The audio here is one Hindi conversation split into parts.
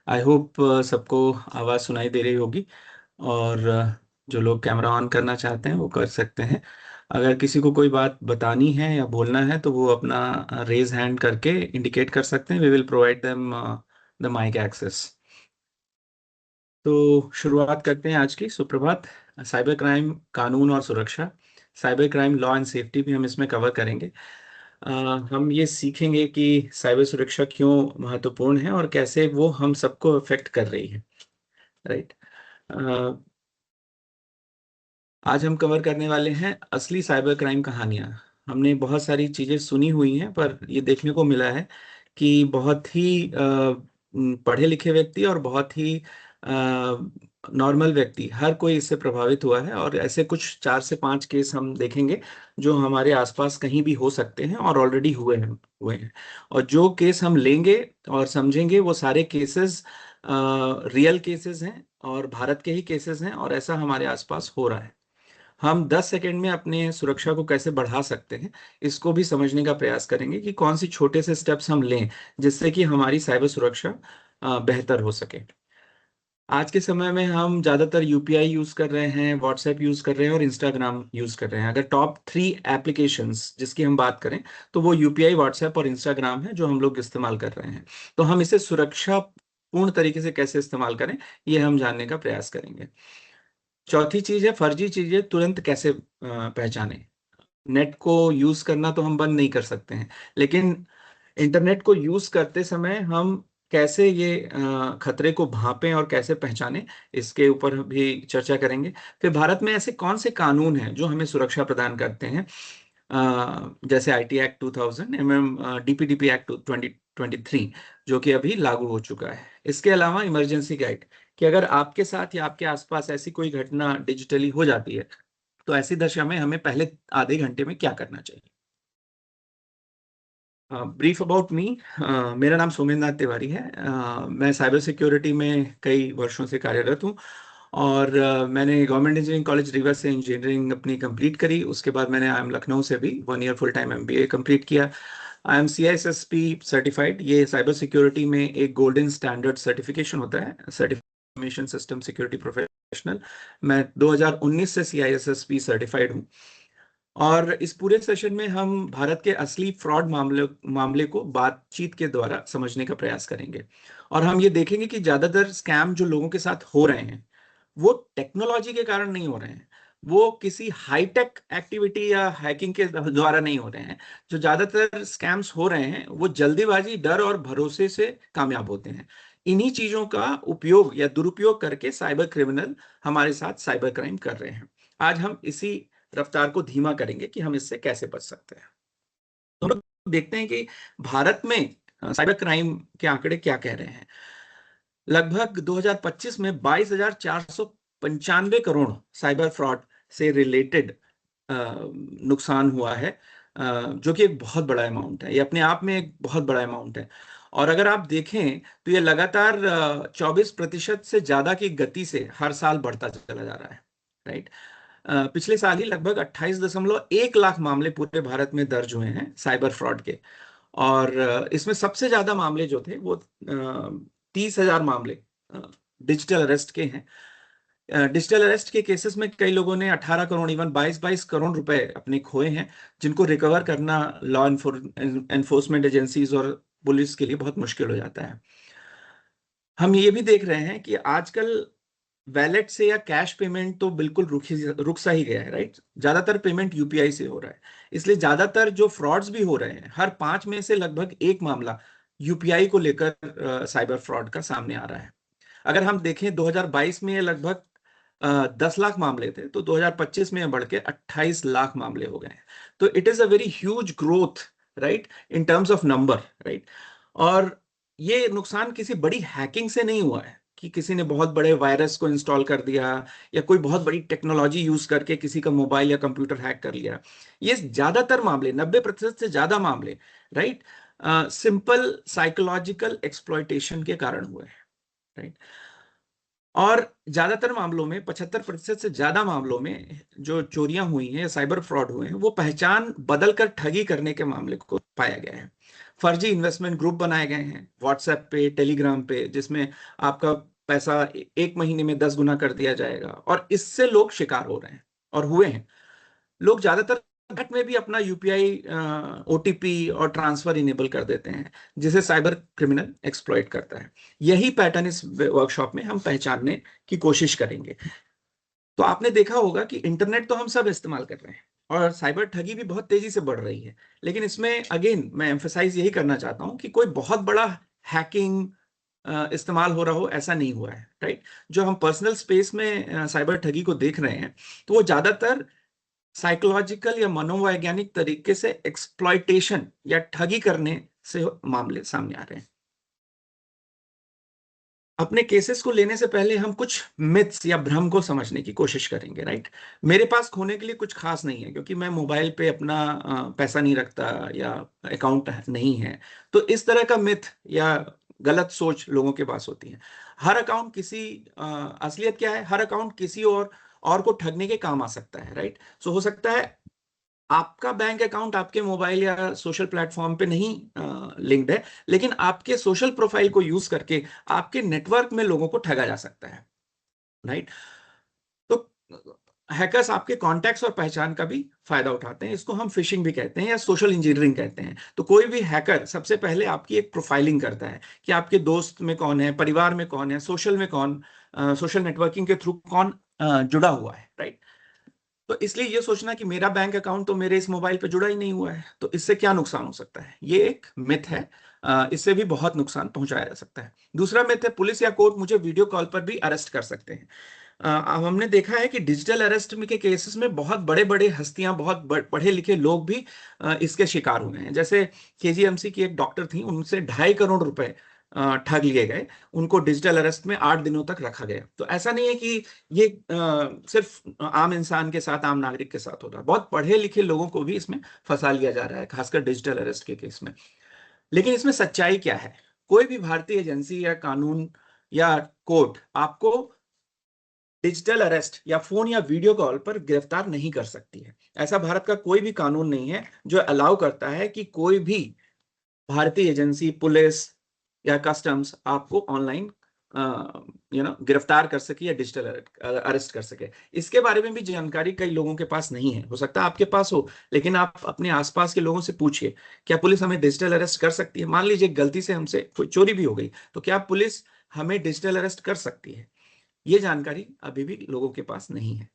आई होप सबको आवाज़ सुनाई दे रही होगी। और जो लोग कैमरा ऑन करना चाहते हैं वो कर सकते हैं। अगर किसी को कोई बात बतानी है या बोलना है तो वो अपना रेज हैंड करके इंडिकेट कर सकते हैं। We will provide them the mic access. तो शुरुआत करते हैं आज की। सुप्रभात। साइबर क्राइम कानून और सुरक्षा, cyber crime law and safety भी हम इसमें कवर करेंगे। अ, हम ये सीखेंगे कि साइबर सुरक्षा क्यों महत्वपूर्ण है और कैसे वो हम सबको अफेक्ट कर रही है। राइट। आज हम कवर करने वाले हैं असली साइबर क्राइम कहानियां। हमने बहुत सारी चीजें सुनी हुई हैं, पर ये देखने को मिला है कि बहुत ही पढ़े लिखे व्यक्ति और बहुत ही नॉर्मल व्यक्ति, हर कोई इससे प्रभावित हुआ है। और ऐसे कुछ 4 से 5 केस हम देखेंगे जो हमारे आसपास कहीं भी हो सकते हैं और ऑलरेडी हुए हैं। और जो केस हम लेंगे और समझेंगे वो सारे केसेस रियल केसेस हैं और भारत के ही केसेस हैं, और ऐसा हमारे आसपास हो रहा है। हम 10 सेकंड में अपने सुरक्षा को कैसे बढ़ा सकते हैं, इसको भी समझने का प्रयास करेंगे कि कौन सी छोटे से स्टेप्स हम लें जिससे कि हमारी साइबर सुरक्षा बेहतर हो सके। आज के समय में हम ज्यादातर यूपीआई यूज कर रहे हैं, व्हाट्सएप यूज कर रहे हैं और इंस्टाग्राम यूज कर रहे हैं। अगर टॉप 3 एप्लीकेशंस जिसकी हम बात करें तो वो यूपीआई, व्हाट्सएप और इंस्टाग्राम है जो हम लोग इस्तेमाल कर रहे हैं। तो हम इसे सुरक्षा पूर्ण तरीके से कैसे इस्तेमाल करें, ये हम जानने का प्रयास करेंगे। चौथी चीज है फर्जी चीजें तुरंत कैसे पहचानें। नेट को यूज करना तो हम बंद नहीं कर सकते हैं, लेकिन इंटरनेट को यूज करते समय हम कैसे ये खतरे को भांपें और कैसे पहचानें, इसके ऊपर भी चर्चा करेंगे। फिर भारत में ऐसे कौन से कानून हैं जो हमें सुरक्षा प्रदान करते हैं, जैसे आईटी एक्ट 2000 डीपीडीपी एक्ट 2023 जो कि अभी लागू हो चुका है। इसके अलावा इमरजेंसी गाइड कि अगर आपके साथ या आपके आसपास ऐसी कोई घटना डिजिटली हो जाती है तो ऐसी दशा में हमें पहले आधे घंटे में क्या करना चाहिए। Brief about me. मेरा नाम सोमेन नाथ तिवारी है। मैं साइबर सिक्योरिटी में कई वर्षों से कार्यरत हूँ। और मैंने गवर्नमेंट इंजीनियरिंग कॉलेज रीवा से इंजीनियरिंग अपनी कंप्लीट करी। उसके बाद मैंने आई एम लखनऊ से भी 1 year full time MBA complete किया। I am CISSP certified. ये साइबर सिक्योरिटी में एक गोल्डन स्टैंडर्ड सर्टिफिकेशन होता है, सर्टिफिकेशन सिस्टम सिक्योरिटी प्रोफेशनल। मैं 2019 से CISSP सर्टिफाइड हूँ। और इस पूरे सेशन में हम भारत के असली फ्रॉड मामले मामले को बातचीत के द्वारा समझने का प्रयास करेंगे। और हम ये देखेंगे कि ज्यादातर स्कैम जो लोगों के साथ हो रहे हैं वो टेक्नोलॉजी के कारण नहीं हो रहे हैं, वो किसी हाईटेक एक्टिविटी या हैकिंग के द्वारा नहीं हो रहे हैं। जो ज्यादातर स्कैम्स हो रहे हैं वो जल्दीबाजी, डर और भरोसे से कामयाब होते हैं। इन्हीं चीजों का उपयोग या दुरुपयोग करके साइबर क्रिमिनल हमारे साथ साइबर क्राइम कर रहे हैं। आज हम इसी रफ्तार को धीमा करेंगे कि हम इससे कैसे बच सकते हैं। तो हम लोग देखते हैं कि भारत में साइबर क्राइम के आंकड़े क्या कह रहे हैं। लगभग 2025 में 22,495 करोड़ साइबर फ्रॉड से रिलेटेड नुकसान हुआ है, जो कि एक बहुत बड़ा अमाउंट है। ये अपने आप में एक बहुत बड़ा अमाउंट है। और अगर आप देखें तो ये लगातार 24% से ज्यादा की गति से हर साल बढ़ता चला जा रहा है। राइट। पिछले साल ही लगभग 28.1 लाख मामले पूरे भारत में दर्ज हुए हैं साइबर फ्रॉड के। और इसमें सबसे ज्यादा मामले जो थे वो 30,000 मामले डिजिटल अरेस्ट के हैं। डिजिटल अरेस्ट के केसेस में कई लोगों ने 18 करोड़, इवन 22-22 करोड़ रुपए अपने खोए हैं, जिनको रिकवर करना लॉ एनफोर्समेंट एजेंसीज और पुलिस के लिए बहुत मुश्किल हो जाता है। हम ये भी देख रहे हैं कि आजकल वैलेट से या कैश पेमेंट तो बिल्कुल रुक सा ही गया है। राइट। ज्यादातर पेमेंट यूपीआई से हो रहा है। इसलिए ज्यादातर जो फ्रॉड्स भी हो रहे हैं, हर 5 में से लगभग एक मामला यूपीआई को लेकर साइबर फ्रॉड का सामने आ रहा है। अगर हम देखें 2022 में ये लगभग 10 लाख मामले थे, तो 2025 में ये बढ़ के 28 लाख मामले हो गए हैं। तो it is a very huge growth, right, in terms of number. Right. और ये नुकसान किसी बड़ी हैकिंग से नहीं हुआ है कि किसी ने बहुत बड़े वायरस को इंस्टॉल कर दिया या कोई बहुत बड़ी टेक्नोलॉजी यूज करके किसी का मोबाइल या कंप्यूटर हैक कर लिया। ये ज्यादातर मामले, 90% से ज्यादा मामले, राइट, सिंपल साइकोलॉजिकल एक्सप्लॉयटेशन के कारण हुए हैं। राइट। और ज्यादातर मामलों में, 75% से ज्यादा मामलों में जो चोरियां हुई हैं या साइबर फ्रॉड हुए हैं वो पहचान बदलकर ठगी करने के मामले को पाया गया है। फर्जी इन्वेस्टमेंट ग्रुप बनाए गए हैं व्हाट्सएप पे, टेलीग्राम पे, जिसमें आपका पैसा एक महीने में 10 गुना कर दिया जाएगा, और इससे लोग शिकार हो रहे हैं और हुए हैं। लोग ज्यादातर नेट में भी अपना यूपीआई, ओटीपी और ट्रांसफर इनेबल कर देते हैं, जिसे साइबर क्रिमिनल एक्सप्लॉइट करता है। यही पैटर्न इस वर्कशॉप में हम पहचानने की कोशिश करेंगे। तो आपने देखा होगा कि इंटरनेट तो हम सब इस्तेमाल कर रहे हैं और साइबर ठगी भी बहुत तेजी से बढ़ रही है, लेकिन इसमें अगेन मैं एम्फेसाइज यही करना चाहता हूं कि कोई बहुत बड़ा हैकिंग इस्तेमाल हो रहा हो, ऐसा नहीं हुआ है, राइट। जो हम पर्सनल स्पेस में साइबर ठगी को देख रहे हैं, तो वो ज्यादातर साइकोलॉजिकल या मनोवैज्ञानिक तरीके से एक्सप्लॉइटेशन या ठगी करने से मामले सामने आ रहे हैं। अपने केसेस को लेने से पहले हम कुछ मिथ्स या भ्रम को समझने की कोशिश करेंगे, राइट। मेरे पास खोने के लिए कुछ खास नहीं है, क्योंकि मैं मोबाइल पे अपना पैसा नहीं रखता या अकाउंट नहीं है। तो इस तरह का मिथ या गलत सोच लोगों के पास होती है। हर अकाउंट किसी असलियत क्या है, हर अकाउंट किसी और को ठगने के काम आ सकता है, राइट। सो हो सकता है आपका बैंक अकाउंट आपके मोबाइल या सोशल प्लेटफॉर्म पे नहीं लिंक्ड है, लेकिन आपके सोशल प्रोफाइल को यूज करके आपके नेटवर्क में लोगों को ठगा जा सकता है, राइट। तो हैकर्स आपके कॉन्टैक्ट्स और पहचान का भी फायदा उठाते हैं। इसको हम फिशिंग भी कहते हैं या सोशल इंजीनियरिंग कहते हैं। तो कोई भी हैकर सबसे पहले आपकी एक प्रोफाइलिंग करता है कि आपके दोस्त में कौन है, परिवार में कौन है, सोशल में कौन, सोशल नेटवर्किंग के थ्रू कौन जुड़ा हुआ है, राइट। तो इसलिए ये सोचना कि मेरा बैंक अकाउंट तो मेरे इस मोबाइल पे जुड़ा ही नहीं हुआ है, तो इससे क्या नुकसान हो सकता है, ये एक मिथ है। इससे भी बहुत नुकसान पहुंचाया जा सकता है। दूसरा मिथ है पुलिस या कोर्ट मुझे वीडियो कॉल पर भी अरेस्ट कर सकते हैं। अब हमने देखा है कि डिजिटल अरेस्ट में के केसेस में बहुत बड़े बड़े हस्तियां, बहुत पढ़े लिखे लोग भी इसके शिकार हुए हैं। जैसे केजीएमसी की एक डॉक्टर थी, उनसे 2.5 करोड़ रुपए ठग लिए गए। उनको डिजिटल अरेस्ट में 8 दिनों तक रखा गया। तो ऐसा नहीं है कि ये सिर्फ आम इंसान के साथ, आम नागरिक के साथ हो रहा है, बहुत पढ़े लिखे लोगों को भी इसमें फंसा लिया जा रहा है, खासकर डिजिटल अरेस्ट के केस में। लेकिन इसमें सच्चाई क्या है? कोई भी भारतीय एजेंसी या कानून या कोर्ट आपको डिजिटल अरेस्ट या फोन या वीडियो कॉल पर गिरफ्तार नहीं कर सकती है। ऐसा भारत का कोई भी कानून नहीं है जो अलाउ करता है कि कोई भी भारतीय एजेंसी, पुलिस या कस्टम्स आपको ऑनलाइन गिरफ्तार कर सके या डिजिटल अरेस्ट कर सके। इसके बारे में भी जानकारी कई लोगों के पास नहीं है। हो सकता है आपके पास हो, लेकिन आप अपने आसपास के लोगों से पूछिए, क्या पुलिस हमें डिजिटल अरेस्ट कर सकती है? मान लीजिए गलती से हमसे कोई चोरी भी हो गई, तो क्या पुलिस हमें डिजिटल अरेस्ट कर सकती है? ये जानकारी अभी भी लोगों के पास नहीं है।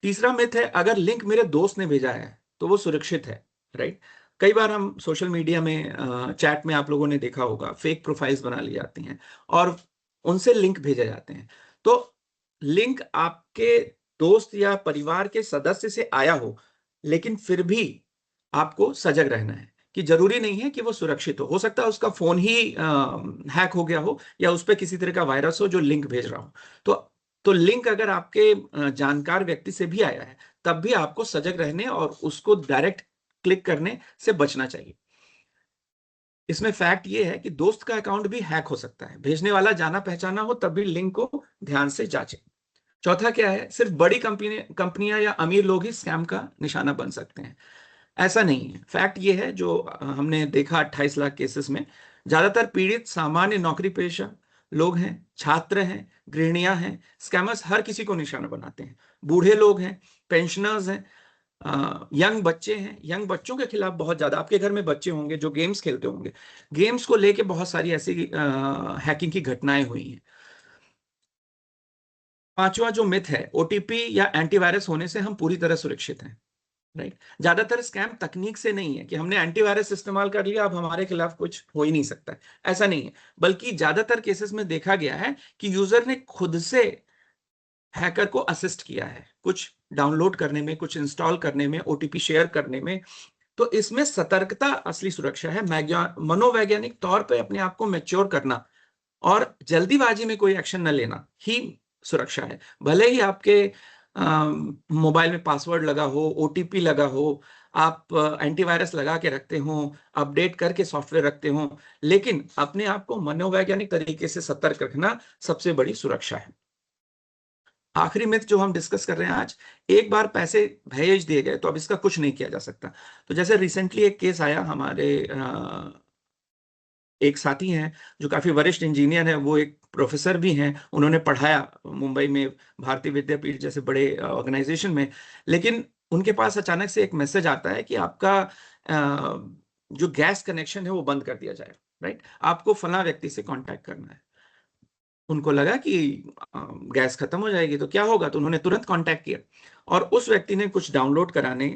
तीसरा मिथ है अगर लिंक मेरे दोस्त ने भेजा है तो वो सुरक्षित है, राइट। कई बार हम सोशल मीडिया में चैट में आप लोगों ने देखा होगा, फेक प्रोफाइल्स बना ली जाती हैं और उनसे लिंक भेजे जाते हैं। तो लिंक आपके दोस्त या परिवार के सदस्य से आया हो, लेकिन फिर भी आपको सजग रहना है कि जरूरी नहीं है कि वो सुरक्षित हो सकता है उसका फोन ही हैक हो गया हो या उस पर किसी तरह का वायरस हो जो लिंक भेज रहा हो। तो तो लिंक अगर आपके जानकार व्यक्ति से भी आया है, तब भी आपको सजग रहने और उसको डायरेक्ट क्लिक करने से बचना चाहिए। इसमें फैक्ट ये है कि दोस्त का अकाउंट भी हैक हो सकता है, भेजने वाला जाना पहचाना हो तब भी लिंक को ध्यान से जांचें। चौथा क्या है, सिर्फ बड़ी कंपनियां या अमीर लोग ही स्कैम का निशाना बन सकते हैं। ऐसा नहीं है। फैक्ट ये है जो हमने देखा 28 लाख केसेस में, ज्यादातर पीड़ित सामान्य नौकरी पेशा लोग हैं, छात्र हैं, गृहिणियां हैं। स्कैमर्स हर किसी को निशाना बनाते हैं। बूढ़े लोग हैं, पेंशनर्स हैं, यंग बच्चे हैं। यंग बच्चों के खिलाफ बहुत ज्यादा, आपके घर में बच्चे होंगे जो गेम्स खेलते होंगे, गेम्स को लेके बहुत सारी ऐसी हैकिंग की घटनाएं हुई हैं। पांचवा जो मिथ है, ओटीपी या एंटीवायरस होने से हम पूरी तरह सुरक्षित हैं, राइट। ज्यादातर स्कैम तकनीक से नहीं है कि हमने एंटीवायरस इस्तेमाल कर लिया अब हमारे खिलाफ कुछ हो ही नहीं सकता है, ऐसा नहीं है। बल्कि ज्यादातर केसेस में देखा गया है कि यूजर ने खुद से हैकर को असिस्ट किया है, कुछ डाउनलोड करने में, कुछ इंस्टॉल करने में, ओटीपी शेयर करने में। तो इसमें सतर्कता असली सुरक्षा है। मनोवैज्ञानिक तौर पे अपने आप को मैच्योर करना और जल्दीबाजी में कोई एक्शन न लेना ही सुरक्षा है। भले ही आपके मोबाइल में पासवर्ड लगा हो, ओटीपी लगा हो, आप एंटीवायरस लगा के रखते हो, अपडेट करके सॉफ्टवेयर रखते हो, लेकिन अपने आप को मनोवैज्ञानिक तरीके से सतर्क रखना सबसे बड़ी सुरक्षा है। आखिरी मिथ जो हम डिस्कस कर रहे हैं आज, एक बार पैसे भेज दिए गए तो अब इसका कुछ नहीं किया जा सकता। तो जैसे रिसेंटली एक केस आया हमारे, एक साथी हैं जो काफी वरिष्ठ इंजीनियर हैं, वो एक प्रोफेसर भी हैं, उन्होंने पढ़ाया मुंबई में भारतीय विद्यापीठ जैसे बड़े ऑर्गेनाइजेशन में। लेकिन उनके पास अचानक से एक मैसेज आता है कि आपका जो गैस कनेक्शन है वो बंद कर दिया जाए, राइट, आपको फला व्यक्ति से कांटेक्ट करना है। उनको लगा कि गैस खत्म हो जाएगी तो क्या होगा, तो उन्होंने तुरंत कांटेक्ट किया और उस व्यक्ति ने कुछ डाउनलोड कराने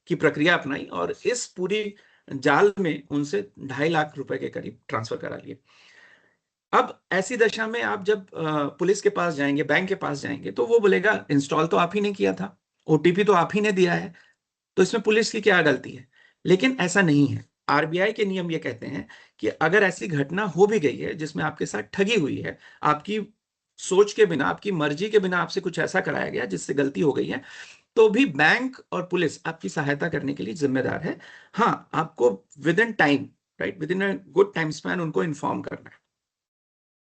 की प्रक्रिया अपनाई और इस पूरी जाल में उनसे 2.5 लाख रुपए के करीब ट्रांसफर करा लिए। अब ऐसी दशा में आप जब पुलिस के पास जाएंगे, बैंक के पास जाएंगे, तो वो बोलेगा इंस्टॉल तो आप ही ने किया था, ओटीपी तो आप ही ने दिया है, तो इसमें पुलिस की क्या गलती है। लेकिन ऐसा नहीं है। आरबीआई के नियम ये कहते हैं कि अगर ऐसी घटना हो भी गई है जिसमें आपके साथ ठगी हुई है, आपकी सोच के बिना, आपकी मर्जी के बिना आपसे कुछ ऐसा कराया गया जिससे गलती हो गई है, तो भी बैंक और पुलिस आपकी सहायता करने के लिए जिम्मेदार है। हाँ, आपको with in time, right, with in a good time span उनको इन्फॉर्म करना है।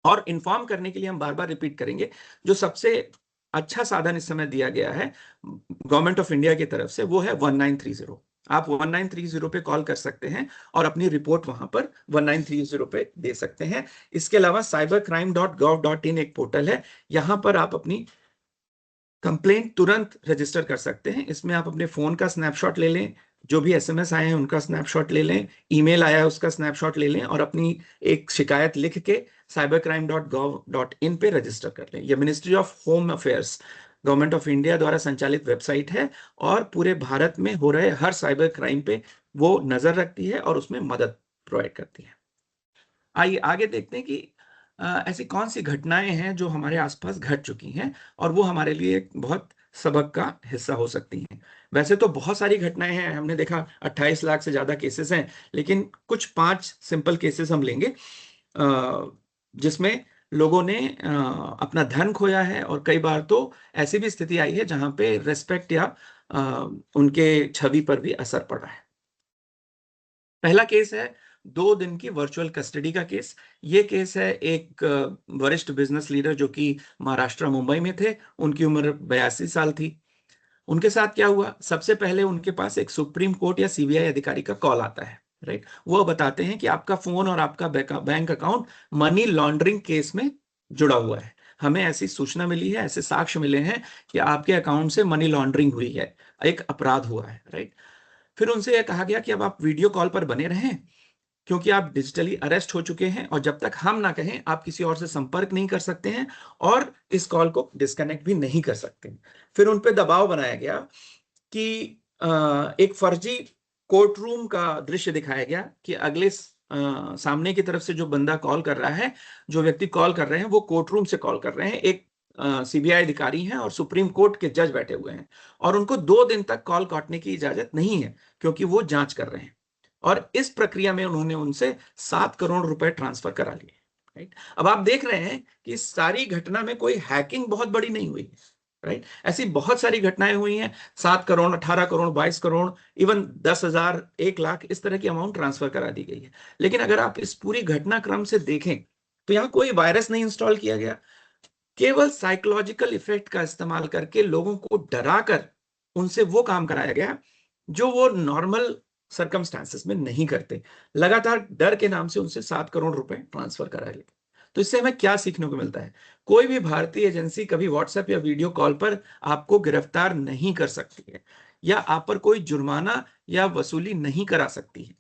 और इन्फॉर्म करने के लिए हम बार बार रिपीट करेंगे, जो सबसे अच्छा साधन इस समय दिया गया है गवर्नमेंट ऑफ इंडिया की तरफ से, वो है 1930। आप 1930 पे कॉल कर सकते हैं और अपनी रिपोर्ट वहां पर 1930 पे दे सकते हैं। इसके अलावा cybercrime.gov.in एक पोर्टल है, यहां पर आप अपनी कंप्लेंट तुरंत रजिस्टर कर सकते हैं। इसमें आप अपने फोन का स्नैपशॉट ले लें, जो भी एसएमएस आए हैं उनका स्नैपशॉट ले लें, ईमेल आया है उसका स्नैपशॉट ले लें और अपनी एक शिकायत लिख के cybercrime.gov.in पे रजिस्टर कर लें। यह ministry of home affairs, government of India द्वारा संचालित वेबसाइट है और पूरे भारत में हो रहे हर साइबर क्राइम पे वो नजर रखती है और उसमें मदद प्रोवाइड करती है। आइए आगे देखते हैं कि ऐसी कौन सी घटनाएं हैं जो हमारे आसपास घट चुकी हैं और वो हमारे लिए एक बहुत सबक का हिस्सा हो सकती हैं। वैसे तो बहुत सारी घटनाएं हैं, हमने देखा 28 लाख से ज्यादा केसेस हैं, लेकिन कुछ 5 सिंपल केसेस हम लेंगे जिसमें लोगों ने अपना धन खोया है और कई बार तो ऐसी भी स्थिति आई है जहां पे रेस्पेक्ट या अ, उनके छवि पर भी असर पड़ा है। पहला केस है 2 दिन की वर्चुअल कस्टडी का केस। ये केस है एक वरिष्ठ बिजनेस लीडर जो कि महाराष्ट्र मुंबई में थे, उनकी उम्र 82 साल थी। उनके साथ क्या हुआ, सबसे पहले उनके पास एक सुप्रीम कोर्ट या सीबीआई अधिकारी का कॉल आता है, राइट। वो बताते हैं कि आपका फोन और आपका bank account money laundering case में जुड़ा हुआ है, हमें ऐसी सूचना मिली है, ऐसे साक्ष्य मिले हैं कि आपके अकाउंट से मनी लॉन्ड्रिंग हुई है, एक अपराध हुआ है, राइट। फिर उनसे यह कहा गया कि अब आप वीडियो कॉल पर बने रहें क्योंकि आप डिजिटली अरेस्ट हो चुके हैं और जब तक हम ना कहें आप किसी और से संपर्क नहीं कर सकते हैं और इस कॉल को डिस्कनेक्ट भी नहीं कर सकते। फिर उन पे दबाव बनाया गया कि एक फर्जी कोर्ट रूम का दृश्य दिखाया गया कि सामने की तरफ से जो बंदा कॉल कर रहा है, जो व्यक्ति कॉल कर रहे हैं वो कोर्ट रूम से कॉल कर रहे हैं, एक सीबीआई अधिकारी हैं और सुप्रीम कोर्ट के जज बैठे हुए हैं और उनको 2 दिन तक कॉल काटने की इजाजत नहीं है क्योंकि वो जांच कर रहे हैं। और इस प्रक्रिया में उन्होंने उनसे 7 करोड़ रुपए ट्रांसफर करा लिए, राइट। अब आप देख रहे हैं कि इस सारी घटना में कोई हैकिंग बहुत बड़ी नहीं हुई, राइट। ऐसी बहुत सारी घटनाएं हुई हैं, 7 करोड़, 18 करोड़, 22 करोड़, इवन 10,000, 1 लाख, इस तरह की अमाउंट ट्रांसफर करा दी गई है। लेकिन अगर आप इस पूरी घटनाक्रम से देखें तो यहाँ कोई वायरस नहीं इंस्टॉल किया गया, केवल साइकोलॉजिकल इफेक्ट का इस्तेमाल करके लोगों को डराकर उनसे वो काम कराया गया जो वो नॉर्मल सरकमस्टांसेस में नहीं करते। लगातार डर के नाम से उनसे 7 करोड़ रुपए ट्रांसफर करा लिए। तो इससे हमें क्या सीखने को मिलता है, कोई भी भारतीय एजेंसी कभी व्हाट्सएप या वीडियो कॉल पर आपको गिरफ्तार नहीं कर सकती है या आप पर कोई जुर्माना या वसूली नहीं करा सकती है।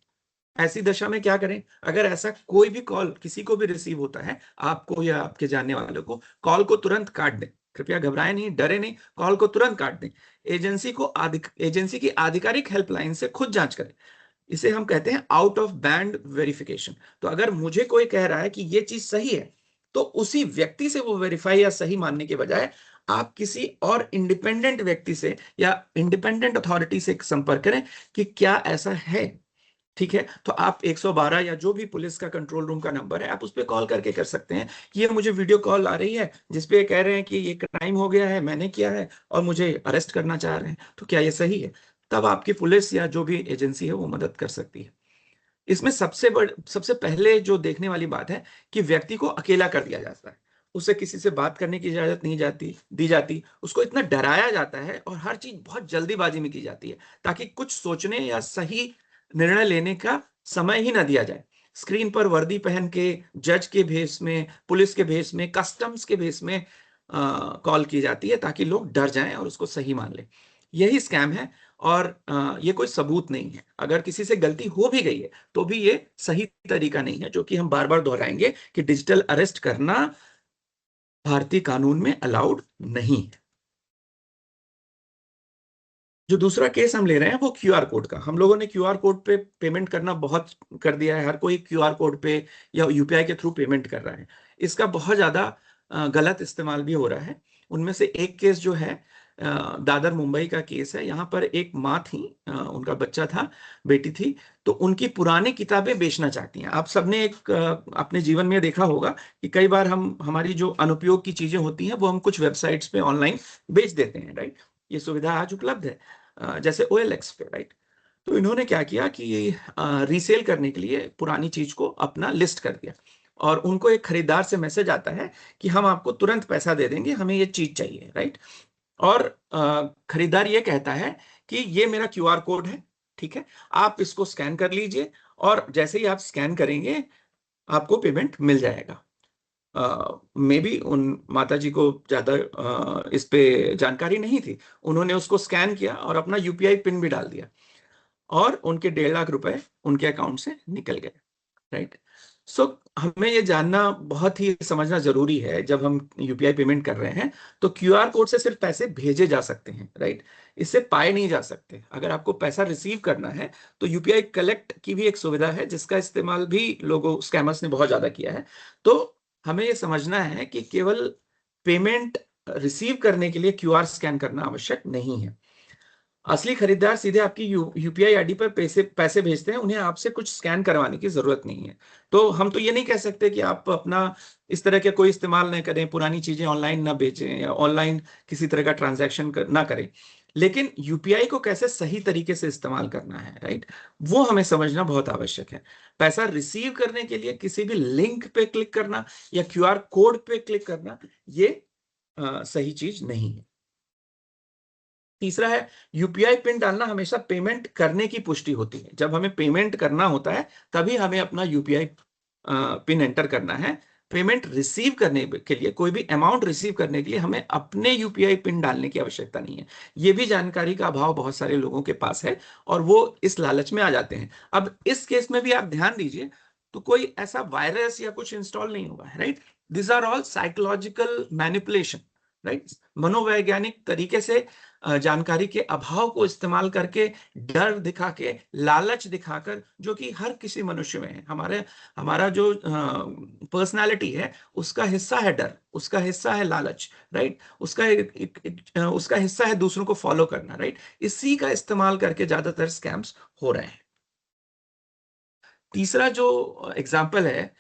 ऐसी दशा में क्या करें, अगर ऐसा कोई भी कॉल किसी को भी रिसीव होता है, आपको या आपके जानने वालों को, कॉल को तुरंत काट दें। कृपया घबराएं नहीं, डरे नहीं, कॉल को तुरंत काट दें। एजेंसी की आधिकारिक हेल्पलाइन से खुद जांच करें। इसे हम कहते हैं आउट ऑफ बैंड वेरिफिकेशन। तो अगर मुझे कोई कह रहा है कि ये चीज सही है तो उसी व्यक्ति से वो वेरीफाई या सही मानने के बजाय आप किसी और इंडिपेंडेंट व्यक्ति से या इंडिपेंडेंट अथॉरिटी से संपर्क करें कि क्या ऐसा है। ठीक है, तो आप 112 या जो भी पुलिस का कंट्रोल रूम का नंबर है आप उस पर कॉल करके कर सकते हैं कि ये मुझे वीडियो कॉल आ रही है जिसपे कह रहे हैं कि ये क्राइम हो गया है, मैंने किया है और मुझे अरेस्ट करना चाह रहे हैं, तो क्या ये सही है। तब आपकी पुलिस या जो भी एजेंसी है वो मदद कर सकती है। इसमें सबसे पहले जो देखने वाली बात है कि व्यक्ति को अकेला कर दिया जाता है। उसे किसी से बात करने की इजाजत नहीं दी जाती, उसको इतना डराया जाता है और हर चीज बहुत जल्दीबाजी में की जाती है ताकि कुछ सोचने या सही निर्णय लेने का समय ही ना दिया जाए। स्क्रीन पर वर्दी पहन के, जज के भेष में, पुलिस के भेष में, कस्टम्स के भेष में कॉल की जाती है ताकि लोग डर जाएं और उसको सही मान लें। यही स्कैम है। और ये कोई सबूत नहीं है। अगर किसी से गलती हो भी गई है तो भी ये सही तरीका नहीं है, जो कि हम बार बार दोहराएंगे कि डिजिटल अरेस्ट करना भारतीय कानून में अलाउड नहीं है। जो दूसरा केस हम ले रहे हैं वो क्यूआर कोड का। हम लोगों ने क्यूआर कोड पे पेमेंट करना बहुत कर दिया है। हर कोई क्यूआर कोड पे या यूपीआई के थ्रू पेमेंट कर रहा है। इसका बहुत ज्यादा गलत इस्तेमाल भी हो रहा है। उनमें से एक केस जो है दादर मुंबई का केस है। यहाँ पर एक माँ थी, उनका बच्चा था, बेटी थी, तो उनकी पुरानी किताबें बेचना चाहती हैं। आप सबने एक अपने जीवन में देखा होगा कि कई बार हम हमारी जो अनुपयोग की चीजें होती हैं वो हम कुछ वेबसाइट्स पे ऑनलाइन बेच देते हैं, राइट। ये सुविधा आज उपलब्ध है, जैसे OLX पे, राइट। तो इन्होंने क्या किया कि रीसेल करने के लिए पुरानी चीज को अपना लिस्ट कर दिया और उनको एक खरीदार से मैसेज आता है कि हम आपको तुरंत पैसा दे देंगे, हमें ये चीज चाहिए, राइट। और खरीदार ये कहता है कि ये मेरा क्यूआर कोड है, ठीक है, आप इसको स्कैन कर लीजिए और जैसे ही आप स्कैन करेंगे आपको पेमेंट मिल जाएगा। मे बी उन माता जी को ज्यादा इस पे जानकारी नहीं थी। उन्होंने उसको स्कैन किया और अपना यूपीआई पिन भी डाल दिया और उनके 1.5 लाख रुपए उनके अकाउंट से निकल गए, राइट। सो हमें ये जानना बहुत ही समझना जरूरी है, जब हम यूपीआई पेमेंट कर रहे हैं तो क्यूआर कोड से सिर्फ पैसे भेजे जा सकते हैं, राइट। इससे पाए नहीं जा सकते। अगर आपको पैसा रिसीव करना है तो यूपीआई कलेक्ट की भी एक सुविधा है जिसका इस्तेमाल भी लोगों स्कैमर्स ने बहुत ज्यादा किया है। तो हमें ये समझना है कि केवल पेमेंट रिसीव करने के लिए क्यूआर स्कैन करना आवश्यक नहीं है। असली खरीदार सीधे आपकी यूपीआई आईडी पर पैसे पैसे भेजते हैं, उन्हें आपसे कुछ स्कैन करवाने की जरूरत नहीं है। तो हम तो ये नहीं कह सकते कि आप अपना इस तरह के कोई इस्तेमाल न करें, पुरानी चीजें ऑनलाइन ना बेचें या ऑनलाइन किसी तरह का ट्रांजैक्शन ना करें, लेकिन यूपीआई को कैसे सही तरीके से इस्तेमाल करना है, राइट, वो हमें समझना बहुत आवश्यक है। पैसा रिसीव करने के लिए किसी भी लिंक पे क्लिक करना या क्यूआर कोड पे क्लिक करना, ये सही चीज नहीं है। तीसरा है, यूपीआई पिन डालना हमेशा पेमेंट करने की पुष्टि होती है। जब हमें पेमेंट करना होता है तभी हमें अपना यूपीआई पिन एंटर करना है। पेमेंट रिसीव करने के लिए, कोई भी अमाउंट रिसीव करने के लिए हमें अपने यूपीआई पिन डालने की आवश्यकता नहीं है। ये भी जानकारी का अभाव बहुत सारे लोगों के पास है और वो इस लालच में आ जाते हैं। अब इस केस में भी आप ध्यान दीजिए, तो कोई ऐसा वायरस या कुछ इंस्टॉल नहीं हुआ है, right. This are all psychological manipulation, right. मनोवैज्ञानिक तरीके से जानकारी के अभाव को इस्तेमाल करके, डर दिखा के, लालच दिखाकर, जो कि हर किसी मनुष्य में है। हमारा जो पर्सनालिटी है उसका हिस्सा है डर, उसका हिस्सा है लालच, राइट। उसका हिस्सा है दूसरों को फॉलो करना, राइट। इसी का इस्तेमाल करके ज्यादातर स्कैम्स हो रहे हैं। तीसरा जो एग्जाम्पल है,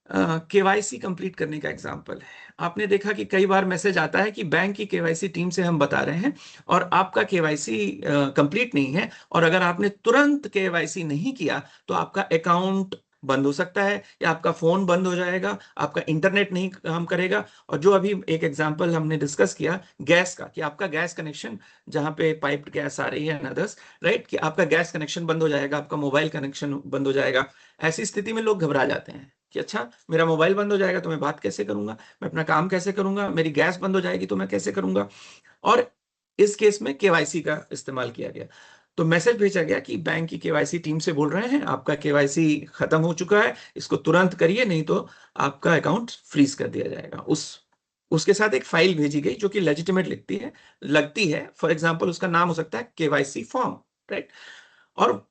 केवाईसी कंप्लीट करने का एग्जाम्पल है। आपने देखा कि कई बार मैसेज आता है कि बैंक की केवाईसी टीम से हम बता रहे हैं और आपका केवाईसी कंप्लीट नहीं है, और अगर आपने तुरंत केवाईसी नहीं किया तो आपका अकाउंट बंद हो सकता है या आपका फोन बंद हो जाएगा, आपका इंटरनेट नहीं काम करेगा। और जो अभी एक एग्जांपल हमने डिस्कस किया गैस का, कि आपका गैस कनेक्शन, जहां पे पाइप्ड गैस आ रही है न अदर्स, राइट, कि आपका गैस कनेक्शन बंद हो जाएगा, आपका मोबाइल कनेक्शन बंद हो जाएगा। ऐसी स्थिति में लोग घबरा जाते हैं कि अच्छा, मेरा मोबाइल बंद हो जाएगा तो मैं बात कैसे करूंगा, मैं अपना काम कैसे करूंगा, मेरी गैस बंद हो जाएगी तो मैं कैसे करूंगा। और इस केस में केवाईसी का इस्तेमाल किया गया। तो मैसेज भेजा गया कि बैंक की केवाईसी टीम से बोल रहे हैं, आपका केवाईसी खत्म हो चुका है, इसको तुरंत करिए नहीं तो आपका अकाउंट फ्रीज कर दिया जाएगा। उसके साथ एक फाइल भेजी गई जो कि लेजिटिमेट लगती है। फॉर एग्जाम्पल, उसका नाम हो सकता है केवाईसी फॉर्म, राइट। और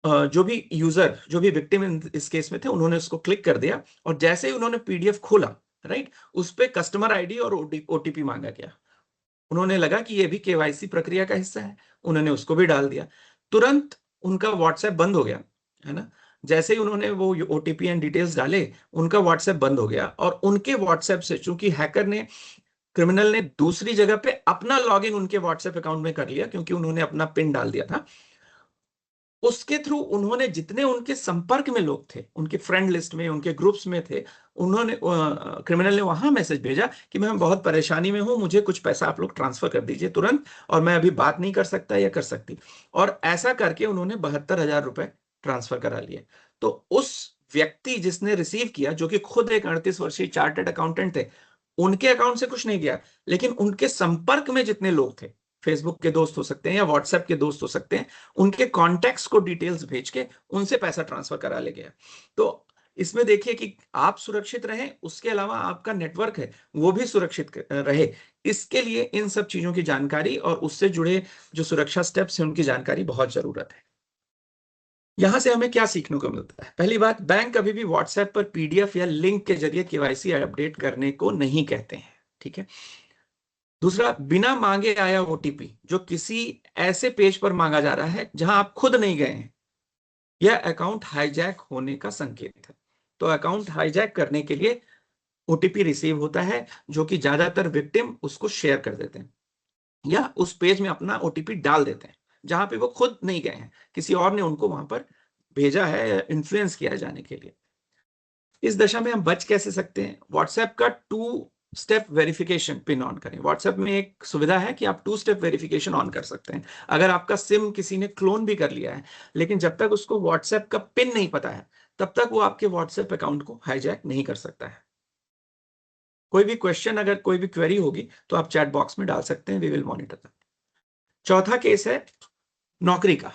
जो भी विक्टिम इस केस में थे, उन्होंने उसको क्लिक कर दिया और जैसे ही उन्होंने पीडीएफ खोला, राइट, उस पे कस्टमर आईडी और ओटीपी मांगा गया। उन्होंने लगा कि ये भी केवाईसी प्रक्रिया का हिस्सा है, उन्होंने उसको भी डाल दिया। तुरंत उनका व्हाट्सएप बंद हो गया, है ना। जैसे ही उन्होंने वो ओटीपी एंड डिटेल्स डाले, उनका व्हाट्सएप बंद हो गया और उनके व्हाट्सएप से, चूंकि क्रिमिनल ने दूसरी जगह पे अपना लॉगिन उनके व्हाट्सएप अकाउंट में कर लिया, क्योंकि उन्होंने अपना पिन डाल दिया था, उसके थ्रू उन्होंने जितने उनके संपर्क में लोग थे, उनके फ्रेंड लिस्ट में, उनके ग्रुप्स में थे, उन्होंने क्रिमिनल ने वहां मैसेज भेजा कि मैं बहुत परेशानी में हूं, मुझे कुछ पैसा आप लोग ट्रांसफर कर दीजिए तुरंत, और मैं अभी बात नहीं कर सकता या कर सकती। और ऐसा करके उन्होंने 72,000 रुपए ट्रांसफर करा लिए। तो उस व्यक्ति जिसने रिसीव किया, जो कि खुद एक 38 वर्षीय चार्टर्ड अकाउंटेंट थे, उनके अकाउंट से कुछ नहीं गया, लेकिन उनके संपर्क में जितने लोग थे, फेसबुक के दोस्त हो सकते हैं या व्हाट्सएप के दोस्त हो सकते हैं, उनके कॉन्टैक्ट्स को डिटेल्स भेज के उनसे पैसा ट्रांसफर करा ले गया। तो इसमें देखिए कि आप सुरक्षित रहें, उसके अलावा आपका नेटवर्क है वो भी सुरक्षित रहे। इसके लिए इन सब चीजों की जानकारी और उससे जुड़े जो सुरक्षा स्टेप्स हैं उनकी जानकारी बहुत जरूरत है। यहां से हमें क्या सीखने को मिलता है? पहली बात, बैंक कभी भी व्हाट्सएप पर पीडीएफ या लिंक के जरिए केवाईसी अपडेट करने को नहीं कहते हैं, ठीक है। दूसरा, बिना मांगे आया ओटीपी जो किसी ऐसे पेज पर मांगा जा रहा है जहां आप खुद नहीं गए हैं, यह अकाउंट हाईजैक होने का संकेत है। तो अकाउंट हाईजैक करने के लिए ओटीपी रिसीव होता है, जो कि ज्यादातर विक्टिम उसको शेयर कर देते हैं या उस पेज में अपना ओटीपी डाल देते हैं जहां पे वो खुद नहीं गए हैं, किसी और ने उनको वहां पर भेजा है, इन्फ्लुएंस किया जाने के लिए। इस दशा में हम बच कैसे सकते हैं? व्हाट्सएप का 2 स्टेप वेरिफिकेशन पिन ऑन करें। व्हाट्सएप में एक सुविधा है कि आप 2 स्टेप वेरिफिकेशन ऑन कर सकते हैं। अगर आपका सिम किसी ने क्लोन भी कर लिया है, लेकिन जब तक उसको व्हाट्सएप का पिन नहीं पता है, तब तक वो आपके व्हाट्सएप अकाउंट को हाईजैक नहीं कर सकता है। कोई भी क्वेश्चन, अगर कोई भी क्वेरी होगी तो आप चैट बॉक्स में डाल सकते हैं, वी विल मॉनिटर दैट। चौथा केस है नौकरी का,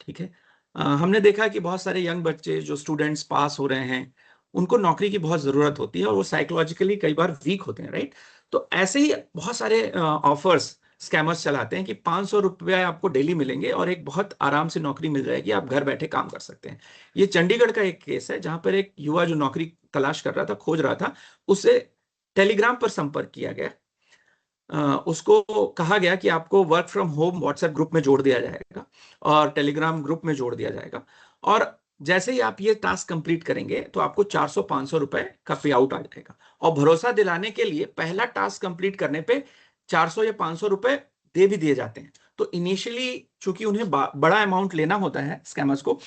ठीक है। हमने देखा कि बहुत सारे यंग बच्चे जो स्टूडेंट्स पास हो रहे हैं, उनको नौकरी की बहुत जरूरत होती है और वो साइकोलॉजिकली कई बार वीक होते हैं, राइट। तो ऐसे ही बहुत सारे ऑफर्स स्कैमर्स चलाते हैं कि 500 रुपये आपको डेली मिलेंगे और एक बहुत आराम से नौकरी मिल जाएगी, आप घर बैठे काम कर सकते हैं। ये चंडीगढ़ का एक केस है जहां पर एक युवा जो नौकरी तलाश कर रहा था, खोज रहा था, उसे टेलीग्राम पर संपर्क किया गया। उसको कहा गया कि आपको work from home WhatsApp group में जोड़ दिया जाएगा और टेलीग्राम ग्रुप में जोड़ दिया जाएगा, और जैसे ही आप ये टास्क कंप्लीट करेंगे तो आपको 400-500 रुपए का पे आउट आ जाएगा। और भरोसा दिलाने के लिए पहला टास्क कंप्लीट करने पे 400 या 500 रुपए दे भी दिए जाते हैं। तो इनिशियली चूंकि उन्हें बड़ा अमाउंट लेना होता है स्कैमर्स को,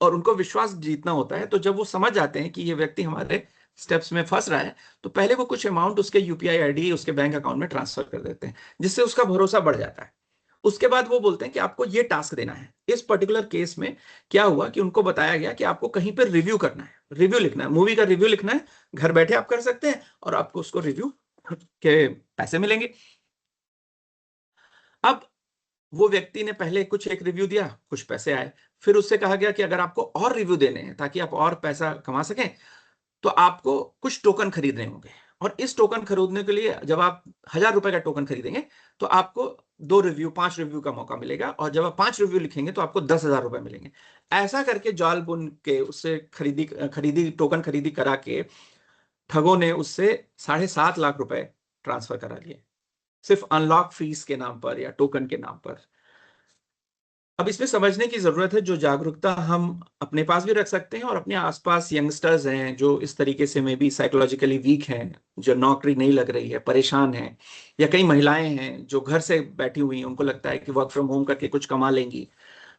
और उनको विश्वास जीतना होता है, तो जब वो समझ जाते हैं कि ये व्यक्ति हमारे स्टेप्स में फंस रहा है, तो पहले वो कुछ अमाउंट उसके यूपीआई आईडी, उसके बैंक अकाउंट में ट्रांसफर कर देते हैं, जिससे उसका भरोसा बढ़ जाता है। उसके बाद वो बोलते हैं कि आपको ये टास्क देना है। इस पर्टिकुलर केस में क्या हुआ कि उनको बताया गया कि आपको कहीं पर रिव्यू करना है, रिव्यू लिखना है, मूवी का रिव्यू लिखना है, घर बैठे आप कर सकते हैं और आपको उसको रिव्यू के पैसे मिलेंगे। अब वो व्यक्ति ने पहले कुछ एक रिव्यू दिया, कुछ पैसे आए। फिर उससे कहा गया कि अगर आपको और रिव्यू देने हैं ताकि आप और पैसा कमा सकें, तो आपको कुछ टोकन खरीदने होंगे। और इस टोकन खरीदने के लिए जब आप 1,000 रुपए का टोकन खरीदेंगे तो आपको 2 रिव्यू, 5 रिव्यू का मौका मिलेगा, और जब आप 5 रिव्यू लिखेंगे तो आपको 10,000 रुपए मिलेंगे। ऐसा करके जाल बुन के उससे खरीदी खरीदी टोकन खरीदी करा के ठगों ने उससे 7.5 लाख रुपए ट्रांसफर करा लिए, सिर्फ अनलॉक फीस के नाम पर या टोकन के नाम पर। अब इसमें समझने की जरूरत है, जो जागरूकता हम अपने पास भी रख सकते हैं और अपने आसपास यंगस्टर्स हैं जो इस तरीके से मे बी साइकोलॉजिकली वीक हैं, जो नौकरी नहीं लग रही है, परेशान हैं, या कई महिलाएं हैं जो घर से बैठी हुई हैं, उनको लगता है कि वर्क फ्रॉम होम करके कुछ कमा लेंगी।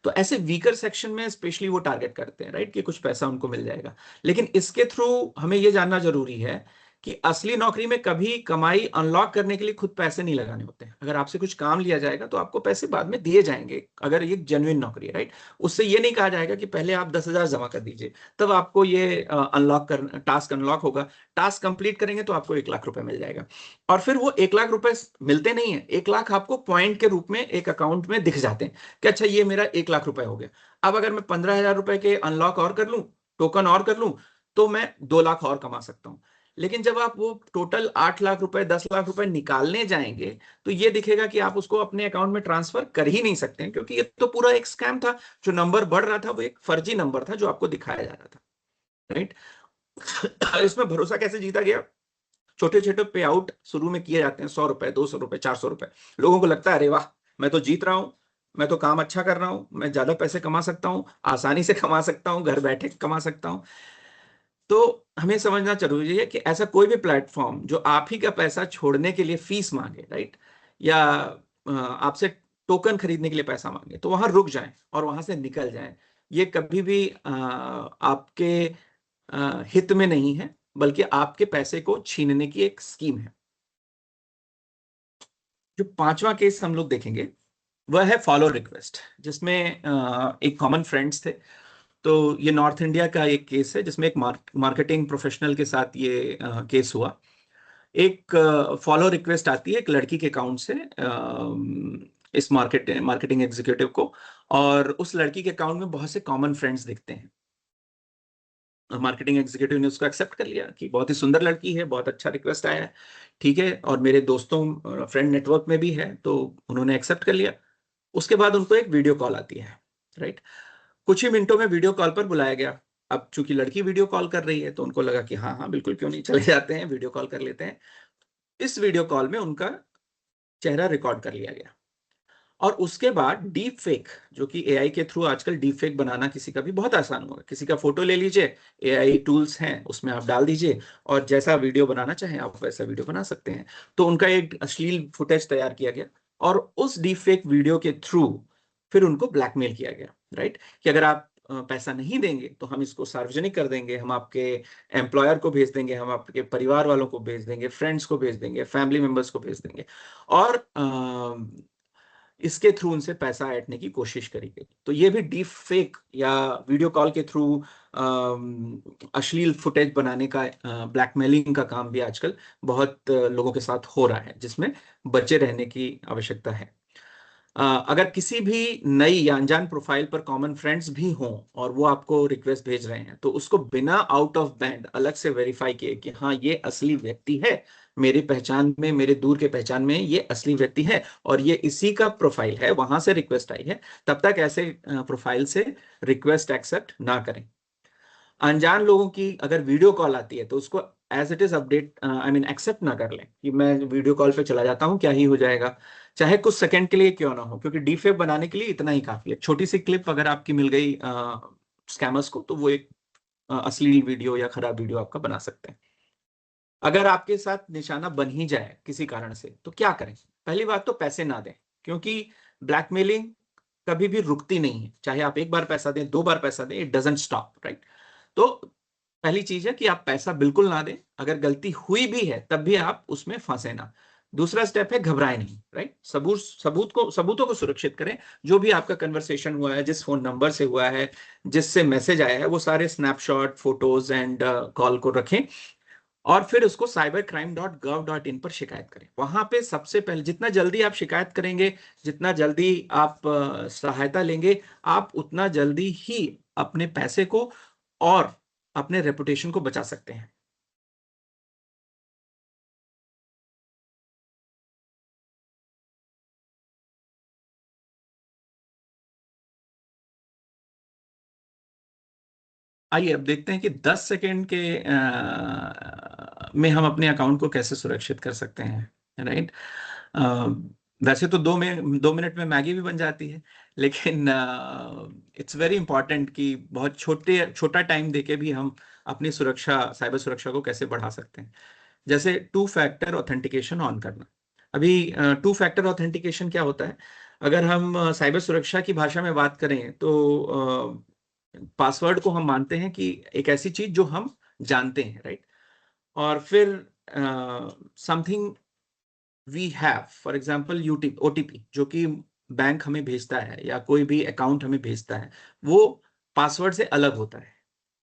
तो ऐसे वीकर सेक्शन में स्पेशली वो टारगेट करते हैं, राइट, कि कुछ पैसा उनको मिल जाएगा। लेकिन इसके थ्रू हमें ये जानना जरूरी है कि असली नौकरी में कभी कमाई अनलॉक करने के लिए खुद पैसे नहीं लगाने होते हैं। अगर आपसे कुछ काम लिया जाएगा तो आपको पैसे बाद में दिए जाएंगे, अगर ये जेन्युइन नौकरी है, राइट। उससे ये नहीं कहा जाएगा कि पहले आप 10,000 जमा कर दीजिए, तब आपको ये अनलॉक कर टास्क अनलॉक होगा। टास्क कंप्लीट करेंगे तो आपको 1 लाख रुपए मिल जाएगा। और फिर वो 1 लाख रुपए मिलते नहीं है, 1 लाख आपको पॉइंट के रूप में एक अकाउंट में दिख जाते हैं कि अच्छा ये मेरा 1 लाख रुपए हो गया। अब अगर मैं 15,000 रुपए के अनलॉक और कर लूं, टोकन और कर लूं, तो मैं 2 लाख और कमा सकता हूं। लेकिन जब आप वो टोटल 8 लाख रुपए, 10 लाख रुपए निकालने जाएंगे, तो ये दिखेगा कि आप उसको अपने अकाउंट में ट्रांसफर कर ही नहीं सकते हैं, क्योंकि ये तो पूरा एक स्कैम था। जो नंबर बढ़ रहा था वो एक फर्जी नंबर था जो आपको दिखाया जा रहा था, राइट। इसमें भरोसा कैसे जीता गया? छोटे छोटे पे आउट शुरू में किए जाते हैं, 100 रुपए, 200 रुपए, 400 रुपए। लोगों को लगता है अरे वाह, मैं तो जीत रहा हूं, मैं तो काम अच्छा कर रहा हूं, मैं ज्यादा पैसे कमा सकता हूं, आसानी से कमा सकता हूं, घर बैठे कमा सकता हूं। तो हमें समझना जरूरी है कि ऐसा कोई भी प्लेटफॉर्म जो आप ही का पैसा छोड़ने के लिए फीस मांगे, राइट, या आपसे टोकन खरीदने के लिए पैसा मांगे, तो वहां रुक जाएं और वहां से निकल जाएं। ये कभी भी आपके हित में नहीं है, बल्कि आपके पैसे को छीनने की एक स्कीम है। जो पांचवा केस हम लोग देखेंगे वह है फॉलो रिक्वेस्ट, जिसमें एक कॉमन फ्रेंड्स थे। तो ये नॉर्थ इंडिया का एक केस है जिसमें एक मार्केटिंग प्रोफेशनल के साथ ये केस हुआ। एक फॉलो रिक्वेस्ट आती है एक लड़की के अकाउंट से इस मार्केटिंग एग्जीक्यूटिव को, और उस लड़की के अकाउंट में बहुत से कॉमन फ्रेंड्स दिखते हैं। मार्केटिंग एग्जीक्यूटिव ने उसको एक्सेप्ट कर लिया कि बहुत ही सुंदर लड़की है, बहुत अच्छा रिक्वेस्ट आया है, ठीक है, और मेरे दोस्तों फ्रेंड नेटवर्क में भी है, तो उन्होंने एक्सेप्ट कर लिया। उसके बाद उनको एक वीडियो कॉल आती है, राइट। कुछ ही मिनटों में वीडियो कॉल पर बुलाया गया। अब चूंकि लड़की वीडियो कॉल कर रही है तो उनको लगा कि हाँ हाँ बिल्कुल, क्यों नहीं, चले जाते हैं, वीडियो कॉल कर लेते हैं। इस वीडियो कॉल में उनका चेहरा रिकॉर्ड कर लिया गया, और उसके बाद डीप फेक, जो कि एआई के थ्रू आजकल डीप फेक बनाना किसी का भी बहुत आसान हुआ है। किसी का फोटो ले लीजिए, एआई टूल्स हैं उसमें आप डाल दीजिए, और जैसा वीडियो बनाना चाहें आप वैसा वीडियो बना सकते हैं। तो उनका एक अश्लील फुटेज तैयार किया गया, और उस डीप फेक वीडियो के थ्रू फिर उनको ब्लैकमेल किया गया, राइट, कि अगर आप पैसा नहीं देंगे तो हम इसको सार्वजनिक कर देंगे, हम आपके एम्प्लॉयर को भेज देंगे, हम आपके परिवार वालों को भेज देंगे, फ्रेंड्स को भेज देंगे, फैमिली मेंबर्स को भेज देंगे, और इसके थ्रू उनसे पैसा ऐंठने की कोशिश करी गई। तो ये भी डीप फेक या वीडियो कॉल के थ्रू अश्लील फुटेज बनाने का, ब्लैकमेलिंग का काम भी आजकल बहुत लोगों के साथ हो रहा है, जिसमें बचे रहने की आवश्यकता है। अगर किसी भी नई या अनजान प्रोफाइल पर कॉमन फ्रेंड्स भी हों और वो आपको रिक्वेस्ट भेज रहे हैं, तो उसको बिना आउट ऑफ बैंड अलग से वेरीफाई किए कि हाँ ये असली व्यक्ति है, मेरी पहचान में, मेरे दूर के पहचान में ये असली व्यक्ति है, और ये इसी का प्रोफाइल है, वहां से रिक्वेस्ट आई है, तब तक ऐसे प्रोफाइल से रिक्वेस्ट एक्सेप्ट ना करें। अनजान लोगों की अगर वीडियो कॉल आती है तो उसको as it is update, I mean accept ना कर लें कि मैं वीडियो कॉल पे चला जाता हूँ, क्या ही हो जाएगा, चाहे कुछ सेकंड के लिए क्यों ना हो, क्योंकि डीफेक बनाने के लिए इतना ही काफी है। छोटी सी क्लिप अगर आपकी मिल गई स्कैमर्स को, तो वो एक अश्लील वीडियो या खराब वीडियो आपका बना सकते हैं। अगर आपके साथ निशाना बन ही जाए किसी कारण से, तो क्या करें? पहली बात तो पैसे ना दें, क्योंकि ब्लैकमेलिंग कभी भी रुकती नहीं है। चाहे आप एक बार पैसा दें, दो बार पैसा दें, इट डजंट स्टॉप, राइट। तो पहली चीज है कि आप पैसा बिल्कुल ना दें। अगर गलती हुई भी है तब भी आप उसमें फंसे ना। दूसरा स्टेप है घबराए नहीं, राइट। सबूतों को सुरक्षित करें। जो भी आपका कन्वर्सेशन हुआ है, जिस फोन नंबर से हुआ है, जिससे मैसेज आया है, वो सारे स्नैपशॉट, फोटोज एंड कॉल को रखें, और फिर उसको cybercrime.gov.in पर शिकायत करें। वहां पे सबसे पहले जितना जल्दी आप शिकायत करेंगे, जितना जल्दी आप सहायता लेंगे, आप उतना जल्दी ही अपने पैसे को और अपने रेपुटेशन को बचा सकते हैं। आइए अब देखते हैं कि 10 सेकेंड के में हम अपने अकाउंट को कैसे सुरक्षित कर सकते हैं, राइट। वैसे तो 2 मिनट में मैगी भी बन जाती है, लेकिन इट्स वेरी इंपॉर्टेंट कि बहुत छोटा टाइम देके भी हम अपनी सुरक्षा, साइबर सुरक्षा को कैसे बढ़ा सकते हैं। जैसे टू फैक्टर ऑथेंटिकेशन ऑन करना। अभी टू फैक्टर ऑथेंटिकेशन क्या होता है? अगर हम साइबर सुरक्षा की भाषा में बात करें तो पासवर्ड को हम मानते हैं कि एक ऐसी चीज जो हम जानते हैं, राइट। और फिर something we have, for example UT OTP, जो कि बैंक हमें भेजता है या कोई भी अकाउंट हमें भेजता है, वो पासवर्ड से अलग होता है,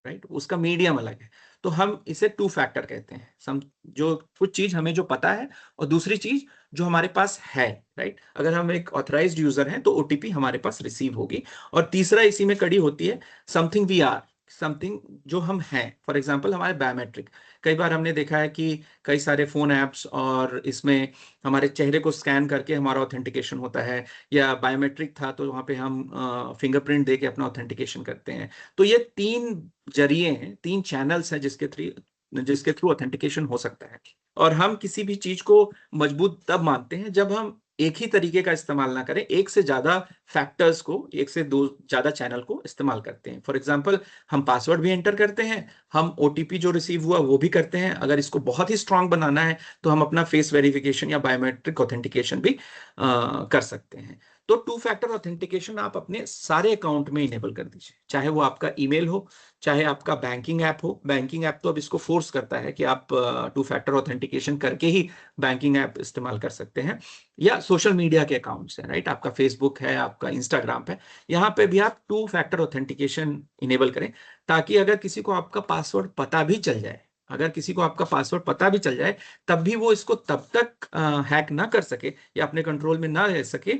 राइट। उसका मीडियम अलग है। तो हम इसे टू फैक्टर कहते हैं। जो कुछ चीज हमें जो पता है, और दूसरी चीज जो हमारे पास है, राइट। अगर हम एक ऑथराइज्ड यूजर हैं तो ओटीपी हमारे पास रिसीव होगी। और तीसरा इसी में कड़ी होती है समथिंग वी आर, समथिंग जो हम हैं। फॉर एग्जाम्पल हमारे बायोमेट्रिक। कई बार हमने देखा है कि कई सारे फोन ऐप्स और इसमें हमारे चेहरे को स्कैन करके हमारा ऑथेंटिकेशन होता है, या बायोमेट्रिक था तो वहां पे हम फिंगरप्रिंट दे के अपना ऑथेंटिकेशन करते हैं। तो ये तीन जरिए हैं, तीन चैनल्स हैं जिसके थ्रू ऑथेंटिकेशन हो सकता है। और हम किसी भी चीज को मजबूत तब मानते हैं जब हम एक ही तरीके का इस्तेमाल ना करें, एक से ज्यादा फैक्टर्स को, एक से दो ज्यादा चैनल को इस्तेमाल करते हैं। फॉर एग्जांपल हम पासवर्ड भी एंटर करते हैं, हम ओटीपी जो रिसीव हुआ वो भी करते हैं। अगर इसको बहुत ही स्ट्रांग बनाना है तो हम अपना फेस वेरिफिकेशन या बायोमेट्रिक ऑथेंटिकेशन भी कर सकते हैं। तो टू फैक्टर ऑथेंटिकेशन आप अपने सारे अकाउंट में इनेबल कर दीजिए, चाहे वो आपका ईमेल हो, चाहे आपका बैंकिंग ऐप हो। बैंकिंग ऐप तो अब इसको फोर्स करता है कि आप टू फैक्टर ऑथेंटिकेशन करके ही बैंकिंग ऐप इस्तेमाल कर सकते हैं, या सोशल मीडिया के अकाउंट्स हैं, राइट, आपका फेसबुक है, आपका इंस्टाग्राम है, यहाँ पे भी आप टू फैक्टर ऑथेंटिकेशन इनेबल करें, ताकि अगर किसी को आपका पासवर्ड पता भी चल जाए, अगर किसी को आपका पासवर्ड पता भी चल जाए, तब भी वो इसको तब तक हैक ना कर सके या अपने कंट्रोल में ना रह सके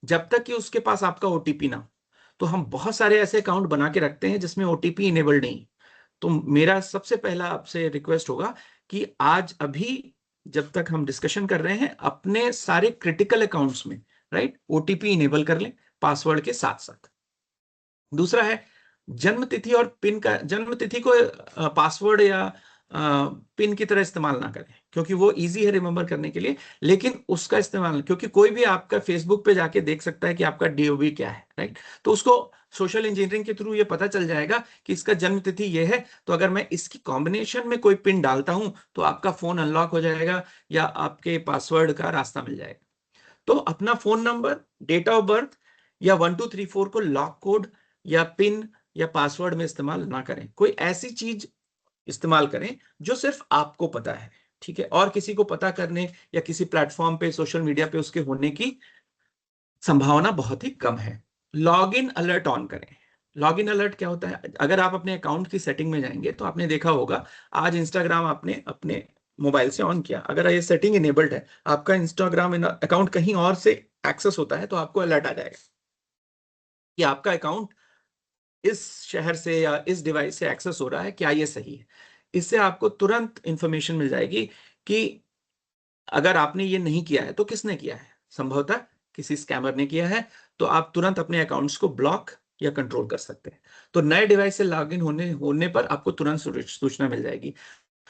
जब तक कि उसके पास आपका ओटीपी ना हो। तो हम बहुत सारे ऐसे अकाउंट बना के रखते हैं जिसमें ओटीपी इनेबल्ड नहीं। तो मेरा सबसे पहला आपसे रिक्वेस्ट होगा कि आज अभी जब तक हम डिस्कशन कर रहे हैं, अपने सारे क्रिटिकल अकाउंट्स में, राइट, ओटीपी इनेबल कर लें पासवर्ड के साथ साथ। दूसरा है जन्म तिथि और पिन का, जन्म तिथि को पासवर्ड या पिन की तरह इस्तेमाल ना करें, क्योंकि वो इजी है रिमेंबर करने के लिए, लेकिन उसका इस्तेमाल, क्योंकि कोई भी आपका फेसबुक पे जाके देख सकता है कि आपका डीओबी क्या है, राइट, तो उसको सोशल इंजीनियरिंग के थ्रू ये पता चल जाएगा कि इसका जन्म तिथि ये है, तो अगर मैं इसकी कॉम्बिनेशन में कोई पिन डालता हूं तो आपका फोन अनलॉक हो जाएगा या आपके पासवर्ड का रास्ता मिल जाएगा। तो अपना phone number, date of birth या 1234 को लॉक कोड या पिन या पासवर्ड में इस्तेमाल ना करें। कोई ऐसी चीज इस्तेमाल करें जो सिर्फ आपको पता है, ठीक है, और किसी को पता करने या किसी प्लेटफॉर्म पे, सोशल मीडिया पे उसके होने की संभावना बहुत ही कम है। लॉगिन अलर्ट ऑन करें। लॉगिन अलर्ट क्या होता है? अगर आप अपने अकाउंट की सेटिंग में जाएंगे तो आपने देखा होगा, आज इंस्टाग्राम आपने अपने मोबाइल से ऑन किया, अगर ये सेटिंग इनेबल्ड है, आपका इंस्टाग्राम अकाउंट कहीं और से एक्सेस होता है तो आपको अलर्ट आ जाएगा कि आपका अकाउंट इस शहर से या इस डिवाइस से एक्सेस हो रहा है, क्या ये सही है। इससे आपको तुरंत इंफॉर्मेशन मिल जाएगी कि अगर आपने ये नहीं किया है तो किसने किया है, संभवतः किसी स्कैमर ने किया है, तो आप तुरंत अपने अकाउंट्स को ब्लॉक या कंट्रोल कर सकते हैं। तो नए डिवाइस से लॉगिन होने होने पर आपको तुरंत सूचना मिल जाएगी।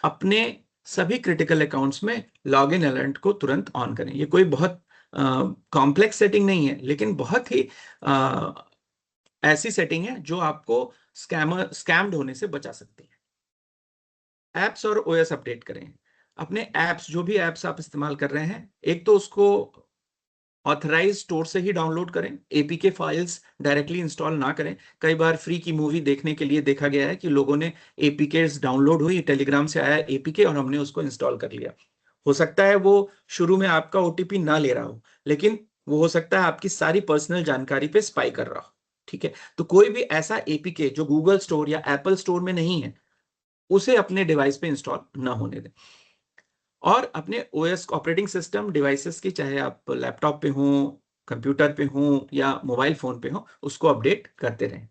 अपने सभी क्रिटिकल अकाउंट्स में लॉगिन अलर्ट को तुरंत ऑन करें। ये कोई बहुत कॉम्प्लेक्स सेटिंग नहीं है, लेकिन बहुत ही ऐसी सेटिंग है जो आपको स्कैम्ड होने से बचा सकती है। एप्स और ओएस अपडेट करें। अपने एप्स, जो भी एप्स आप इस्तेमाल कर रहे हैं, एक तो उसको ऑथराइज स्टोर से ही डाउनलोड करें, एपीके फाइल्स डायरेक्टली इंस्टॉल ना करें। कई बार फ्री की मूवी देखने के लिए देखा गया है कि लोगों ने एपीके डाउनलोड हुई, टेलीग्राम से आया एपीके और हमने उसको इंस्टॉल कर लिया। हो सकता है वो शुरू में आपका ओटीपी ना ले रहा हो, लेकिन वो हो सकता है आपकी सारी पर्सनल जानकारी पे स्पाई कर रहा हो, ठीक है। तो कोई भी ऐसा एपीके जो गूगल स्टोर या एप्पल स्टोर में नहीं है, उसे अपने डिवाइस पे इंस्टॉल ना होने दें। और अपने ओएस ऑपरेटिंग सिस्टम डिवाइसेस की, चाहे आप लैपटॉप पे हो, कंप्यूटर पे हो या मोबाइल फोन पे हो, उसको अपडेट करते रहें।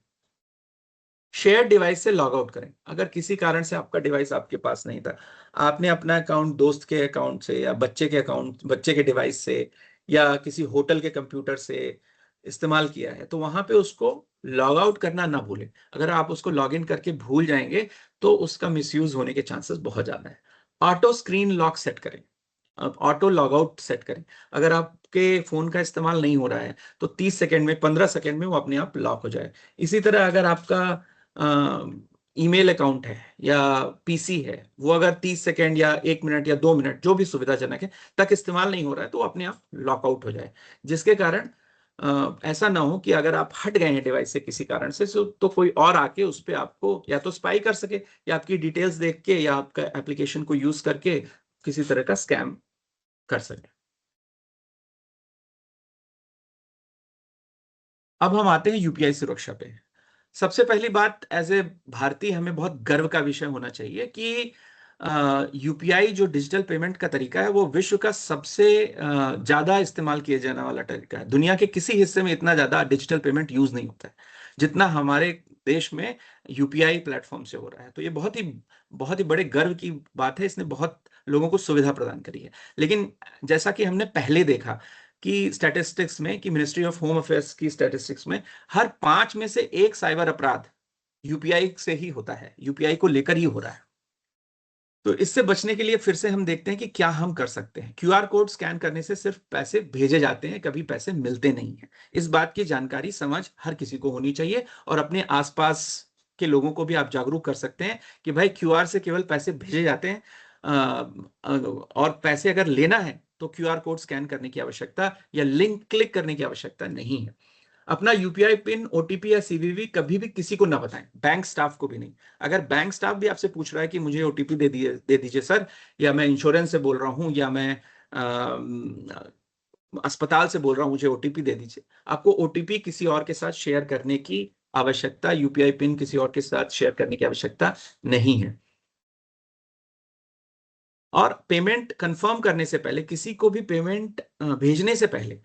शेयर डिवाइस से लॉग आउट करें। अगर किसी कारण से आपका डिवाइस आपके पास नहीं था, आपने अपना अकाउंट दोस्त के अकाउंट से या बच्चे के डिवाइस से या किसी होटल के कंप्यूटर से इस्तेमाल किया है, तो वहां पे उसको लॉग आउट करना ना भूलें। अगर आप उसको लॉग इन करके भूल जाएंगे तो उसका मिसयूज होने के चांसेस बहुत ज्यादा है। ऑटो स्क्रीन लॉक सेट करें, ऑटो लॉग आउट सेट करें। अगर आपके फोन का इस्तेमाल नहीं हो रहा है तो 30 सेकंड में, 15 सेकंड में वो अपने आप लॉक हो जाए। इसी तरह अगर आपका ईमेल अकाउंट है या पीसी है, वो अगर 30 सेकंड या 1 मिनट या 2 मिनट, जो भी सुविधाजनक है, तक इस्तेमाल नहीं हो रहा है तो अपने आप लॉकआउट हो जाए, जिसके कारण ऐसा ना हो कि अगर आप हट गए हैं डिवाइस से किसी कारण से, तो कोई और आके उस पर आपको या तो स्पाई कर सके या आपकी डिटेल्स देख के या आपका एप्लीकेशन को यूज करके किसी तरह का स्कैम कर सके। अब हम आते हैं यूपीआई सुरक्षा पे। सबसे पहली बात, एज ए भारतीय हमें बहुत गर्व का विषय होना चाहिए कि यूपीआई जो डिजिटल पेमेंट का तरीका है, वो विश्व का सबसे ज्यादा इस्तेमाल किया जाने वाला तरीका है। दुनिया के किसी हिस्से में इतना ज्यादा डिजिटल पेमेंट यूज नहीं होता है जितना हमारे देश में यूपीआई प्लेटफॉर्म से हो रहा है। तो ये बहुत ही बड़े गर्व की बात है, इसने बहुत लोगों को सुविधा प्रदान करी है। लेकिन जैसा कि हमने पहले देखा कि स्टैटिस्टिक्स में, कि मिनिस्ट्री ऑफ होम अफेयर्स की स्टैटिस्टिक्स में, हर 5 में से एक साइबर अपराध यूपीआई से ही होता है, यूपीआई को लेकर ही हो रहा है। तो इससे बचने के लिए फिर से हम देखते हैं कि क्या हम कर सकते हैं। क्यूआर कोड स्कैन करने से सिर्फ पैसे भेजे जाते हैं, कभी पैसे मिलते नहीं हैं। इस बात की जानकारी, समझ हर किसी को होनी चाहिए, और अपने आसपास के लोगों को भी आप जागरूक कर सकते हैं कि भाई क्यूआर से केवल पैसे भेजे जाते हैं, और पैसे अगर लेना है तो क्यूआर कोड स्कैन करने की आवश्यकता या लिंक क्लिक करने की आवश्यकता नहीं है। अपना यूपीआई पिन, ओटीपी या सीवीवी कभी भी किसी को ना बताएं, बैंक स्टाफ को भी नहीं। अगर बैंक स्टाफ भी आपसे पूछ रहा है कि मुझे ओटीपी दे दीजिए सर, या मैं इंश्योरेंस से बोल रहा हूं, या मैं अस्पताल से बोल रहा हूं, मुझे ओटीपी दे दीजिए, आपको ओटीपी किसी और के साथ शेयर करने की आवश्यकता, यूपीआई पिन किसी और के साथ शेयर करने की आवश्यकता नहीं है। और पेमेंट कंफर्म करने से पहले, किसी को भी पेमेंट भेजने से पहले,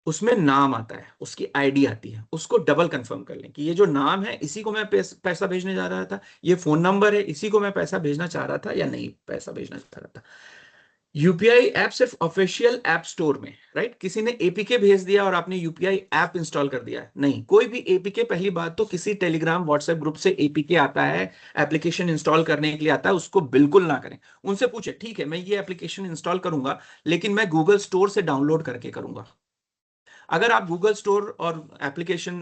उसमें नाम आता है, उसकी आईडी आती है, उसको डबल कंफर्म कर लें कि ये जो नाम है इसी को मैं पैसा भेजने जा रहा था, ये फोन नंबर है इसी को मैं पैसा भेजना चाह रहा था या नहीं पैसा भेजना चाह रहा था। यूपीआई ऐप सिर्फ ऑफिशियल ऐप स्टोर में, राइट, किसी ने एपीके भेज दिया और आपने यूपीआई ऐप इंस्टॉल कर दिया है, नहीं। कोई भी एपीके, पहली बात तो किसी टेलीग्राम व्हाट्सएप ग्रुप से एपीके आता है, एप्लीकेशन इंस्टॉल करने के लिए आता है, उसको बिल्कुल ना करें। उनसे पूछे, ठीक है मैं ये एप्लीकेशन इंस्टॉल करूंगा लेकिन मैं गूगल स्टोर से डाउनलोड करके करूंगा। अगर आप गूगल स्टोर और एप्लीकेशन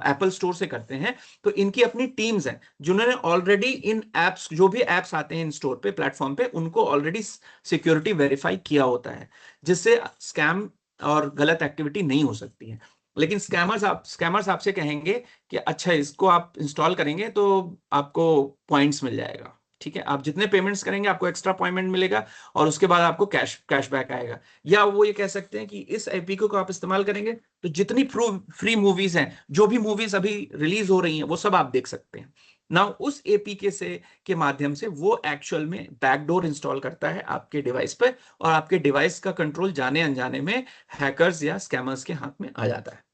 एप्पल स्टोर से करते हैं तो इनकी अपनी टीम्स हैं जिन्होंने ऑलरेडी इन एप्स, जो भी एप्स आते हैं इन स्टोर पे, प्लेटफॉर्म पे, उनको ऑलरेडी सिक्योरिटी वेरीफाई किया होता है, जिससे स्कैम और गलत एक्टिविटी नहीं हो सकती है। लेकिन स्कैमर्स आपसे कहेंगे कि अच्छा इसको आप इंस्टॉल करेंगे तो आपको पॉइंट्स मिल जाएगा, ठीक है, आप जितने पेमेंट्स करेंगे आपको एक्स्ट्रा पॉइंट मिलेगा और उसके बाद आपको कैशबैक आएगा। या वो ये कह सकते हैं कि इस एपीके को आप इस्तेमाल करेंगे तो जितनी फ्री मूवीज हैं, जो भी मूवीज अभी रिलीज हो रही हैं, वो सब आप देख सकते हैं ना। उस एपीके से के माध्यम से वो एक्चुअल में बैकडोर इंस्टॉल करता है आपके डिवाइस पे, और आपके डिवाइस का कंट्रोल जाने अनजाने में हैकर्स या स्कैमर्स के हाथ में आ जाता है।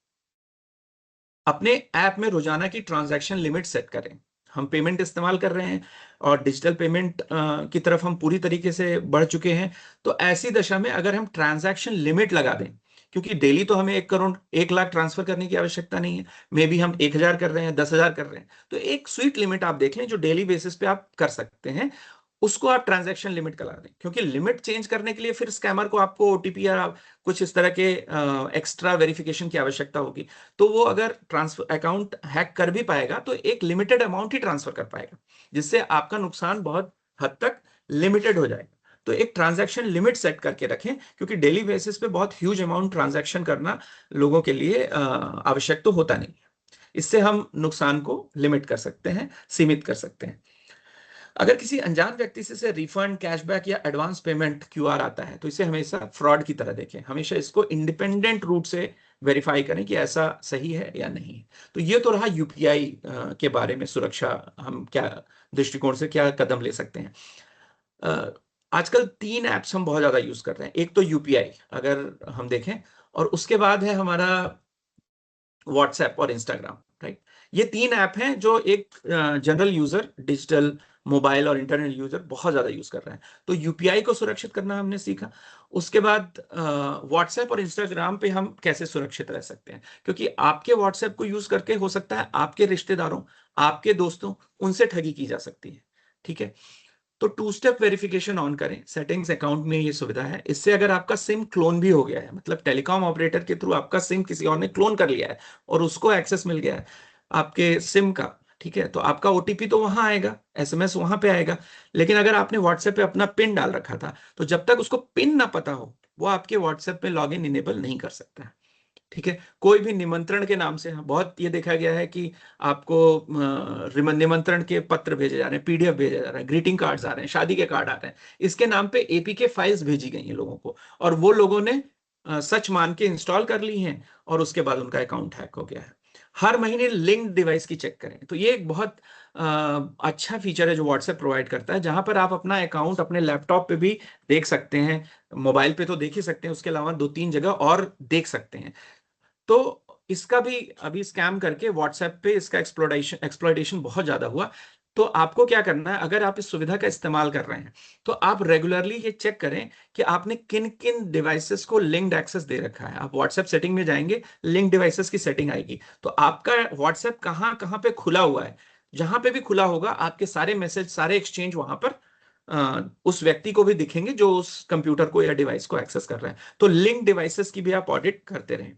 अपने ऐप में रोजाना की ट्रांजैक्शन लिमिट सेट करें। हम पेमेंट इस्तेमाल कर रहे हैं और डिजिटल पेमेंट की तरफ हम पूरी तरीके से बढ़ चुके हैं, तो ऐसी दशा में अगर हम ट्रांजैक्शन लिमिट लगा दें, क्योंकि डेली तो हमें 1 करोड़ 1 लाख ट्रांसफर करने की आवश्यकता नहीं है, मे बी हम 1,000 कर रहे हैं, 10,000 कर रहे हैं, तो एक स्वीट लिमिट आप देख लें जो डेली बेसिस पे आप कर सकते हैं, उसको आप ट्रांजैक्शन लिमिट करा दें। क्योंकि लिमिट चेंज करने के लिए फिर स्कैमर को आपको ओटीपी या कुछ इस तरह के एक्स्ट्रा वेरिफिकेशन की आवश्यकता होगी, तो वो अगर ट्रांसफर अकाउंट हैक कर भी पाएगा तो एक लिमिटेड अमाउंट ही ट्रांसफर कर पाएगा, जिससे आपका नुकसान बहुत हद तक लिमिटेड हो जाएगा। तो एक ट्रांजैक्शन लिमिट सेट करके रखें, क्योंकि डेली बेसिस पे बहुत ह्यूज अमाउंट ट्रांजैक्शन करना लोगों के लिए आवश्यक तो होता नहीं। इससे हम नुकसान को लिमिट कर सकते हैं, सीमित कर सकते हैं। अगर किसी अनजान व्यक्ति से रिफंड, कैशबैक या एडवांस पेमेंट क्यूआर आता है तो इसे हमेशा फ्रॉड की तरह देखें, हमेशा इसको इंडिपेंडेंट रूट से वेरीफाई करें कि ऐसा सही है या नहीं। तो ये तो रहा यूपीआई के बारे में सुरक्षा, हम क्या दृष्टिकोण से क्या कदम ले सकते हैं। अ, आजकल 3 एप्स हम बहुत ज्यादा यूज कर रहे हैं। एक तो यूपीआई अगर हम देखें, और उसके बाद है हमारा व्हाट्सएप और इंस्टाग्राम, राइट। ये 3 ऐप हैं जो एक जनरल यूजर, डिजिटल मोबाइल और इंटरनेट यूजर बहुत ज्यादा यूज कर रहे हैं। तो यूपीआई को सुरक्षित करना हमने सीखा। उसके बाद व्हाट्सएप और इंस्टाग्राम पे हम कैसे सुरक्षित रह सकते हैं, क्योंकि आपके व्हाट्सएप को यूज करके हो सकता है आपके रिश्तेदारों, आपके दोस्तों, उनसे ठगी की जा सकती है, ठीक है। तो 2 स्टेप वेरिफिकेशन ऑन करें, सेटिंग्स अकाउंट में ये सुविधा है। इससे अगर आपका सिम क्लोन भी हो गया है, मतलब टेलीकॉम ऑपरेटर के थ्रू आपका सिम किसी और ने क्लोन कर लिया है और उसको एक्सेस मिल गया है आपके सिम का, ठीक है, तो आपका ओटीपी तो वहां आएगा, एसएमएस वहां पे आएगा, लेकिन अगर आपने व्हाट्सएप पे अपना पिन डाल रखा था तो जब तक उसको पिन ना पता हो वो आपके व्हाट्सएप पे लॉग इन इनेबल नहीं कर सकता है, ठीक है। कोई भी निमंत्रण के नाम से, बहुत ये देखा गया है कि आपको निमंत्रण के पत्र भेजे जा रहे हैं, पीडीएफ भेजे जा रहे हैं, ग्रीटिंग कार्ड्स आ रहे हैं, शादी के कार्ड आ रहे हैं, इसके नाम पे एपीके फाइल्स भेजी गई हैं लोगों को, और वो लोगों ने सच मान के इंस्टॉल कर ली हैं और उसके बाद उनका अकाउंट हैक हो गया है। हर महीने लिंक्ड डिवाइस की चेक करें। तो ये एक बहुत अच्छा फीचर है जो व्हाट्सएप प्रोवाइड करता है, जहां पर आप अपना अकाउंट अपने लैपटॉप पे भी देख सकते हैं, मोबाइल पे तो देख ही सकते हैं, उसके अलावा 2-3 जगह और देख सकते हैं। तो इसका भी अभी स्कैम करके व्हाट्सएप पे इसका एक्सप्लॉइटेशन बहुत ज्यादा हुआ। तो आपको क्या करना है, अगर आप इस सुविधा का इस्तेमाल कर रहे हैं तो आप रेगुलरली ये चेक करें कि आपने किन किन डिवाइसेस को लिंक्ड एक्सेस दे रखा है। आप व्हाट्सएप सेटिंग में जाएंगे, लिंक डिवाइसेस की सेटिंग आएगी, तो आपका व्हाट्सएप कहाँ कहाँ पे खुला हुआ है, जहां पे भी खुला होगा आपके सारे मैसेज, सारे एक्सचेंज वहां पर उस व्यक्ति को भी दिखेंगे जो उस कंप्यूटर को या डिवाइस को एक्सेस कर रहे हैं। तो लिंक डिवाइसेस की भी आप ऑडिट करते रहें।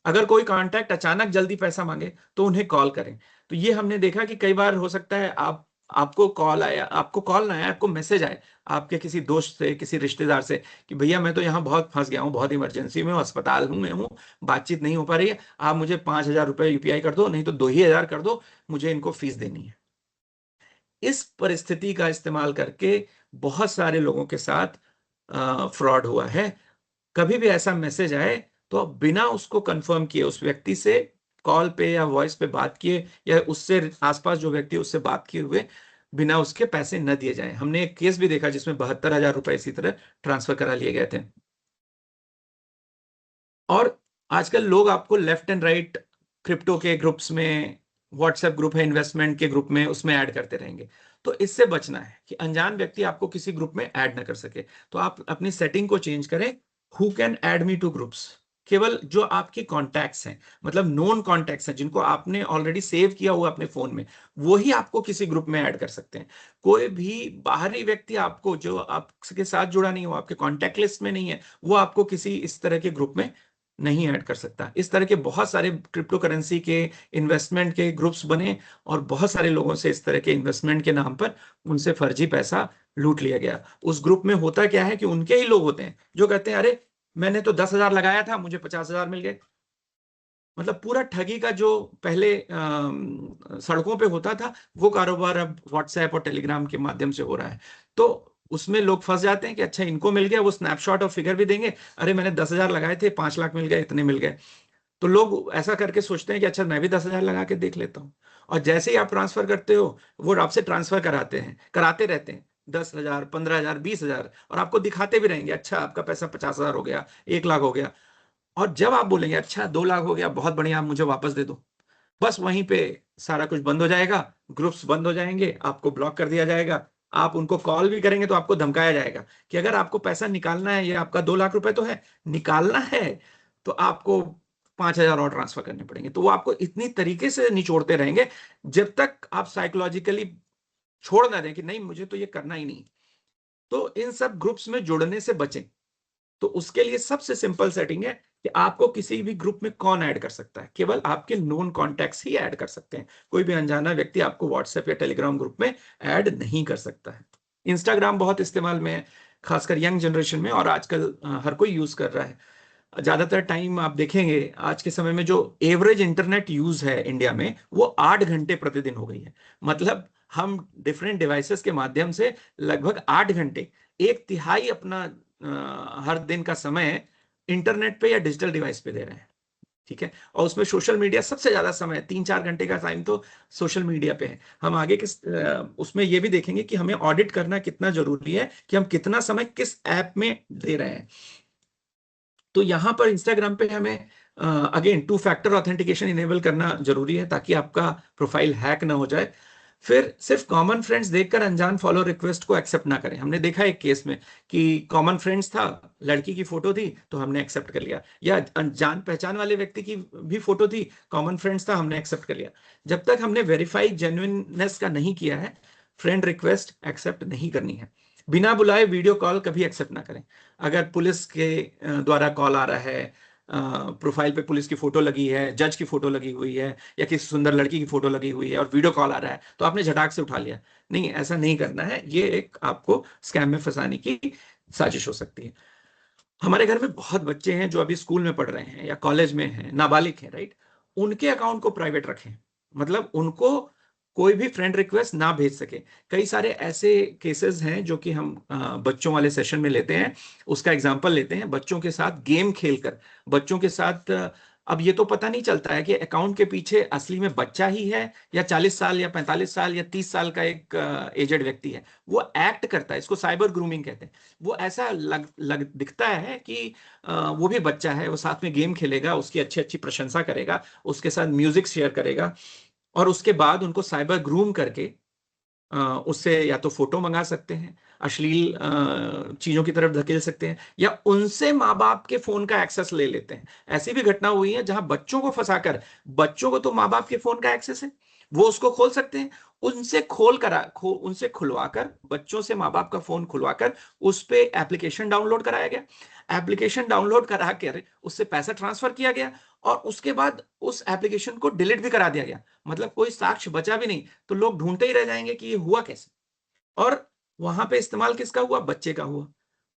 अगर कोई कांटेक्ट अचानक जल्दी पैसा मांगे तो उन्हें कॉल करें। तो ये हमने देखा कि कई बार हो सकता है आप आपको कॉल आया, आपको कॉल ना आया, आपको मैसेज आए आपके किसी दोस्त से, किसी रिश्तेदार से कि भैया मैं तो यहाँ बहुत फंस गया हूँ, बहुत इमरजेंसी में हूँ, अस्पताल हूँ, मैं हूँ, बातचीत नहीं हो पा रही है, आप मुझे 5,000 रुपये UPI कर दो, नहीं तो 2,000 कर दो, मुझे इनको फीस देनी है। इस परिस्थिति का इस्तेमाल करके बहुत सारे लोगों के साथ फ्रॉड हुआ है। कभी भी ऐसा मैसेज आए तो आप बिना उसको कंफर्म किए उस व्यक्ति से कॉल पे या वॉइस पे बात किए, या उससे आसपास जो व्यक्ति है उससे बात किए हुए बिना उसके पैसे न दिए जाएं। हमने एक केस भी देखा जिसमें 72,000 रुपए इसी तरह ट्रांसफर करा लिए गए थे। और आजकल लोग आपको लेफ्ट एंड राइट क्रिप्टो के ग्रुप्स में, व्हाट्सएप ग्रुप है इन्वेस्टमेंट के ग्रुप में, उसमें ऐड करते रहेंगे। तो इससे बचना है कि अनजान व्यक्ति आपको किसी ग्रुप में ऐड ना कर सके। तो आप अपनी सेटिंग को चेंज करें, who can add me two groups. केवल जो आपके कॉन्टैक्ट्स हैं, मतलब नोन कॉन्टैक्ट्स हैं, जिनको आपने ऑलरेडी सेव किया हुआ अपने फोन में, वो ही आपको किसी ग्रुप में ऐड कर सकते हैं। कोई भी बाहरी व्यक्ति आपको, जो आपके साथ जुड़ा नहीं हो, आपके कॉन्टैक्ट लिस्ट में नहीं है, वो आपको किसी इस तरह के ग्रुप में नहीं ऐड कर सकता। इस तरह के बहुत सारे क्रिप्टो करेंसी के इन्वेस्टमेंट के ग्रुप्स बने, और बहुत सारे लोगों से इस तरह के इन्वेस्टमेंट के नाम पर उनसे फर्जी पैसा लूट लिया गया। उस ग्रुप में होता क्या है कि उनके ही लोग होते हैं जो कहते हैं अरे मैंने तो 10,000 लगाया था, मुझे 50,000 मिल गए। मतलब पूरा ठगी का जो पहले सड़कों पे होता था, वो कारोबार अब व्हाट्सएप और टेलीग्राम के माध्यम से हो रहा है। तो उसमें लोग फंस जाते हैं कि अच्छा इनको मिल गया, वो स्नैपशॉट और फिगर भी देंगे, अरे मैंने 10,000 लगाए थे, 5 लाख मिल गए, इतने मिल गए। तो लोग ऐसा करके सोचते हैं कि अच्छा मैं भी 10,000 लगा के देख लेता हूँ। और जैसे ही आप ट्रांसफर करते हो, वो आपसे ट्रांसफर कराते हैं, कराते रहते हैं 10,000, 15,000, 20,000, और आपको दिखाते भी रहेंगे अच्छा आपका पैसा 50,000 हो गया, 1 लाख हो गया। और जब आप बोलेंगे अच्छा 2 लाख हो गया, बहुत बढ़िया, आप मुझे वापस दे दो, बस वहीं पे सारा कुछ बंद हो जाएगा, ग्रुप्स बंद हो जाएंगे, आपको ब्लॉक कर दिया जाएगा। आप उनको कॉल भी करेंगे तो आपको धमकाया जाएगा कि अगर आपको पैसा निकालना है, ये आपका 2 लाख रुपए तो है, निकालना है तो आपको 5,000 और ट्रांसफर करने पड़ेंगे। तो वो आपको इतनी तरीके से निचोड़ते रहेंगे जब तक आप साइकोलॉजिकली छोड़ ना दें कि नहीं मुझे तो ये करना ही नहीं। तो इन सब ग्रुप्स में जुड़ने से बचें। तो उसके लिए सबसे सिंपल सेटिंग है कि आपको किसी भी ग्रुप में कौन ऐड कर सकता है, केवल आपके नोन कॉन्टैक्ट्स ही ऐड कर सकते हैं। कोई भी अनजाना व्यक्ति आपको व्हाट्सएप या टेलीग्राम ग्रुप में ऐड नहीं कर सकता है। इंस्टाग्राम बहुत इस्तेमाल में है, खासकर यंग जनरेशन में, और आजकल हर कोई यूज कर रहा है। ज्यादातर टाइम आप देखेंगे आज के समय में जो एवरेज इंटरनेट यूज है इंडिया में, वो 8 घंटे प्रतिदिन हो गई है। मतलब हम डिफरेंट डिवाइसेस के माध्यम से लगभग 8 घंटे, एक तिहाई अपना हर दिन का समय इंटरनेट पे या डिजिटल डिवाइस पे दे रहे हैं। ठीक है, और उसमें सोशल मीडिया सबसे ज्यादा समय, 3-4 घंटे का टाइम तो सोशल मीडिया पे है। हम आगे उसमें ये भी देखेंगे कि हमें ऑडिट करना कितना जरूरी है कि हम कितना समय किस ऐप में दे रहे हैं। तो यहां पर इंस्टाग्राम पे हमें अगेन 2 फैक्टर ऑथेंटिकेशन इनेबल करना जरूरी है ताकि आपका प्रोफाइल हैक ना हो जाए। फिर सिर्फ कॉमन फ्रेंड्स देखकर अनजान फॉलो रिक्वेस्ट को एक्सेप्ट ना करें। हमने देखा एक केस में कि कॉमन फ्रेंड्स था, लड़की की फोटो थी तो हमने एक्सेप्ट कर लिया, या अनजान पहचान वाले व्यक्ति की भी फोटो थी, कॉमन फ्रेंड्स था, हमने एक्सेप्ट कर लिया। जब तक हमने वेरीफाई जेन्युइननेस का नहीं किया है, फ्रेंड रिक्वेस्ट एक्सेप्ट नहीं करनी है। बिना बुलाए वीडियो कॉल कभी एक्सेप्ट ना करें। अगर पुलिस के द्वारा कॉल आ रहा है, प्रोफाइल पे पुलिस की फोटो लगी है, जज की फोटो लगी हुई है, या किसी सुंदर लड़की की फोटो लगी हुई है और वीडियो कॉल आ रहा है, तो आपने झटाक से उठा लिया, नहीं, ऐसा नहीं करना है। ये एक आपको स्कैम में फंसाने की साजिश हो सकती है। हमारे घर में बहुत बच्चे हैं जो अभी स्कूल में पढ़ रहे हैं या कॉलेज में हैं, नाबालिग हैं, राइट। उनके अकाउंट को प्राइवेट रखें, मतलब उनको कोई भी फ्रेंड रिक्वेस्ट ना भेज सके। कई सारे ऐसे केसेस हैं जो कि हम बच्चों वाले सेशन में लेते हैं। उसका एग्जांपल लेते हैं, बच्चों के साथ गेम खेलकर, बच्चों के साथ अब ये तो पता नहीं चलता है कि अकाउंट के पीछे असली में बच्चा ही है, या 40 साल या 45 साल या 30 साल का एक एजेड व्यक्ति है। वो एक्ट करता है, इसको साइबर ग्रूमिंग कहते हैं। वो ऐसा लग दिखता है कि वो भी बच्चा है, वो साथ में गेम खेलेगा, उसकी अच्छी अच्छी प्रशंसा करेगा, उसके साथ म्यूजिक शेयर करेगा, और उसके बाद उनको साइबर ग्रूम करके उससे या तो फोटो मंगा सकते हैं, अश्लील चीजों की तरफ धकेल सकते हैं, या उनसे माँ बाप के फोन का एक्सेस ले लेते हैं। ऐसी भी घटना हुई है जहां बच्चों को फंसाकर, बच्चों को तो माँ बाप के फोन का एक्सेस है, वो उसको खोल सकते हैं, उनसे खुलवाकर, बच्चों से माँ बाप का फोन खुलवाकर उस पे एप्लीकेशन डाउनलोड कराया गया, एप्लीकेशन डाउनलोड करा कर उससे पैसा ट्रांसफर किया गया, और उसके बाद उस एप्लीकेशन को डिलीट भी करा दिया गया, मतलब कोई साक्ष्य बचा भी नहीं, तो लोग ढूंढते ही रह जाएंगे कि ये हुआ कैसे। और वहां पे इस्तेमाल किसका हुआ? बच्चे का हुआ।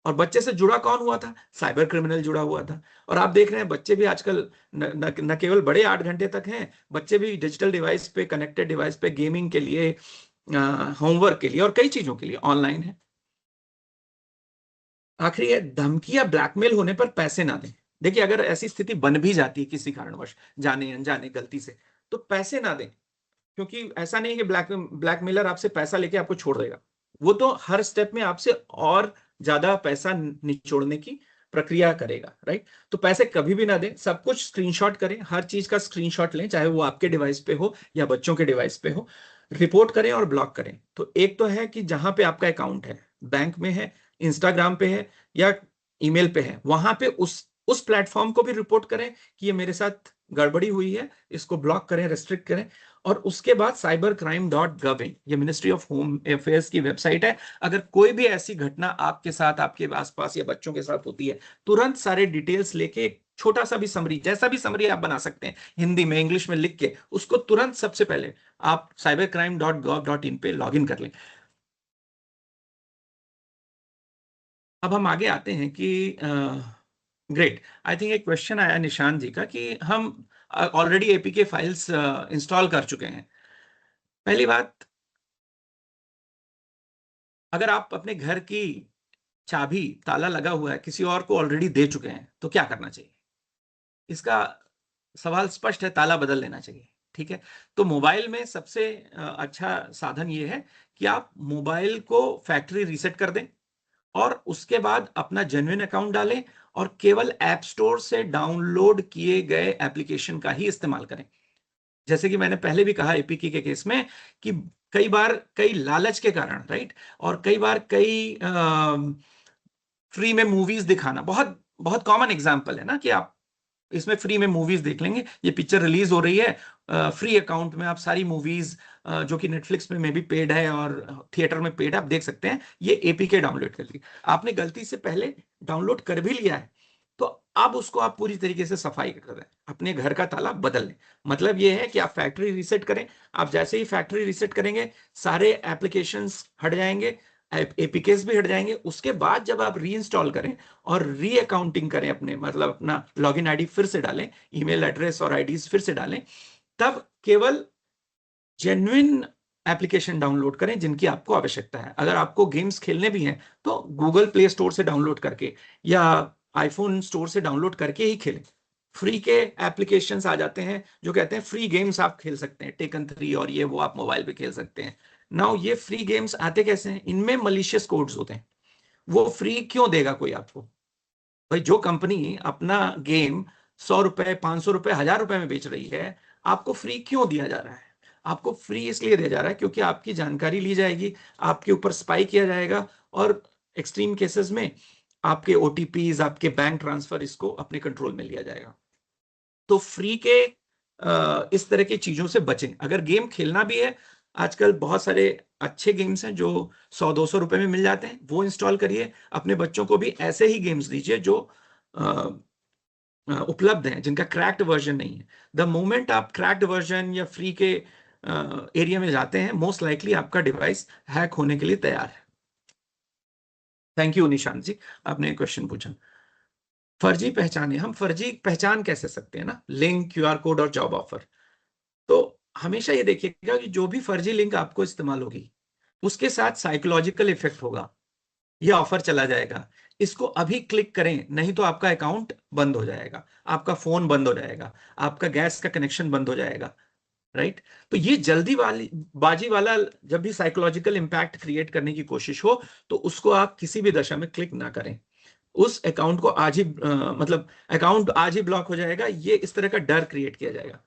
और बच्चे से जुड़ा कौन हुआ था? साइबर क्रिमिनल जुड़ा हुआ था। और आप देख रहे हैं बच्चे भी आजकल न केवल बड़े 8 घंटे तक हैं, बच्चे भी डिजिटल डिवाइस पे, कनेक्टेड डिवाइस पे गेमिंग के लिए, होमवर्क के लिए और कई चीजों के लिए ऑनलाइन है। आखिरी है, धमकी या ब्लैकमेल होने पर पैसे ना दें। देखिए, अगर ऐसी स्थिति बन भी जाती है किसी कारणवश, जाने अनजाने गलती से, तो पैसे ना दें। क्योंकि ऐसा नहीं है कि ब्लैकमेलर आपसे पैसा लेके आपको छोड़ देगा। वो तो हर स्टेप में आपसे और ज्यादा पैसा निचोड़ने की प्रक्रिया करेगा, राइट? तो पैसे कभी भी ना दें, सब कुछ स्क्रीनशॉट करें, हर चीज का स्क्रीनशॉट लें, चाहे वो आपके डिवाइस पे हो या बच्चों के डिवाइस पे हो। रिपोर्ट करें और ब्लॉक करें। तो एक तो है कि जहां पे आपका अकाउंट है, बैंक में है, इंस्टाग्राम पे है या ईमेल पे है, वहां पे उस प्लेटफॉर्म को भी रिपोर्ट करें कि ये मेरे साथ गड़बड़ी हुई है, इसको ब्लॉक करें, रेस्ट्रिक्ट करें। और उसके बाद cybercrime.gov, ये मिनिस्ट्री ऑफ होम अफेयर्स की वेबसाइट है। अगर कोई भी ऐसी घटना आपके साथ, आपके आसपास या बच्चों के साथ होती है, तुरंत सारे डिटेल्स लेके एक छोटा सा भी समरी, जैसा भी समरी आप बना सकते हैं, हिंदी में, इंग्लिश में लिख के, उसको तुरंत सबसे पहले आप cybercrime.gov.in पे लॉग इन कर लें। अब हम आगे आते हैं कि ग्रेट, आई थिंक एक क्वेश्चन आया निशान जी का कि हम ऑलरेडी एपीके फाइल्स इंस्टॉल कर चुके हैं। पहली बात, अगर आप अपने घर की चाबी, ताला लगा हुआ है, किसी और को ऑलरेडी दे चुके हैं, तो क्या करना चाहिए? इसका सवाल स्पष्ट है, ताला बदल लेना चाहिए। ठीक है, तो मोबाइल में सबसे अच्छा साधन ये है कि आप मोबाइल को फैक्ट्री रीसेट कर दें और उसके बाद अपना जेन्युइन अकाउंट डालें और केवल ऐप स्टोर से डाउनलोड किए गए एप्लीकेशन का ही इस्तेमाल करें। जैसे कि मैंने पहले भी कहा एपीके के केस में कि कई बार कई लालच के कारण, राइट, और कई बार कई फ्री में मूवीज दिखाना, बहुत बहुत कॉमन एग्जांपल है ना, कि आप इसमें फ्री में मूवीज देख लेंगे, ये पिक्चर रिलीज हो रही है, फ्री अकाउंट में आप सारी मूवीज, जो कि नेटफ्लिक्स में भी पेड है और थिएटर में पेड है, आप देख सकते हैं, ये एपीके डाउनलोड कर ली। आपने गलती से पहले डाउनलोड कर भी लिया है, तो अब उसको आप पूरी तरीके से सफाई कर दें, अपने घर का ताला बदल लें। मतलब ये है कि आप फैक्ट्री रीसेट करें। आप जैसे ही फैक्ट्री रीसेट करेंगे, सारे एप्लीकेशंस हट जाएंगे, एपीकेस भी हट जाएंगे। उसके बाद जब आप री इंस्टॉल करें और री अकाउंटिंग करें, अपने मतलब अपना लॉगिन आईडी फिर से डालें, ईमेल एड्रेस और आईडीज फिर से डालें, तब केवल जेन्युइन एप्लीकेशन डाउनलोड करें जिनकी आपको आवश्यकता है। अगर आपको गेम्स खेलने भी हैं तो गूगल प्ले स्टोर से डाउनलोड करके या आईफोन स्टोर से डाउनलोड करके ही खेलें। फ्री के एप्लीकेशंस आ जाते हैं जो कहते हैं फ्री गेम्स आप खेल सकते हैं, टेकन 3 और ये वो आप मोबाइल पे खेल सकते हैं। नाउ ये फ्री गेम्स आते कैसे हैं? इनमें मलिशियस कोड्स होते हैं। वो फ्री क्यों देगा कोई आपको? भाई, जो कंपनी अपना गेम 100 रुपए, 500 रुपए, 1000 रुपए में बेच रही है, आपको फ्री क्यों दिया जा रहा है? आपको फ्री इसलिए दिया जा रहा है क्योंकि आपकी जानकारी ली जाएगी, आपके ऊपर स्पाई किया जाएगा और एक्सट्रीम केसेस में आपके ओटीपीज, आपके बैंक ट्रांसफर, इसको अपने कंट्रोल में लिया जाएगा। तो फ्री के इस तरह की चीजों से बचें। अगर गेम खेलना भी है, आजकल बहुत सारे अच्छे गेम्स हैं जो 100-200 रुपए में मिल जाते हैं, वो इंस्टॉल करिए। अपने बच्चों को भी ऐसे ही गेम्स दीजिए जो उपलब्ध हैं, जिनका क्रैक्ड वर्जन नहीं है। द मोमेंट आप क्रैक्ड वर्जन या फ्री के एरिया में जाते हैं, मोस्ट लाइकली आपका डिवाइस हैक होने के लिए तैयार है। थैंक यू निशांत जी, आपने क्वेश्चन पूछा। फर्जी पहचाने, हम फर्जी पहचान कैसे सकते हैं ना, लिंक, क्यूआर कोड और जॉब ऑफर। तो हमेशा ये देखिएगा कि जो भी फर्जी लिंक आपको इस्तेमाल होगी, उसके साथ साइकोलॉजिकल इफेक्ट होगा। ये ऑफर चला जाएगा, इसको अभी क्लिक करें, नहीं तो आपका अकाउंट बंद हो जाएगा, आपका फोन बंद हो जाएगा, आपका गैस का कनेक्शन बंद हो जाएगा, राइट? तो ये जल्दी वाली बाजी वाला, जब भी साइकोलॉजिकल इंपैक्ट क्रिएट करने की कोशिश हो, तो उसको आप किसी भी दशा में क्लिक ना करें। उस अकाउंट को आज ही मतलब अकाउंट आज ही ब्लॉक हो जाएगा, ये इस तरह का डर क्रिएट किया जाएगा।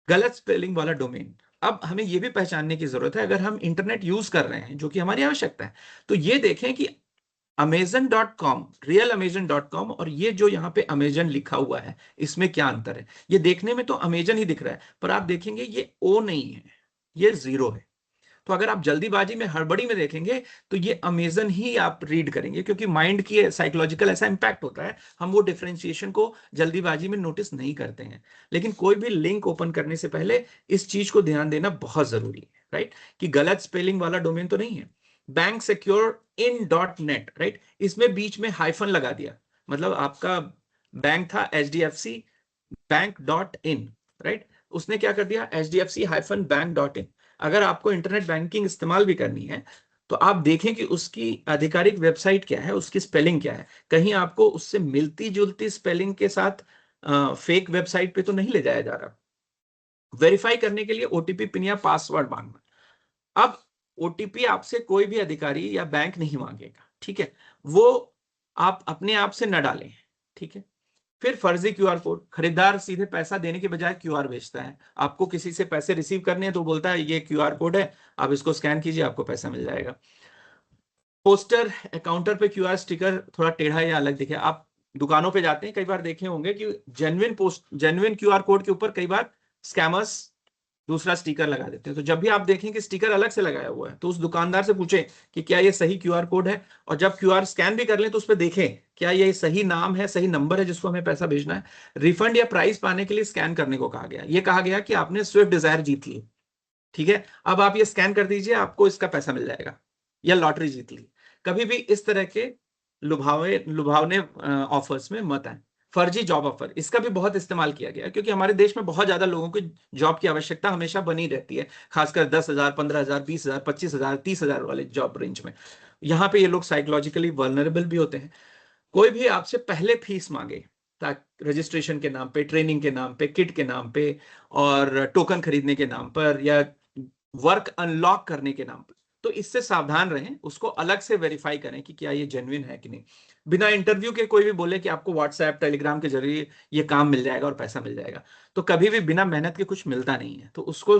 गलत स्पेलिंग वाला डोमेन, अब हमें यह भी पहचानने की जरूरत है, अगर हम इंटरनेट यूज कर रहे हैं जो कि हमारी आवश्यकता है, तो ये देखें कि Amazon.com, रियल Amazon.com और ये जो यहाँ पे Amazon लिखा हुआ है, इसमें क्या अंतर है? ये देखने में तो Amazon ही दिख रहा है, पर आप देखेंगे ये ओ नहीं है, ये जीरो है। तो अगर आप जल्दीबाजी में हड़बड़ी में देखेंगे तो ये अमेजन ही आप रीड करेंगे, क्योंकि माइंड की साइकोलॉजिकल ऐसा इंपैक्ट होता है, हम वो डिफरेंशिएशन को जल्दीबाजी में नोटिस नहीं करते हैं। लेकिन कोई भी लिंक ओपन करने से पहले इस चीज को ध्यान देना बहुत जरूरी है, राइट, कि गलत स्पेलिंग वाला डोमेन तो नहीं है। Bank secure in dot net, right, इसमें बीच में हाइफन लगा दिया, मतलब आपका बैंक था HDFC bank dot in, right, उसने क्या कर दिया HDFC hyphen bank dot in. अगर आपको इंटरनेट बैंकिंग इस्तेमाल भी करनी है तो आप देखें कि उसकी आधिकारिक वेबसाइट क्या है, उसकी स्पेलिंग क्या है, कहीं आपको उससे मिलती जुलती स्पेलिंग के साथ फेक वेबसाइट पे तो नहीं ले जाया जा रहा। वेरीफाई करने के लिए ओटीपी पिन या पासवर्ड मांगना। अब ओटीपी आपसे कोई भी अधिकारी या बैंक नहीं मांगेगा, ठीक है, वो आप अपने आप से न डालें, ठीक है। फिर फर्जी क्यूआर कोड, खरीदार सीधे पैसा देने के बजाय क्यूआर भेजता है। आपको किसी से पैसे रिसीव करने हैं तो बोलता है ये क्यूआर कोड है, आप इसको स्कैन कीजिए, आपको पैसा मिल जाएगा। पोस्टर, काउंटर पे क्यूआर स्टिकर थोड़ा टेढ़ा या अलग दिखे। आप दुकानों पे जाते हैं, कई बार देखे होंगे कि जेन्युइन क्यूआर कोड के ऊपर कई बार स्कैमर्स दूसरा स्टिकर लगा देते हैं। तो जब भी आप देखें कि स्टिकर अलग से लगाया हुआ है तो उस दुकानदार से पूछें कि क्या ये सही क्यूआर कोड है, और जब क्यूआर स्कैन भी कर लें तो उस पर देखें क्या ये सही नाम है, सही नंबर है जिसको हमें पैसा भेजना है। रिफंड या प्राइस पाने के लिए स्कैन करने को कहा गया। ये कहा गया कि आपने स्विफ्ट डिजायर जीत ली, ठीक है, अब आप ये स्कैन कर दीजिए, आपको इसका पैसा मिल जाएगा, या लॉटरी जीत ली। कभी भी इस तरह के लुभावने ऑफर्स में मत आए। फर्जी जॉब ऑफर, इसका भी बहुत इस्तेमाल किया गया है, क्योंकि हमारे देश में बहुत ज्यादा लोगों को जॉब की आवश्यकता हमेशा बनी रहती है, खासकर 10,000, 15,000, 20,000, 25,000, 30,000 वाले जॉब रेंज में। यहाँ पे ये लोग साइकोलॉजिकली वल्नरेबल भी होते हैं। कोई भी आपसे पहले फीस मांगे, रजिस्ट्रेशन के नाम पे, ट्रेनिंग के नाम पे, किट के नाम पे, और टोकन खरीदने के नाम पर, या वर्क अनलॉक करने के नाम पर, तो इससे सावधान रहें, उसको अलग से वेरीफाई करें कि क्या ये जेन्युइन है कि नहीं। बिना इंटरव्यू के कोई भी बोले कि आपको व्हाट्सएप टेलीग्राम के जरिए ये काम मिल जाएगा और पैसा मिल जाएगा, तो कभी भी बिना मेहनत के कुछ मिलता नहीं है, तो उसको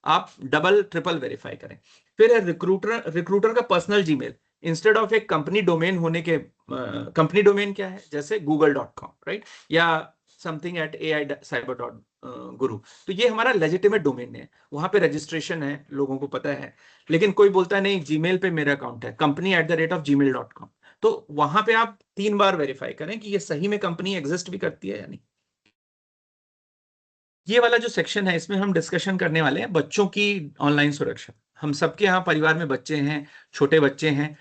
आप डबल ट्रिपल वेरीफाई करें। फिर है रिक्रूटर का पर्सनल जीमेल, इंस्टेड ऑफ एक कंपनी डोमेन होने के, कंपनी डोमेन क्या है, जैसे google.com, राइट, या समथिंग एट AI cyber.guru, तो ये हमारा लेजिटिमेट डोमेन है, वहां पे रजिस्ट्रेशन है, लोगों को पता है। लेकिन कोई बोलता है नहीं, जीमेल पे मेरा अकाउंट है, company@gmail.com, तो वहां पे आप 3 बार वेरीफाई करें कि ये सही में कंपनी एग्जिस्ट भी करती है या नहीं। ये वाला जो सेक्शन है इसमें हम डिस्कशन करने वाले हैं बच्चों की ऑनलाइन सुरक्षा। हम सबके यहाँ परिवार में बच्चे हैं, छोटे बच्चे हैं,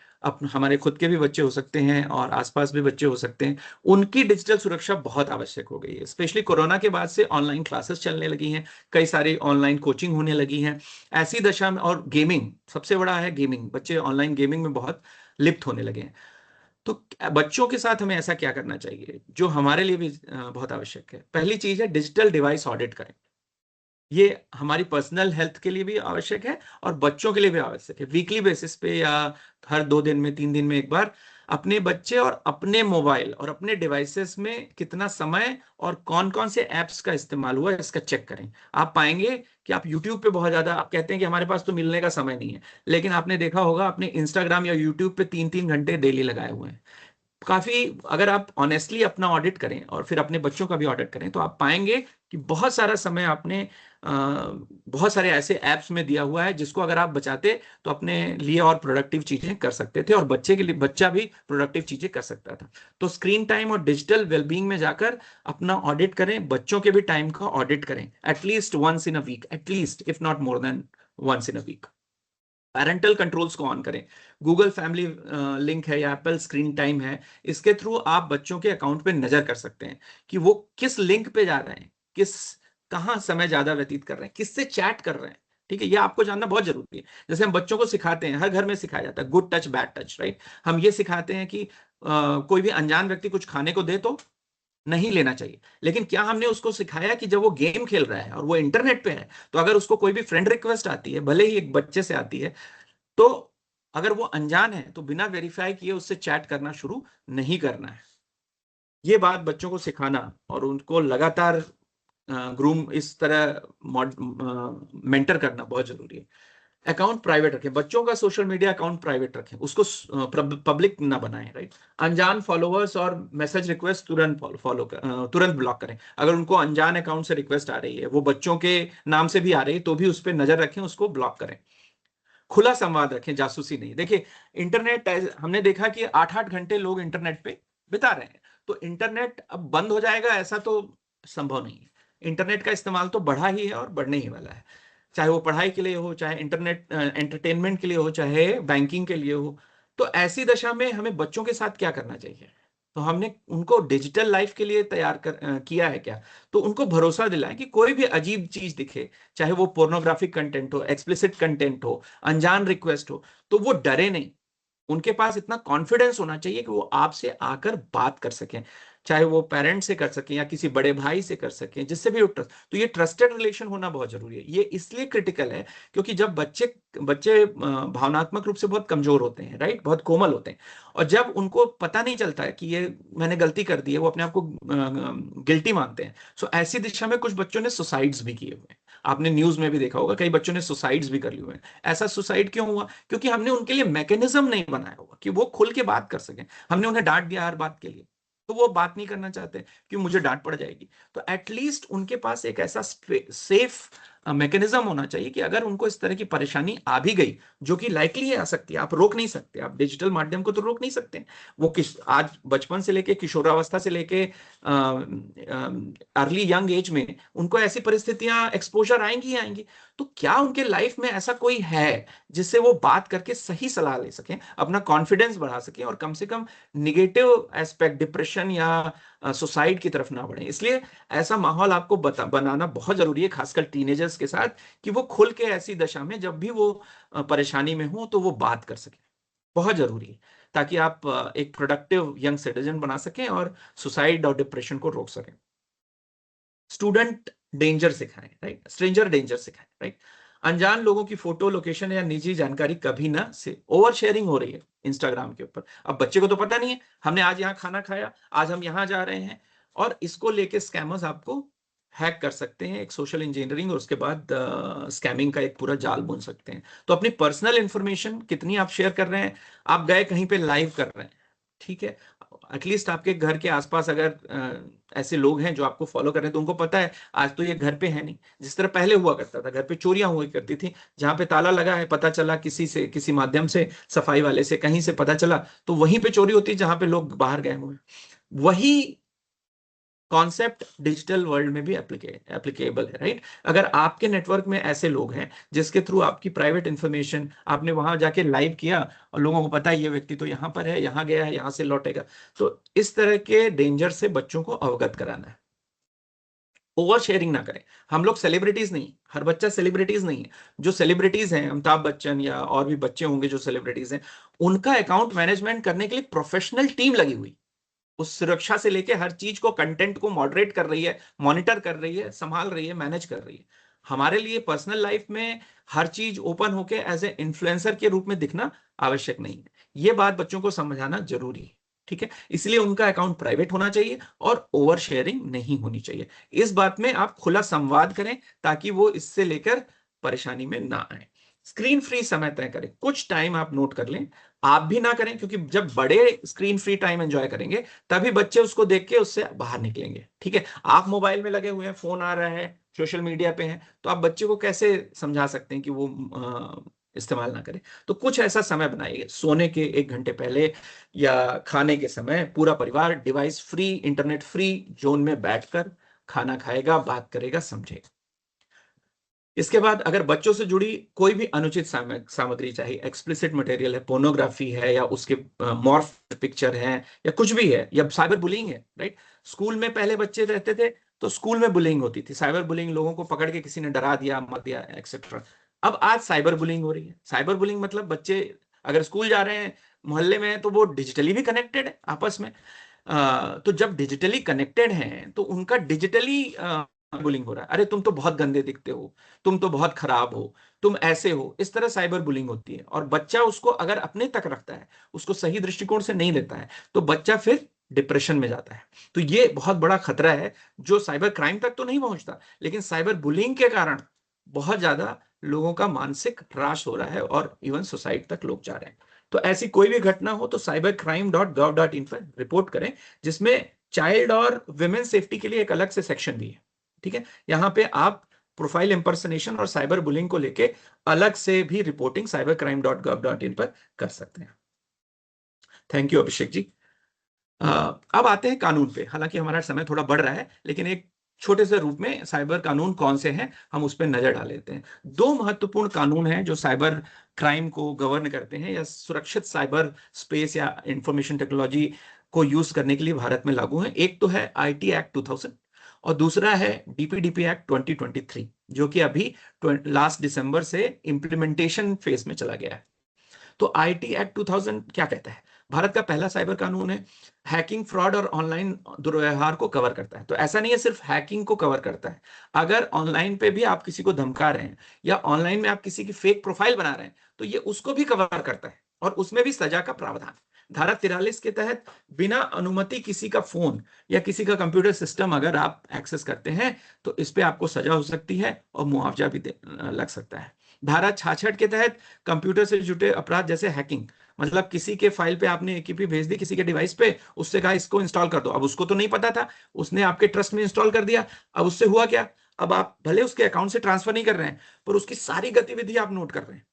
हमारे खुद के भी बच्चे हो सकते हैं और आसपास भी बच्चे हो सकते हैं। उनकी डिजिटल सुरक्षा बहुत आवश्यक हो गई है, स्पेशली कोरोना के बाद से ऑनलाइन क्लासेस चलने लगी हैं, कई सारी ऑनलाइन कोचिंग होने लगी हैं। ऐसी दशा में, और गेमिंग सबसे बड़ा है, गेमिंग, बच्चे ऑनलाइन गेमिंग में बहुत लिप्त होने लगे हैं। तो बच्चों के साथ हमें ऐसा क्या करना चाहिए जो हमारे लिए भी बहुत आवश्यक है। पहली चीज है डिजिटल डिवाइस ऑडिट करें। ये हमारी पर्सनल हेल्थ के लिए भी आवश्यक है और बच्चों के लिए भी आवश्यक है। वीकली बेसिस पे या हर 2 दिन में, 3 दिन में एक बार अपने बच्चे और अपने मोबाइल और अपने डिवाइसेस में कितना समय और कौन कौन से ऐप्स का इस्तेमाल हुआ है इसका चेक करें। आप पाएंगे कि आप यूट्यूब पे बहुत ज्यादा, आप कहते हैं कि हमारे पास तो मिलने का समय नहीं है, लेकिन आपने देखा होगा अपने इंस्टाग्राम या यूट्यूब पे 3-3 घंटे डेली लगाए हुए हैं। काफी, अगर आप ऑनेस्टली अपना ऑडिट करें और फिर अपने बच्चों का भी ऑडिट करें तो आप पाएंगे कि बहुत सारा समय आपने बहुत सारे ऐसे ऐप्स में दिया हुआ है जिसको अगर आप बचाते तो अपने लिए और प्रोडक्टिव चीजें कर सकते थे, और बच्चे के लिए, बच्चा भी प्रोडक्टिव चीजें कर सकता था। तो स्क्रीन टाइम और डिजिटल वेलबींग में जाकर अपना ऑडिट करें, बच्चों के भी टाइम का ऑडिट करें, at least once in a week, at least if not more than once in a week. Parental controls को ऑन करें। गूगल फैमिली लिंक है या एप्पल स्क्रीन टाइम है, इसके थ्रू आप बच्चों के अकाउंट पे नजर कर सकते हैं कि वो किस लिंक पे जा रहे हैं, कहाँ समय ज्यादा व्यतीत कर रहे हैं, किससे चैट कर रहे हैं। ठीक है, ये आपको जानना बहुत जरूरी है। जैसे हम बच्चों को सिखाते हैं, हर घर में सिखाया जाता है good touch bad touch, right. हम ये सिखाते हैं कि कोई भी अनजान व्यक्ति कुछ खाने को दे तो नहीं लेना चाहिए, लेकिन क्या हमने उसको सिखाया कि जब वो गेम खेल रहा है और वो इंटरनेट पे है, तो अगर उसको कोई भी फ्रेंड रिक्वेस्ट आती है, भले ही एक बच्चे से आती है, तो अगर वो अनजान है तो बिना वेरीफाई किए उससे चैट करना शुरू नहीं करना है। ये बात बच्चों को सिखाना और उनको लगातार ग्रूम, इस तरह मेंटर करना बहुत जरूरी है। अकाउंट प्राइवेट रखें, बच्चों का सोशल मीडिया अकाउंट प्राइवेट रखें, उसको पब्लिक ना बनाएं, राइट। अनजान फॉलोअर्स और मैसेज रिक्वेस्ट तुरंत तुरंत ब्लॉक करें। अगर उनको अनजान अकाउंट से रिक्वेस्ट आ रही है, वो बच्चों के नाम से भी आ रही है, तो भी उस पर नजर रखें, उसको ब्लॉक करें। खुला संवाद रखें, जासूसी नहीं। देखिए इंटरनेट, हमने देखा कि 8-8 घंटे लोग इंटरनेट पे बिता रहे हैं, तो इंटरनेट अब बंद हो जाएगा ऐसा तो संभव नहीं है। इंटरनेट का इस्तेमाल तो बढ़ा ही है और बढ़ने ही वाला है, चाहे वो पढ़ाई के लिए हो, चाहे इंटरनेट एंटरटेनमेंट के लिए हो, चाहे बैंकिंग के लिए हो। तो ऐसी दशा में हमें बच्चों के साथ क्या करना चाहिए? तो हमने उनको डिजिटल लाइफ के लिए तैयार किया है क्या? तो उनको भरोसा दिलाएं कि कोई भी अजीब चीज दिखे, चाहे वो पोर्नोग्राफिक कंटेंट हो, एक्सप्लिसिट कंटेंट हो, अनजान रिक्वेस्ट हो, तो वो डरे नहीं। उनके पास इतना कॉन्फिडेंस होना चाहिए कि वो आपसे आकर बात कर सकें, चाहे वो पेरेंट्स से कर सकें या किसी बड़े भाई से कर सकें, जिससे भी तो ये ट्रस्टेड रिलेशन होना बहुत जरूरी है। ये इसलिए क्रिटिकल है क्योंकि जब बच्चे बच्चे भावनात्मक रूप से बहुत कमजोर होते हैं, राइट, बहुत कोमल होते हैं, और जब उनको पता नहीं चलता है कि ये मैंने गलती कर दी है, वो अपने आप को गिल्टी मानते हैं। सो ऐसी दिशा में कुछ बच्चों ने सुसाइड्स भी किए हुए हैं। आपने न्यूज में भी देखा होगा, कई बच्चों ने सुसाइड्स भी कर लिए हुए हैं। ऐसा सुसाइड क्यों हुआ? क्योंकि हमने उनके लिए मैकेनिज्म नहीं बनाया होगा कि वो खुल के बात कर सकें। हमने उन्हें डांट दिया हर बात के लिए, तो वो बात नहीं करना चाहते कि मुझे डांट पड़ जाएगी। तो एटलीस्ट उनके पास एक ऐसा सेफ मैकेनिज्म होना चाहिए कि अगर उनको इस तरह की परेशानी आ भी गई, जो कि लाइकली है आ सकती है, आप रोक नहीं सकते, आप डिजिटल माध्यम को तो रोक नहीं सकते। वो आज बचपन से लेके किशोरावस्था से लेके अर्ली यंग एज में उनको ऐसी परिस्थितियां, एक्सपोजर आएंगी ही आएंगी। तो क्या उनके लाइफ में ऐसा कोई है जिससे वो बात करके सही सलाह ले सकें, अपना कॉन्फिडेंस बढ़ा सकें, और कम से कम निगेटिव एस्पेक्ट, डिप्रेशन या सुसाइड की तरफ ना बढ़े? इसलिए ऐसा माहौल आपको बनाना बहुत जरूरी है, खासकर टीनेजर्स के साथ, कि वो खुल के ऐसी दशा में जब भी वो परेशानी में हो तो वो बात कर सके। बहुत जरूरी है, ताकि आप एक प्रोडक्टिव यंग सिटीजन बना सकें और सुसाइड और डिप्रेशन को रोक सकें। स्टूडेंट डेंजर सिखाएं, राइट, स्ट्रेंजर डेंजर सिखाएं, राइट। अनजान लोगों की फोटो, लोकेशन या निजी जानकारी कभी ना से ओवर शेयरिंग हो रही है इंस्टाग्राम के ऊपर। अब बच्चे को तो पता नहीं है हमने आज यहाँ खाना खाया, आज हम यहाँ जा रहे हैं, और इसको लेके स्कैमर्स आपको हैक कर सकते हैं, एक सोशल इंजीनियरिंग, और उसके बाद स्कैमिंग का एक पूरा जाल बुन सकते हैं। तो अपनी पर्सनल इंफॉर्मेशन कितनी आप शेयर कर रहे हैं? आप गए कहीं पे लाइव कर रहे हैं, ठीक है, एटलीस्ट आपके घर के आसपास अगर ऐसे लोग हैं जो आपको फॉलो कर रहे हैं, तो उनको पता है आज तो ये घर पे है नहीं। जिस तरह पहले हुआ करता था, घर पे चोरियां हुआ करती थी, जहां पे ताला लगा है, पता चला किसी से, किसी माध्यम से, सफाई वाले से, कहीं से पता चला, तो वहीं पे चोरी होती है जहां पे लोग बाहर गए हुए हैं। वही कॉन्सेप्ट डिजिटल वर्ल्ड में भी एप्लीकेबल है, राइट। अगर आपके नेटवर्क में ऐसे लोग हैं जिसके थ्रू आपकी प्राइवेट इंफॉर्मेशन आपने वहां जाके लाइव किया, और लोगों को पता है ये व्यक्ति तो यहाँ पर है, यहाँ गया है, यहाँ से लौटेगा, तो इस तरह के डेंजर से बच्चों को अवगत कराना है। ओवर शेयरिंग ना करें। हम लोग सेलिब्रिटीज नहीं, हर बच्चा सेलिब्रिटीज नहीं है। जो सेलिब्रिटीज हैं, अमिताभ बच्चन या और भी बच्चे होंगे जो सेलिब्रिटीज हैं, उनका अकाउंट मैनेजमेंट करने के लिए प्रोफेशनल टीम लगी हुई, उस सुरक्षा से लेके हर चीज को, कंटेंट को मॉडरेट कर रही है, मॉनिटर कर रही है, संभाल रही है, मैनेज कर रही है। हमारे लिए पर्सनल लाइफ में हर चीज ओपन होके एज ए इन्फ्लुएंसर के रूप में दिखना आवश्यक नहीं है। ये बात बच्चों को समझाना जरूरी है, ठीक है। इसलिए उनका अकाउंट प्राइवेट होना चाहिए और ओवर शेयरिंग नहीं होनी चाहिए। इस बात में आप खुला संवाद करें ताकि वो इससे लेकर परेशानी में ना आए। स्क्रीन फ्री समय तय करें, कुछ टाइम आप नोट कर लें। आप भी ना करें, क्योंकि जब बड़े स्क्रीन फ्री टाइम एंजॉय करेंगे तभी बच्चे उसको देख के उससे बाहर निकलेंगे, ठीक है। आप मोबाइल में लगे हुए हैं, फोन आ रहा है, सोशल मीडिया पे हैं, तो आप बच्चे को कैसे समझा सकते हैं कि वो इस्तेमाल ना करें? तो कुछ ऐसा समय बनाइए, सोने के 1 घंटे पहले या खाने के समय पूरा परिवार device free, internet free zone में बैठकर खाना खाएगा, बात करेगा, समझेगा। इसके बाद अगर बच्चों से जुड़ी कोई भी अनुचित सामग्री, चाहे एक्सप्लिसिट मटेरियल है, पोर्नोग्राफी है, या उसके मॉर्फ पिक्चर है, या कुछ भी है, या साइबर बुलिंग है, राइट। स्कूल में पहले बच्चे रहते थे तो स्कूल में बुलिंग होती थी, साइबर बुलिंग, लोगों को पकड़ के किसी ने डरा दिया, मर दिया, एक्सेट्रा। अब आज साइबर बुलिंग हो रही है। साइबर बुलिंग मतलब बच्चे अगर स्कूल जा रहे हैं, मोहल्ले में हैं, तो वो डिजिटली भी कनेक्टेड है आपस में। तो जब डिजिटली कनेक्टेड हैं तो उनका डिजिटली बुलिंग हो रहा है। अरे तुम तो बहुत गंदे दिखते हो, तुम तो बहुत खराब हो, तुम ऐसे हो, इस तरह साइबर बुलिंग होती है। और बच्चा उसको अगर अपने तक रखता है, उसको सही दृष्टिकोण से नहीं लेता है, तो बच्चा फिर डिप्रेशन में जाता है। तो ये बहुत बड़ा खतरा है, जो साइबर क्राइम तक तो नहीं पहुंचता, लेकिन साइबर बुलिंग के कारण बहुत ज्यादा लोगों का मानसिक ह्रास हो रहा है और इवन सुसाइड तक लोग जा रहे हैं। तो ऐसी कोई भी घटना हो तो cybercrime.gov.in पर रिपोर्ट करें, जिसमें चाइल्ड और वुमेन सेफ्टी के लिए एक अलग से सेक्शन भी है, ठीक है। यहाँ पे आप प्रोफाइल इंपर्सनेशन और साइबर बुलिंग को लेके अलग से भी रिपोर्टिंग cybercrime.gov.in पर कर सकते हैं। Thank you Abhishek ji. अब आते हैं कानून पे। हालांकि हमारा समय थोड़ा बढ़ रहा है, लेकिन एक छोटे से रूप में साइबर कानून कौन से हैं हम उस पर नजर डाल लेते हैं। दो महत्वपूर्ण कानून हैं जो साइबर क्राइम को गवर्न करते हैं या सुरक्षित साइबर स्पेस या इंफॉर्मेशन टेक्नोलॉजी को यूज करने के लिए भारत में लागू हैं। एक तो है आईटी एक्ट 2000 और दूसरा है डीपीडीपी एक्ट 2023, जो कि अभी लास्ट दिसंबर से इंप्लीमेंटेशन फेज में चला गया है। तो आईटी एक्ट 2000 क्या कहता है? भारत का पहला साइबर कानून है, हैकिंग, फ्रॉड और ऑनलाइन दुर्व्यवहार को कवर करता है। तो ऐसा नहीं है सिर्फ हैकिंग को कवर करता है, अगर ऑनलाइन पे भी आप किसी को धमका रहे हैं या ऑनलाइन में आप किसी की फेक प्रोफाइल बना रहे हैं तो ये उसको भी कवर करता है, और उसमें भी सजा का प्रावधान। धारा 43 के तहत बिना अनुमति किसी का फोन या किसी का कंप्यूटर सिस्टम अगर आप एक्सेस करते हैं तो इस पे आपको सजा हो सकती है और मुआवजा भी लग सकता है। धारा 66 के तहत कंप्यूटर से जुड़े अपराध जैसे हैकिंग, मतलब किसी के फाइल पे आपने एकीपी भेज दी किसी के डिवाइस पे, उससे कहा इसको इंस्टॉल कर दो, अब उसको तो नहीं पता था, उसने आपके ट्रस्ट में इंस्टॉल कर दिया। अब उससे हुआ क्या? अब आप भले उसके अकाउंट से ट्रांसफर नहीं कर रहे हैं, पर उसकी सारी गतिविधि आप नोट कर रहे हैं।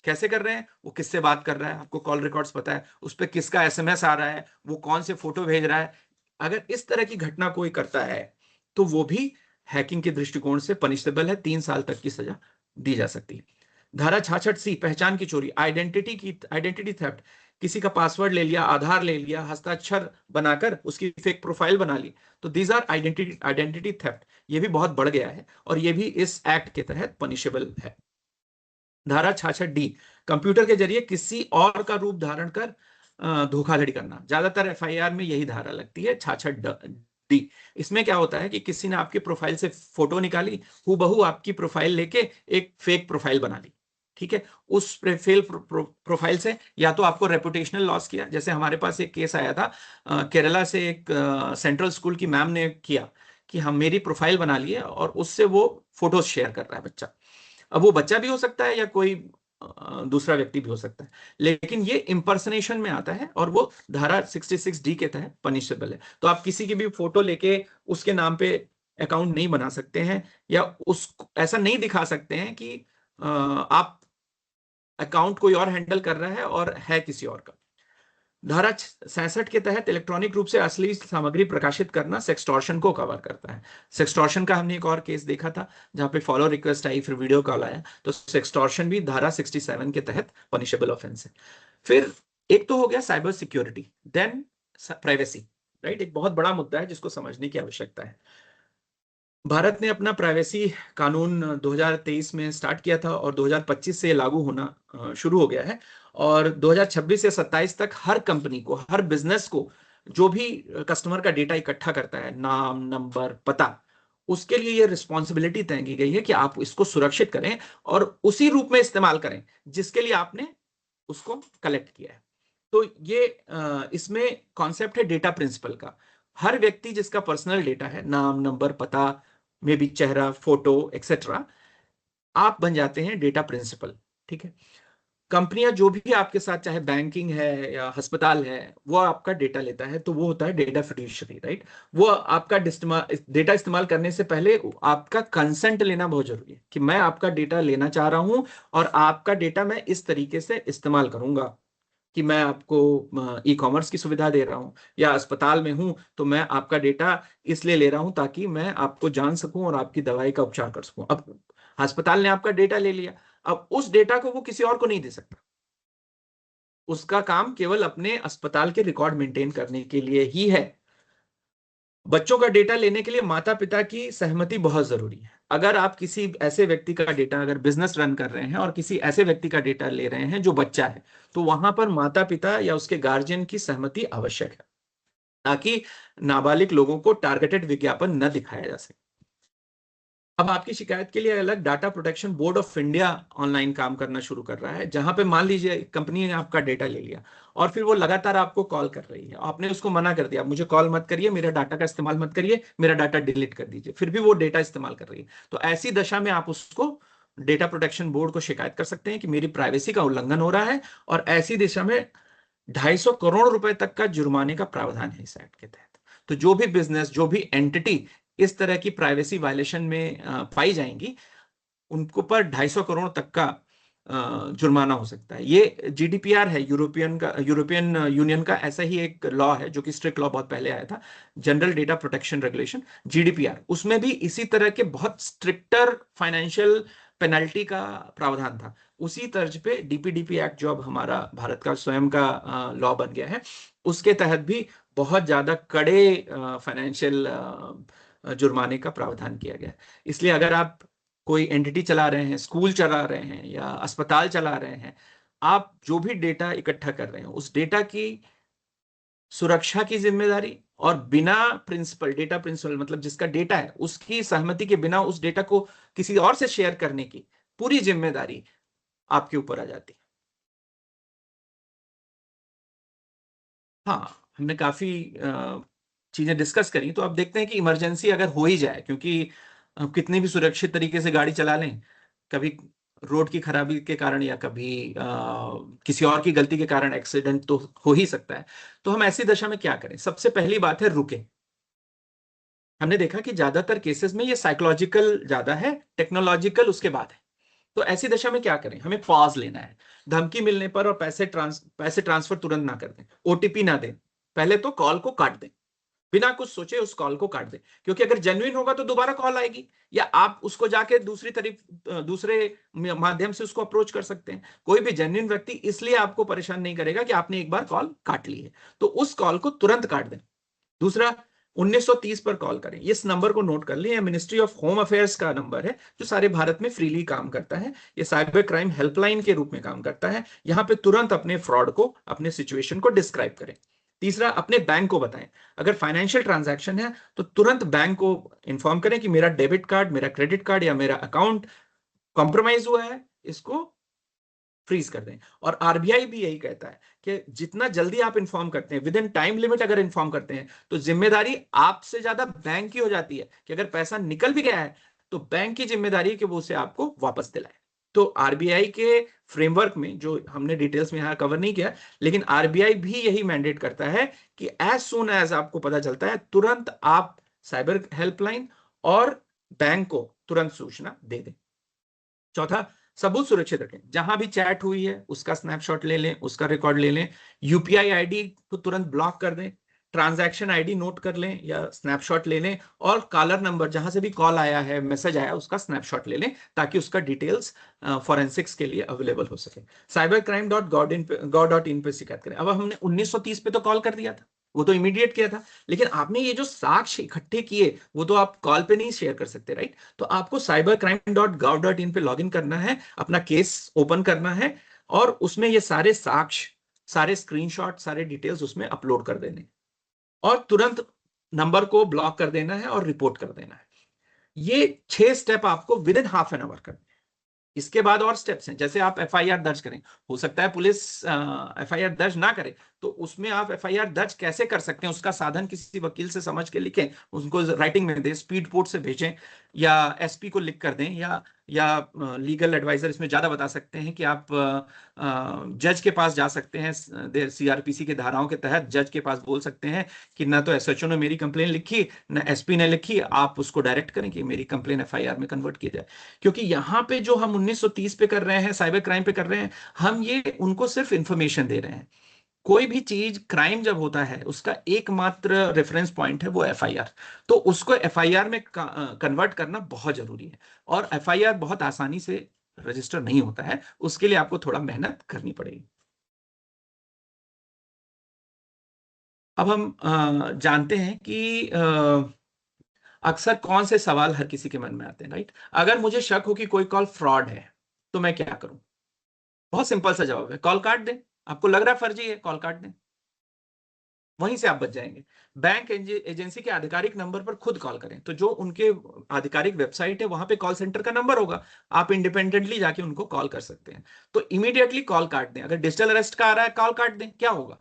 कैसे कर रहे हैं? वो किससे बात कर रहा है, आपको कॉल रिकॉर्ड्स पता है, उस पर किसका एसएमएस आ रहा है, वो कौन से फोटो भेज रहा है। अगर इस तरह की घटना कोई करता है तो वो भी हैकिंग के दृष्टिकोण से पनिशेबल है, 3 साल तक की सजा दी जा सकती है। धारा 66C पहचान की चोरी, आइडेंटिटी थेफ्ट, किसी का पासवर्ड ले लिया, आधार ले लिया, हस्ताक्षर बनाकर उसकी फेक प्रोफाइल बना ली, तो दीज आर आइडेंटिटी थेफ्ट। ये भी बहुत बढ़ गया है और ये भी इस एक्ट के तहत पनिशेबल है। धारा 66D कंप्यूटर के जरिए किसी और का रूप धारण कर धोखाधड़ी करना, ज्यादातर एफआईआर में यही धारा लगती है 66D। इसमें क्या होता है कि किसी ने आपकी प्रोफाइल से फोटो निकाली, हूबहू आपकी प्रोफाइल लेके एक फेक प्रोफाइल बना ली, ठीक है। उस प्रोफाइल से या तो आपको रेपुटेशनल लॉस किया, जैसे हमारे पास एक केस आया था केरला से, एक सेंट्रल स्कूल की मैम ने किया कि हम मेरी प्रोफाइल बना लिए और उससे वो फोटोज शेयर कर रहा है बच्चा। अब वो बच्चा भी हो सकता है या कोई दूसरा व्यक्ति भी हो सकता है, लेकिन ये इंपर्सनेशन में आता है और वो धारा 66D के तहत पनिशेबल है। तो आप किसी की भी फोटो लेके उसके नाम पे अकाउंट नहीं बना सकते हैं या उस ऐसा नहीं दिखा सकते हैं कि आप अकाउंट कोई और हैंडल कर रहा है और है किसी और का। धारा 66 के तहत इलेक्ट्रॉनिक रूप से अश्लील सामग्री प्रकाशित करना सेक्सटॉर्शन को कवर करता है। सेक्सटॉर्शन का हमने एक और केस देखा था जहां पे फॉलो रिक्वेस्ट आई, फिर वीडियो कॉल आया, तो सेक्सटॉर्शन भी धारा 67 के तहत पनिशेबल ऑफेंस है। फिर एक तो हो गया cyber security, then privacy, right. एक बहुत बड़ा मुद्दा है जिसको समझने की आवश्यकता है। भारत ने अपना प्राइवेसी कानून 2023 में स्टार्ट किया था और 2025 से लागू होना शुरू हो गया है, और 2026 से 27 तक हर कंपनी को, हर बिजनेस को जो भी कस्टमर का डेटा इकट्ठा करता है, नाम, नंबर, पता, उसके लिए ये रिस्पॉन्सिबिलिटी तय की गई है कि आप इसको सुरक्षित करें और उसी रूप में इस्तेमाल करें जिसके लिए आपने उसको कलेक्ट किया है। तो ये इसमें कॉन्सेप्ट है डेटा प्रिंसिपल का। हर व्यक्ति जिसका पर्सनल डेटा है, नाम, नंबर, पता, में भी चेहरा, फोटो एक्सेट्रा, आप बन जाते हैं डेटा प्रिंसिपल, ठीक है। कंपनियां जो भी आपके साथ, चाहे बैंकिंग है या अस्पताल है, वो आपका डेटा लेता है तो वो होता है डेटा फिड्यूशियरी, राइट। वो आपका डेटा इस्तेमाल करने से पहले आपका कंसेंट लेना बहुत जरूरी है कि मैं आपका डेटा लेना चाह रहा हूं और आपका डेटा मैं इस तरीके से इस्तेमाल करूंगा कि मैं आपको ई कॉमर्स की सुविधा दे रहा हूं, या अस्पताल में हूं तो मैं आपका डेटा इसलिए ले रहा हूं ताकि मैं आपको जान सकूं और आपकी दवाई का उपचार कर सकूं। अब अस्पताल ने आपका डेटा ले लिया, अब उस डेटा को वो किसी और को नहीं दे सकता। उसका काम केवल अपने अस्पताल के रिकॉर्ड मेंटेन करने के लिए ही है। बच्चों का डेटा लेने के लिए माता पिता की सहमति बहुत जरूरी है। अगर आप किसी ऐसे व्यक्ति का डेटा, अगर बिजनेस रन कर रहे हैं और किसी ऐसे व्यक्ति का डेटा ले रहे हैं जो बच्चा है, तो वहां पर माता पिता या उसके गार्जियन की सहमति आवश्यक है ताकि नाबालिग लोगों को टारगेटेड विज्ञापन न दिखाया जा सके। अब आपकी शिकायत के लिए अलग data protection board of India online काम करना शुरू कर रहा है, जहां पे मान लीजिए कंपनी ने आपका डेटा ले लिया और फिर वो लगातार आपको कॉल कर रही है, आपने उसको मना कर दिया, मुझे कॉल मत करिए, मेरा डाटा का इस्तेमाल मत करिए, मेरा डाटा डिलीट कर दीजिए, फिर भी वो डेटा इस्तेमाल कर रही है, तो ऐसी दशा में आप उसको डेटा प्रोटेक्शन बोर्ड को शिकायत कर सकते हैं कि मेरी प्राइवेसी का उल्लंघन हो रहा है, और ऐसी दिशा में 250 करोड़ रुपए तक का जुर्माने का प्रावधान है इस एक्ट के तहत। तो जो भी बिजनेस, जो भी एंटिटी इस तरह की प्राइवेसी वायलेशन में पाई जाएंगी, उनको पर 250 करोड़ तक का जुर्माना हो सकता है। ये जीडीपीआर है, यूरोपियन यूनियन का ऐसा ही एक लॉ है, जो कि स्ट्रिक्ट लॉ बहुत पहले आया था, general data protection regulation, GDPR. उसमें भी इसी तरह के बहुत स्ट्रिक्टर फाइनेंशियल पेनल्टी का प्रावधान था। उसी तर्ज पे डीपीडीपी एक्ट, जो अब हमारा भारत का स्वयं का लॉ बन गया है, उसके तहत भी बहुत ज्यादा कड़े फाइनेंशियल जुर्माने का प्रावधान किया गया है। इसलिए अगर आप कोई एंटिटी चला रहे हैं, स्कूल चला रहे हैं या अस्पताल चला रहे हैं, आप जो भी डेटा इकट्ठा कर रहे हैं, उस डेटा की सुरक्षा की जिम्मेदारी, और बिना प्रिंसिपल, डेटा प्रिंसिपल मतलब जिसका डेटा है उसकी सहमति के बिना उस डेटा को किसी और से शेयर करने की पूरी जिम्मेदारी आपके ऊपर आ जाती है। हाँ, हमने काफी चीजें डिस्कस करी, तो अब देखते हैं कि इमरजेंसी अगर हो ही जाए, क्योंकि कितनी भी सुरक्षित तरीके से गाड़ी चला लें, कभी रोड की खराबी के कारण या कभी किसी और की गलती के कारण एक्सीडेंट तो हो ही सकता है। तो हम ऐसी दशा में क्या करें? सबसे पहली बात है, रुके। हमने देखा कि ज्यादातर केसेस में ये साइकोलॉजिकल ज्यादा है, टेक्नोलॉजिकल उसके बाद है। तो ऐसी दशा में क्या करें? हमें पॉज लेना है। धमकी मिलने पर और पैसे ट्रांसफर तुरंत ना कर दें, ओटीपी ना दें, पहले तो कॉल को काट दें, बिना कुछ सोचे उस कॉल को काट दें। क्योंकि अगर जेन्युइन होगा तो दोबारा कॉल आएगी, या आप उसको जाके दूसरे माध्यम से उसको अप्रोच कर सकते हैं। कोई भी जेन्युइन व्यक्ति इसलिए आपको परेशान नहीं करेगा कि आपने एक बार कॉल काट ली है, तो उस कॉल को तुरंत काट दें। दूसरा, 1930 पर कॉल करें। इस नंबर को नोट कर लें, यह मिनिस्ट्री ऑफ होम अफेयर्स का नंबर है, जो सारे भारत में फ्रीली काम करता है। ये साइबर क्राइम हेल्पलाइन के रूप में काम करता है। यहां पे तुरंत अपने फ्रॉड को, अपने सिचुएशन को डिस्क्राइब करें। तीसरा, अपने बैंक को बताएं। अगर फाइनेंशियल ट्रांजैक्शन है तो तुरंत बैंक को इन्फॉर्म करें कि मेरा डेबिट कार्ड, मेरा क्रेडिट कार्ड या मेरा अकाउंट कॉम्प्रोमाइज हुआ है, इसको फ्रीज कर दें। और आरबीआई भी यही कहता है कि जितना जल्दी आप इन्फॉर्म करते हैं, विद इन टाइम लिमिट अगर इन्फॉर्म करते हैं, तो जिम्मेदारी आपसे ज्यादा बैंक की हो जाती है कि अगर पैसा निकल भी गया है तो बैंक की जिम्मेदारी है कि वो उसे आपको वापस दिलाए। तो आरबीआई के फ्रेमवर्क में, जो हमने डिटेल्स में यहां कवर नहीं किया, लेकिन आरबीआई भी यही मैंडेट करता है कि एज सुन एज आपको पता चलता है, तुरंत आप साइबर हेल्पलाइन और बैंक को तुरंत सूचना दे दें। चौथा, सबूत सुरक्षित रखें। जहां भी चैट हुई है उसका स्नैपशॉट ले लें, उसका रिकॉर्ड ले लें। यूपीआई आईडी को तुरंत ब्लॉक कर दें, ट्रांजैक्शन आईडी नोट कर लें या स्नैपशॉट ले लें, और कॉलर नंबर, जहां से भी कॉल आया है, मैसेज आया, उसका स्नैपशॉट ले लें, ताकि उसका डिटेल्स फॉरेंसिक्स के लिए अवेलेबल हो सके। cybercrime.gov.in पे शिकायत करें। अब हमने 1930 पे तो कॉल कर दिया था, वो तो इमीडिएट किया था, लेकिन आपने ये जो साक्ष्य इकट्ठे किए वो तो आप कॉल पे नहीं शेयर कर सकते, राइट? तो आपको cybercrime.gov.in पे लॉगिन करना है, अपना केस ओपन करना है, और उसमें ये सारे साक्ष्य, सारे स्क्रीनशॉट, सारे डिटेल्स उसमें अपलोड कर देने, और तुरंत नंबर को ब्लॉक कर देना है और रिपोर्ट कर देना है। ये 6 स्टेप आपको with in half an hour करना है। इसके बाद और स्टेप्स हैं, जैसे आप एफआईआर दर्ज करें। हो सकता है पुलिस एफआईआर दर्ज ना करे, तो उसमें आप एफआईआर दर्ज कैसे कर सकते हैं, उसका साधन किसी वकील से समझ के लिखें, उनको राइटिंग में दें, स्पीड पोस्ट से भेजें, या एसपी को लिख कर दें, या लीगल एडवाइजर इसमें ज्यादा बता सकते हैं कि आप जज के पास जा सकते हैं। सीआरपीसी के धाराओं के तहत जज के पास बोल सकते हैं कि ना तो एसएचओ ने मेरी कंप्लेन लिखी, ना एसपी ने लिखी, आप उसको डायरेक्ट करें कि मेरी कंप्लेन एफआईआर में कन्वर्ट की जाए। क्योंकि यहाँ पे जो हम 1930 पे कर रहे हैं, साइबर क्राइम पे कर रहे हैं, हम ये उनको सिर्फ इंफॉर्मेशन दे रहे हैं। कोई भी चीज, क्राइम जब होता है, उसका एकमात्र रेफरेंस पॉइंट है वो एफआईआर। तो उसको एफआईआर में कन्वर्ट करना बहुत जरूरी है, और एफआईआर बहुत आसानी से रजिस्टर नहीं होता है, उसके लिए आपको थोड़ा मेहनत करनी पड़ेगी। अब हम जानते हैं कि अक्सर कौन से सवाल हर किसी के मन में आते हैं, राइट? अगर मुझे शक हो कि कोई कॉल फ्रॉड है तो मैं क्या करूं? बहुत सिंपल सा जवाब है, कॉल काट दें। आपको लग रहा है फर्जी है, कॉल काट दें, वहीं से आप बच जाएंगे। बैंक एजेंसी के आधिकारिक नंबर पर खुद कॉल करें। तो जो उनके आधिकारिक वेबसाइट है, वहां पे कॉल सेंटर का नंबर होगा, आप इंडिपेंडेंटली जाके उनको कॉल कर सकते हैं। तो इमीडिएटली कॉल काट दें। अगर डिजिटल अरेस्ट का आ रहा है, कॉल काट दें, क्या होगा?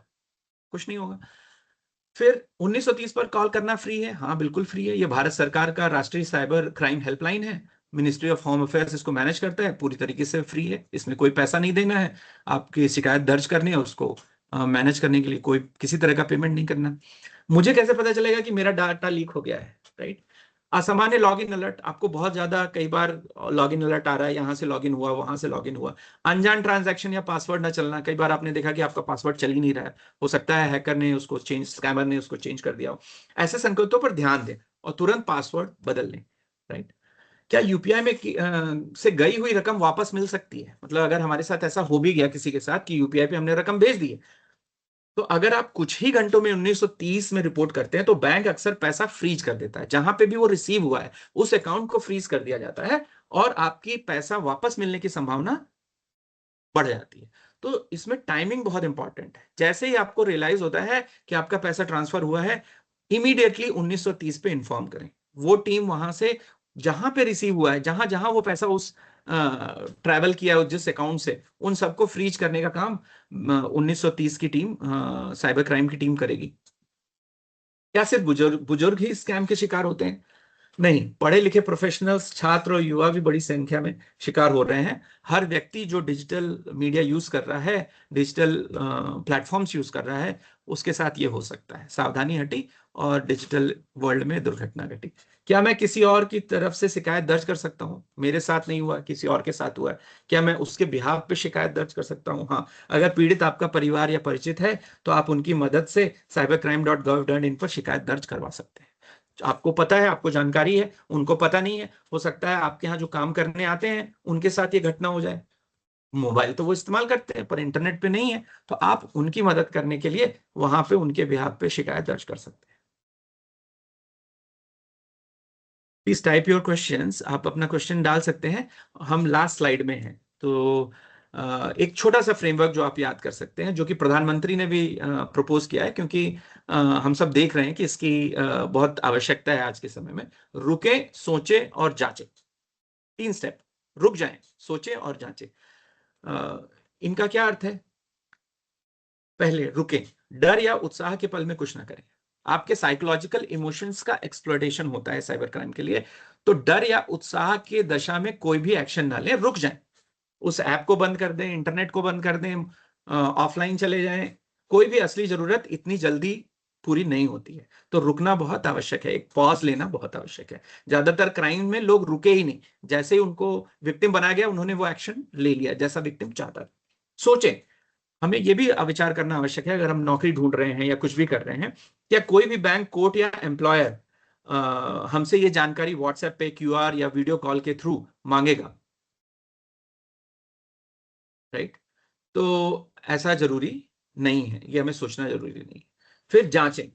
कुछ नहीं होगा। फिर 1930 पर कॉल करना फ्री है? हाँ, बिल्कुल फ्री है। ये भारत सरकार का राष्ट्रीय साइबर क्राइम हेल्पलाइन है। मिनिस्ट्री ऑफ होम अफेयर्स इसको मैनेज करता है, पूरी तरीके से फ्री है, इसमें कोई पैसा नहीं देना है। आपकी शिकायत दर्ज करनी है, उसको मैनेज करने के लिए कोई किसी तरह का पेमेंट नहीं करना। मुझे कैसे पता चलेगा कि मेरा डाटा लीक हो गया है, राइट? असामान्य लॉगिन अलर्ट, आपको बहुत ज्यादा कई बार लॉगिन अलर्ट आ रहा है, यहां से लॉगिन हुआ, वहां से लॉगिन हुआ। अनजान ट्रांजैक्शन या पासवर्ड ना चलना, कई बार आपने देखा कि आपका पासवर्ड चल ही नहीं रहा है, हो सकता है हैकर ने उसको चेंज, स्कैमर ने उसको चेंज कर दिया हो। ऐसे संकेतों पर ध्यान दें और तुरंत पासवर्ड बदल लें। राइट। क्या यूपीआई में से गई हुई रकम वापस मिल सकती है? मतलब अगर हमारे साथ ऐसा हो भी गया किसी के साथ कि यूपीआई पे हमने रकम भेज दी है, तो अगर आप कुछ ही घंटों में 1930 में रिपोर्ट करते हैं तो बैंक अक्सर पैसा फ्रीज कर देता है, जहां पे भी वो रिसीव हुआ है उस अकाउंट को फ्रीज कर दिया जाता है, और आपकी पैसा वापस मिलने की संभावना बढ़ जाती है। तो इसमें टाइमिंग बहुत इंपॉर्टेंट है। जैसे ही आपको रियलाइज होता है कि आपका पैसा ट्रांसफर हुआ है, इमीडिएटली 1930 पे इन्फॉर्म करें। वो टीम वहां से, जहां पे रिसीव हुआ है, जहां जहां वो पैसा उस ट्रैवल किया है जिस अकाउंट से, उन सबको फ्रीज करने का काम 1930 की टीम, साइबर क्राइम की टीम करेगी। क्या सिर्फ बुजुर्ग बुजुर्ग ही स्कैम के शिकार होते हैं? नहीं, पढ़े लिखे प्रोफेशनल्स, छात्र और युवा भी बड़ी संख्या में शिकार हो रहे हैं। हर व्यक्ति जो डिजिटल मीडिया यूज कर रहा है, डिजिटल प्लेटफॉर्म्स यूज कर रहा है, उसके साथ ये हो सकता है। सावधानी हटी और डिजिटल वर्ल्ड में दुर्घटना घटी। क्या मैं किसी और की तरफ से शिकायत दर्ज कर सकता हूँ? मेरे साथ नहीं हुआ, किसी और के साथ हुआ है, क्या मैं उसके बिहाफ पे शिकायत दर्ज कर सकता हूँ? हाँ, अगर पीड़ित आपका परिवार या परिचित है तो आप उनकी मदद से cybercrime.gov.in पर शिकायत दर्ज करवा सकते हैं। आपको पता है, आपको जानकारी है, उनको पता नहीं है, हो सकता है आपके यहाँ जो काम करने आते हैं उनके साथ ये घटना हो जाए। मोबाइल तो वो इस्तेमाल करते हैं पर इंटरनेट पे नहीं है, तो आप उनकी मदद करने के लिए वहां पे उनके बिहाफ पे शिकायत दर्ज कर सकते हैं। प्लीज टाइप योर क्वेश्चंस, आप अपना क्वेश्चन डाल सकते हैं। हम लास्ट स्लाइड में हैं, तो एक छोटा सा फ्रेमवर्क जो आप याद कर सकते हैं, जो कि प्रधानमंत्री ने भी प्रपोज किया है, क्योंकि हम सब देख रहे हैं कि इसकी बहुत आवश्यकता है आज के समय में। रुके, सोचे और जांचे। 3 स्टेप। रुक जाएं, सोचे और जांचे। इनका क्या अर्थ है? पहले रुके, डर या उत्साह के पल में कुछ ना करें। आपके साइकोलॉजिकल इमोशंस का एक्सप्लॉयटेशन होता है साइबर क्राइम के लिए, तो डर या उत्साह के दशा में कोई भी एक्शन ना लें, रुक जाएं। उस ऐप को बंद कर दें, इंटरनेट को बंद कर दें, ऑफलाइन चले जाएं। कोई भी असली जरूरत इतनी जल्दी पूरी नहीं होती है, तो रुकना बहुत आवश्यक है, एक पॉज लेना बहुत आवश्यक है। ज्यादातर क्राइम में लोग रुके ही नहीं, जैसे ही उनको विक्टिम बनाया गया उन्होंने वो एक्शन ले लिया जैसा विक्टिम चाहता था। सोचें, हमें ये भी विचार करना आवश्यक है, अगर हम नौकरी ढूंढ रहे हैं या कुछ भी कर रहे हैं, क्या कोई भी बैंक, कोर्ट या एम्प्लॉयर हमसे ये जानकारी व्हाट्सएप पे, क्यूआर या वीडियो कॉल के थ्रू मांगेगा? राइट। तो ऐसा जरूरी नहीं है, ये हमें सोचना जरूरी नहीं है। फिर जांचें।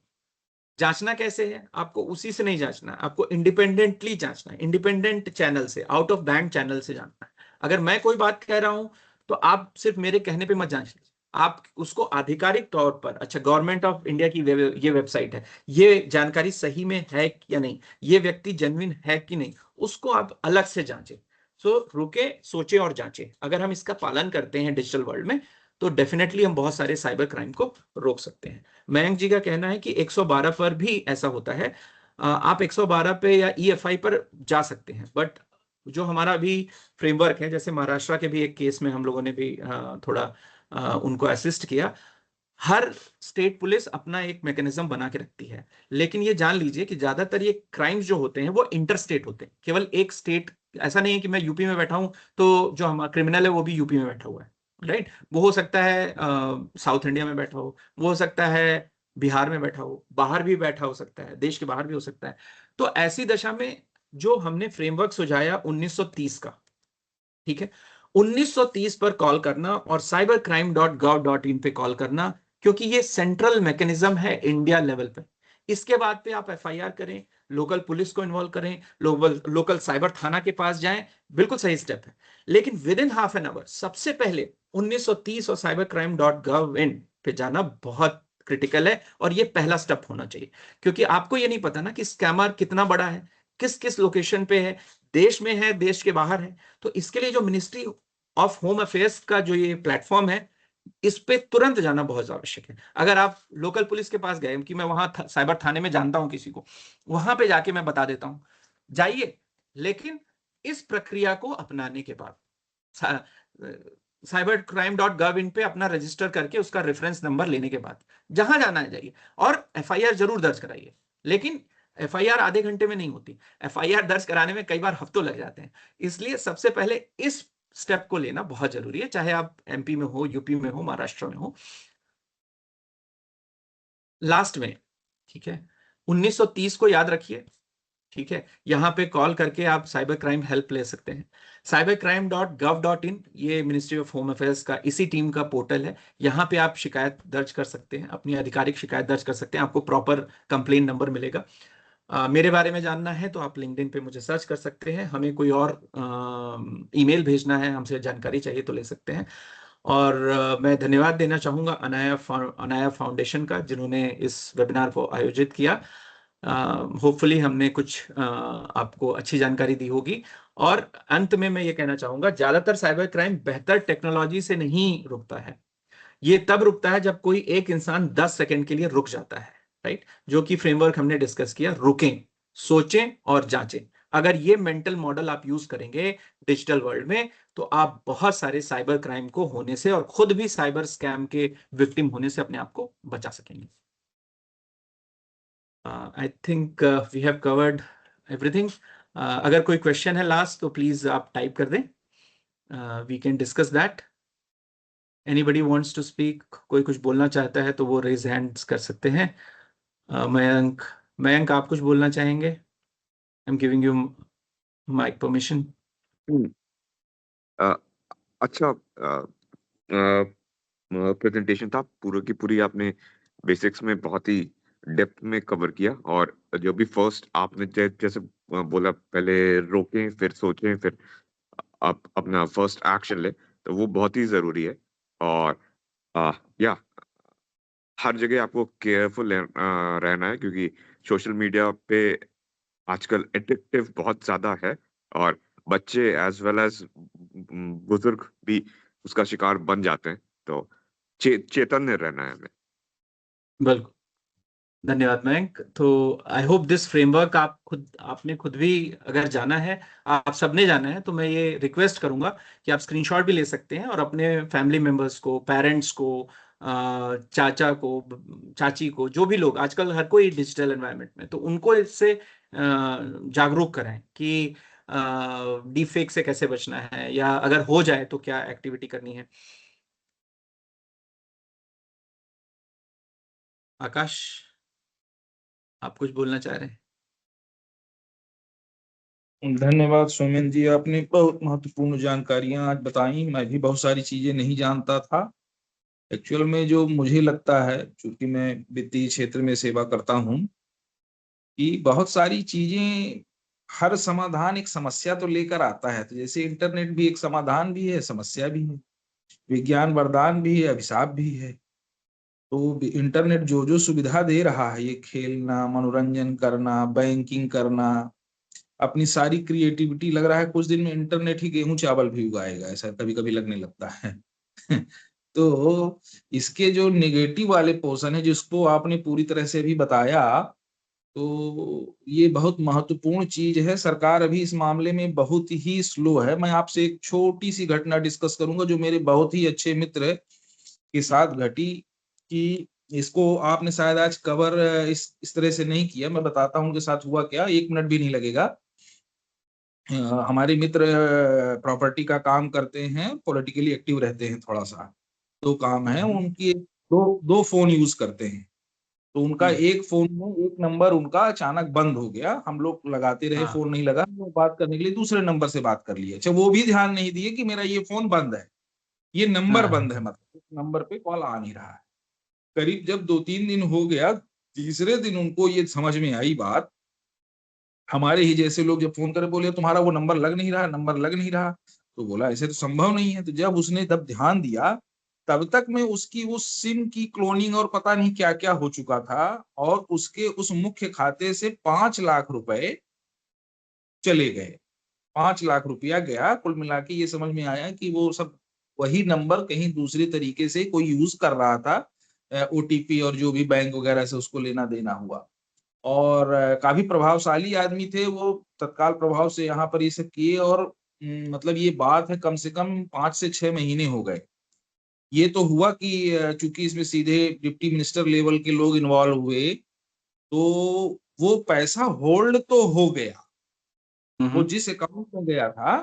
जांचना कैसे है? आपको उसी से नहीं जांचना, आपको इंडिपेंडेंटली जांचना है, इंडिपेंडेंट चैनल से, आउट ऑफ बैंक चैनल से जांचना है। अगर मैं कोई बात कह रहा हूं तो आप सिर्फ मेरे कहने पे मत जांच लीजिए, आप उसको आधिकारिक तौर पर, अच्छा गवर्नमेंट ऑफ इंडिया की ये वेबसाइट है, ये जानकारी सही में है या नहीं, ये व्यक्ति जेन्युइन है कि नहीं, उसको आप अलग से जांचें। सो रुके, सोचे और जांचे, अगर हम इसका पालन करते हैं डिजिटल वर्ल्ड में, तो डेफिनेटली हम बहुत सारे साइबर क्राइम को रोक सकते हैं। मयंक जी का कहना है कि 112 पर भी ऐसा होता है। आप 112 पे या ईएफआई पर जा सकते हैं, बट जो हमारा अभी फ्रेमवर्क है, जैसे महाराष्ट्र के भी एक केस में हम लोगों ने भी थोड़ा उनको असिस्ट किया। हर स्टेट पुलिस अपना एक मैकेनिज्म बना के रखती है, लेकिन ये जान लीजिए कि ज्यादातर ये क्राइम्स जो होते हैं वो इंटर स्टेट होते हैं, केवल एक स्टेट। ऐसा नहीं है कि मैं यूपी में बैठा हूं तो जो हमारा क्रिमिनल है वो भी यूपी में बैठा हुआ है। राइट। वो हो सकता है साउथ इंडिया में बैठा हो, वो हो सकता है बिहार में बैठा हो, बाहर भी बैठा हो सकता है, देश के बाहर भी हो सकता है। तो ऐसी दशा में जो हमने फ्रेमवर्क सुझाया 1930 का, ठीक है, 1930 पर कॉल करना और cybercrime.gov.in पे कॉल करना, क्योंकि ये सेंट्रल मैकेनिज्म है इंडिया लेवल पे। इसके बाद पे आप एफआईआर करें, लोकल पुलिस को इन्वॉल्व करें, लोकल साइबर थाना के पास जाएं, बिल्कुल सही स्टेप है। लेकिन with in half an hour सबसे पहले 1930 और cybercrime.gov.in पे जाना बहुत क्रिटिकल है, और ये पहला स्टेप होना चाहिए। क्योंकि आपको ये नहीं पता ना कि स्कैमर कितना बड़ा है, किस किस लोकेशन पे है, देश में है, देश के बाहर है। तो इसके लिए जो मिनिस्ट्री ऑफ होम अफेयर्स का जो ये प्लेटफॉर्म है, इस पे तुरंत जाना बहुत आवश्यक है। अगर आप लोकल पुलिस के पास गए कि मैं वहां साइबर थाने में जानता हूं किसी को, वहां पे जाके मैं बता देता हूं, जाइए। लेकिन इस प्रक्रिया को अपनाने के बाद cybercrime.gov.in पे अपना रजिस्टर करके उसका रेफरेंस नंबर लेने के बाद जहां जाना है जाइए, और एफआईआर जरूर दर्ज कराइए। लेकिन एफआईआर आधे घंटे में नहीं होती, एफआईआर दर्ज कराने में कई बार हफ्तों लग जाते हैं। इसलिए सबसे पहले इस स्टेप को लेना बहुत जरूरी है, चाहे आप एमपी में हो, यूपी में हो, महाराष्ट्र में हो। लास्ट में, ठीक है, 1930 को याद रखिए, ठीक है। यहाँ पे कॉल करके आप साइबर क्राइम हेल्प ले सकते हैं। cybercrime.gov.in, ये मिनिस्ट्री ऑफ होम अफेयर्स का इसी टीम का पोर्टल है। यहाँ पे आप शिकायत दर्ज कर सकते हैं, अपनी आधिकारिक शिकायत दर्ज कर सकते हैं, आपको प्रॉपर कंप्लेन नंबर मिलेगा। मेरे बारे में जानना है तो आप लिंक्डइन पे मुझे सर्च कर सकते हैं, हमें कोई और ईमेल भेजना है, हमसे जानकारी चाहिए तो ले सकते हैं। और मैं धन्यवाद देना चाहूँगा अनाया फाउंडेशन का, जिन्होंने इस वेबिनार को आयोजित किया। होपफुली हमने कुछ आपको अच्छी जानकारी दी होगी। और अंत में मैं ये कहना चाहूँगा, ज़्यादातर साइबर क्राइम बेहतर टेक्नोलॉजी से नहीं रुकता है। ये तब रुकता है जब कोई एक इंसान 10 सेकंड के लिए रुक जाता है, राइट? जो कि फ्रेमवर्क हमने डिस्कस किया, रुकें, सोचें और जांचें। अगर ये मेंटल मॉडल आप यूज करेंगे डिजिटल वर्ल्ड में, तो आप बहुत सारे साइबर क्राइम को होने से और खुद भी साइबर स्कैम के विक्टिम होने से अपने आप को बचा सकेंगे। I think we have covered everything. अगर कोई क्वेश्चन है लास्ट तो प्लीज आप टाइप कर दें, we can discuss that. Anybody wants to speak, कोई कुछ बोलना चाहता है तो वो रेज हैंड्स कर सकते हैं। मयंक, मयंक आप कुछ बोलना चाहेंगे? I am giving you mic permission. Hmm, uh, अच्छा प्रेजेंटेशन था, पूरी की पूरी आपने बेसिक्स में बहुत ही डेप्थ में कवर किया। और जो भी फर्स्ट आपने जैसे बोला, पहले रोकें फिर सोचें फिर आप अपना फर्स्ट एक्शन ले, तो वो बहुत ही जरूरी है। और या हर जगह आपको केयरफुल रहना है, क्योंकि सोशल मीडिया पे आजकल एडिक्टिव बहुत ज्यादा है, और बच्चे एज वेल एज बुजुर्ग भी उसका शिकार बन जाते हैं। तो चेतन्य रहना है हमें। बिल्कुल, धन्यवाद मयंक। तो आई होप दिस फ्रेमवर्क आपने खुद भी अगर जाना है, आप सबने जाना है, तो मैं ये रिक्वेस्ट करूंगा कि आप स्क्रीनशॉट भी ले सकते हैं और अपने फैमिली मेंबर्स को, पेरेंट्स को, चाचा को, चाची को, जो भी लोग आजकल हर कोई डिजिटल एनवायरनमेंट में, तो उनको इससे जागरूक करें कि डीप फेक से कैसे बचना है, या अगर हो जाए तो क्या एक्टिविटी करनी है। आकाश, आप कुछ बोलना चाह रहे हैं? धन्यवाद सोमेन जी, आपने बहुत महत्वपूर्ण जानकारियां आज बताई। मैं भी बहुत सारी चीजें नहीं जानता था। एक्चुअल में जो मुझे लगता है, चूंकि मैं वित्तीय क्षेत्र में सेवा करता हूं, कि बहुत सारी चीजें, हर समाधान एक समस्या तो लेकर आता है। तो जैसे इंटरनेट भी एक समाधान भी है, समस्या भी है, विज्ञान वरदान भी है, अभिशाप भी है। तो इंटरनेट जो जो सुविधा दे रहा है, ये खेलना, मनोरंजन करना, बैंकिंग करना, अपनी सारी क्रिएटिविटी, लग रहा है कुछ दिन में इंटरनेट ही गेहूं चावल भी उगाएगा, ऐसा कभी कभी लगने लगता है। तो इसके जो नेगेटिव वाले पोर्शन है, जिसको आपने पूरी तरह से भी बताया, तो ये बहुत महत्वपूर्ण चीज है। सरकार अभी इस मामले में बहुत ही स्लो है। मैं आपसे एक छोटी सी घटना डिस्कस करूंगा, जो मेरे बहुत ही अच्छे मित्र के साथ घटी। कि इसको आपने शायद आज कवर इस तरह से नहीं किया। मैं बताता हूँ उनके साथ हुआ क्या, 1 मिनट भी नहीं लगेगा। हमारे मित्र प्रॉपर्टी का काम करते हैं, पॉलिटिकली एक्टिव रहते हैं थोड़ा सा। तो काम है उनकी, दो दो फोन यूज करते हैं। तो उनका एक फोन में एक नंबर उनका अचानक बंद हो गया। हम लोग लगाते रहे, हाँ, फोन नहीं लगा, वो बात करने के लिए दूसरे नंबर से बात कर लिए। अच्छा, वो भी ध्यान नहीं दिए कि मेरा ये फोन बंद है, ये नंबर हाँ, बंद है, मतलब इस नंबर पे कॉल आ नहीं रहा है। करीब जब 2-3 दिन हो गया, तीसरे दिन उनको ये समझ में आई बात। हमारे ही जैसे लोग जब फोन करे, बोले तुम्हारा वो नंबर लग नहीं रहा, नंबर लग नहीं रहा। तो बोला ऐसे तो संभव नहीं है। तो जब उसने तब ध्यान दिया, तब तक में उसकी उस सिम की क्लोनिंग और पता नहीं क्या क्या हो चुका था, और उसके उस मुख्य खाते से 5 लाख रुपए चले गए। 5 लाख रुपया गया। कुल मिला के ये समझ में आया कि वो सब वही नंबर कहीं दूसरे तरीके से कोई यूज कर रहा था, ओटीपी और जो भी बैंक वगैरह से उसको लेना देना हुआ। और काफी प्रभावशाली आदमी थे वो, तत्काल प्रभाव से यहाँ पर ये सब किए। और मतलब ये बात है कम से कम 5 से 6 महीने हो गए। ये तो हुआ कि चूंकि इसमें सीधे डिप्टी मिनिस्टर लेवल के लोग इन्वॉल्व हुए, तो वो पैसा होल्ड तो हो गया, वो हम्म। जिस अकाउंट में गया था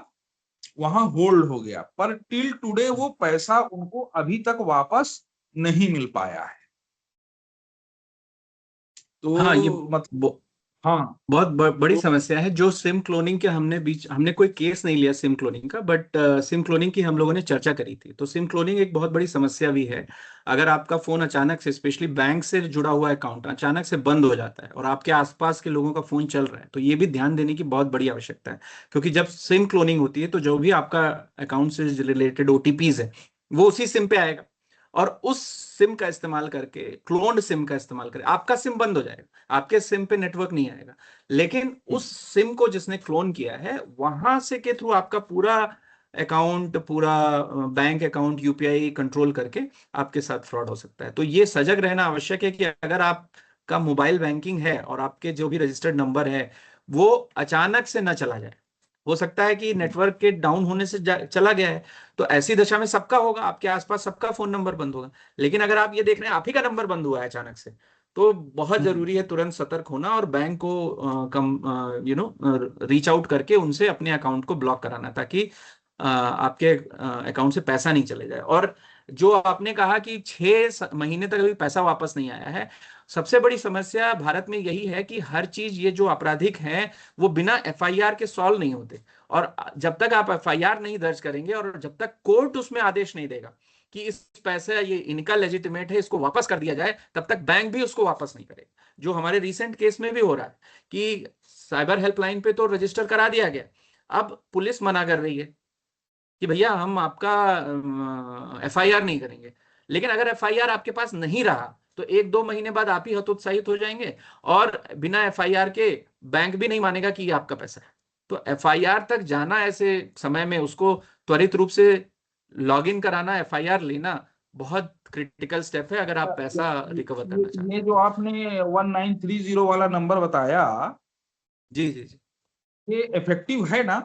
वहां होल्ड हो गया, पर टिल टुडे वो पैसा उनको अभी तक वापस नहीं मिल पाया है। हाँ, ये तो मतलब हाँ, बहुत बड़ी तो समस्या है। जो सिम क्लोनिंग के हमने कोई केस नहीं लिया सिम क्लोनिंग का, बट सिम क्लोनिंग की हम लोगों ने चर्चा करी थी। तो सिम क्लोनिंग एक बहुत बड़ी समस्या भी है। अगर आपका फोन अचानक से, स्पेशली बैंक से जुड़ा हुआ अकाउंट अचानक से बंद हो जाता है और आपके आसपास के लोगों का फोन चल रहा है, तो ये भी ध्यान देने की बहुत बड़ी आवश्यकता है। क्योंकि जब सिम क्लोनिंग होती है तो जो भी आपका अकाउंट से रिलेटेड ओटीपीज है वो उसी सिम पे आएगा, और उस सिम का इस्तेमाल करके, क्लोन्ड सिम का इस्तेमाल करके आपका सिम बंद हो जाएगा, आपके सिम पे नेटवर्क नहीं आएगा। लेकिन उस सिम को जिसने क्लोन किया है वहां से के थ्रू आपका पूरा अकाउंट, पूरा बैंक अकाउंट, यूपीआई कंट्रोल करके आपके साथ फ्रॉड हो सकता है। तो ये सजग रहना आवश्यक है कि अगर आपका मोबाइल बैंकिंग है और आपके जो भी रजिस्टर्ड नंबर है वो अचानक से न चला जाए। हो सकता है कि नेटवर्क के डाउन होने से चला गया है, तो ऐसी दशा में सबका होगा, आपके आसपास सबका फोन नंबर बंद होगा। लेकिन अगर आप ये देख रहे हैं आप ही का नंबर बंद हुआ है अचानक से, तो बहुत जरूरी है तुरंत सतर्क होना और बैंक को रीच आउट करके उनसे अपने अकाउंट को ब्लॉक कराना, ताकि आपके अकाउंट से पैसा नहीं चले जाए। और जो आपने कहा कि 6 महीने तक अभी पैसा वापस नहीं आया है, सबसे बड़ी समस्या भारत में यही है कि हर चीज, ये जो आपराधिक हैं वो बिना एफआईआर के सॉल्व नहीं होते। और जब तक आप एफआईआर नहीं दर्ज करेंगे और जब तक कोर्ट उसमें आदेश नहीं देगा कि इस पैसे, ये इनका लेजिटिमेट है, इसको वापस कर दिया जाए, तब तक बैंक भी उसको वापस नहीं करेगा। जो हमारे रिसेंट केस में भी हो रहा है कि साइबर हेल्पलाइन पे तो रजिस्टर करा दिया गया, अब पुलिस मना कर रही है कि भैया हम आपका एफआईआर नहीं करेंगे। लेकिन अगर एफआईआर आपके पास नहीं रहा तो 1-2 महीने बाद आप ही हतोत्साहित हो जाएंगे, और बिना एफआईआर के बैंक भी नहीं मानेगा कि ये आपका पैसा है। तो एफआईआर तक जाना, ऐसे समय में उसको त्वरित रूप से लॉग इन कराना, एफआईआर लेना बहुत क्रिटिकल स्टेप है अगर आप पैसा रिकवर करना चाहते ये हैं जो तो। आपने 1930 वाला नंबर बताया, जी जी जी। ये इफेक्टिव है ना?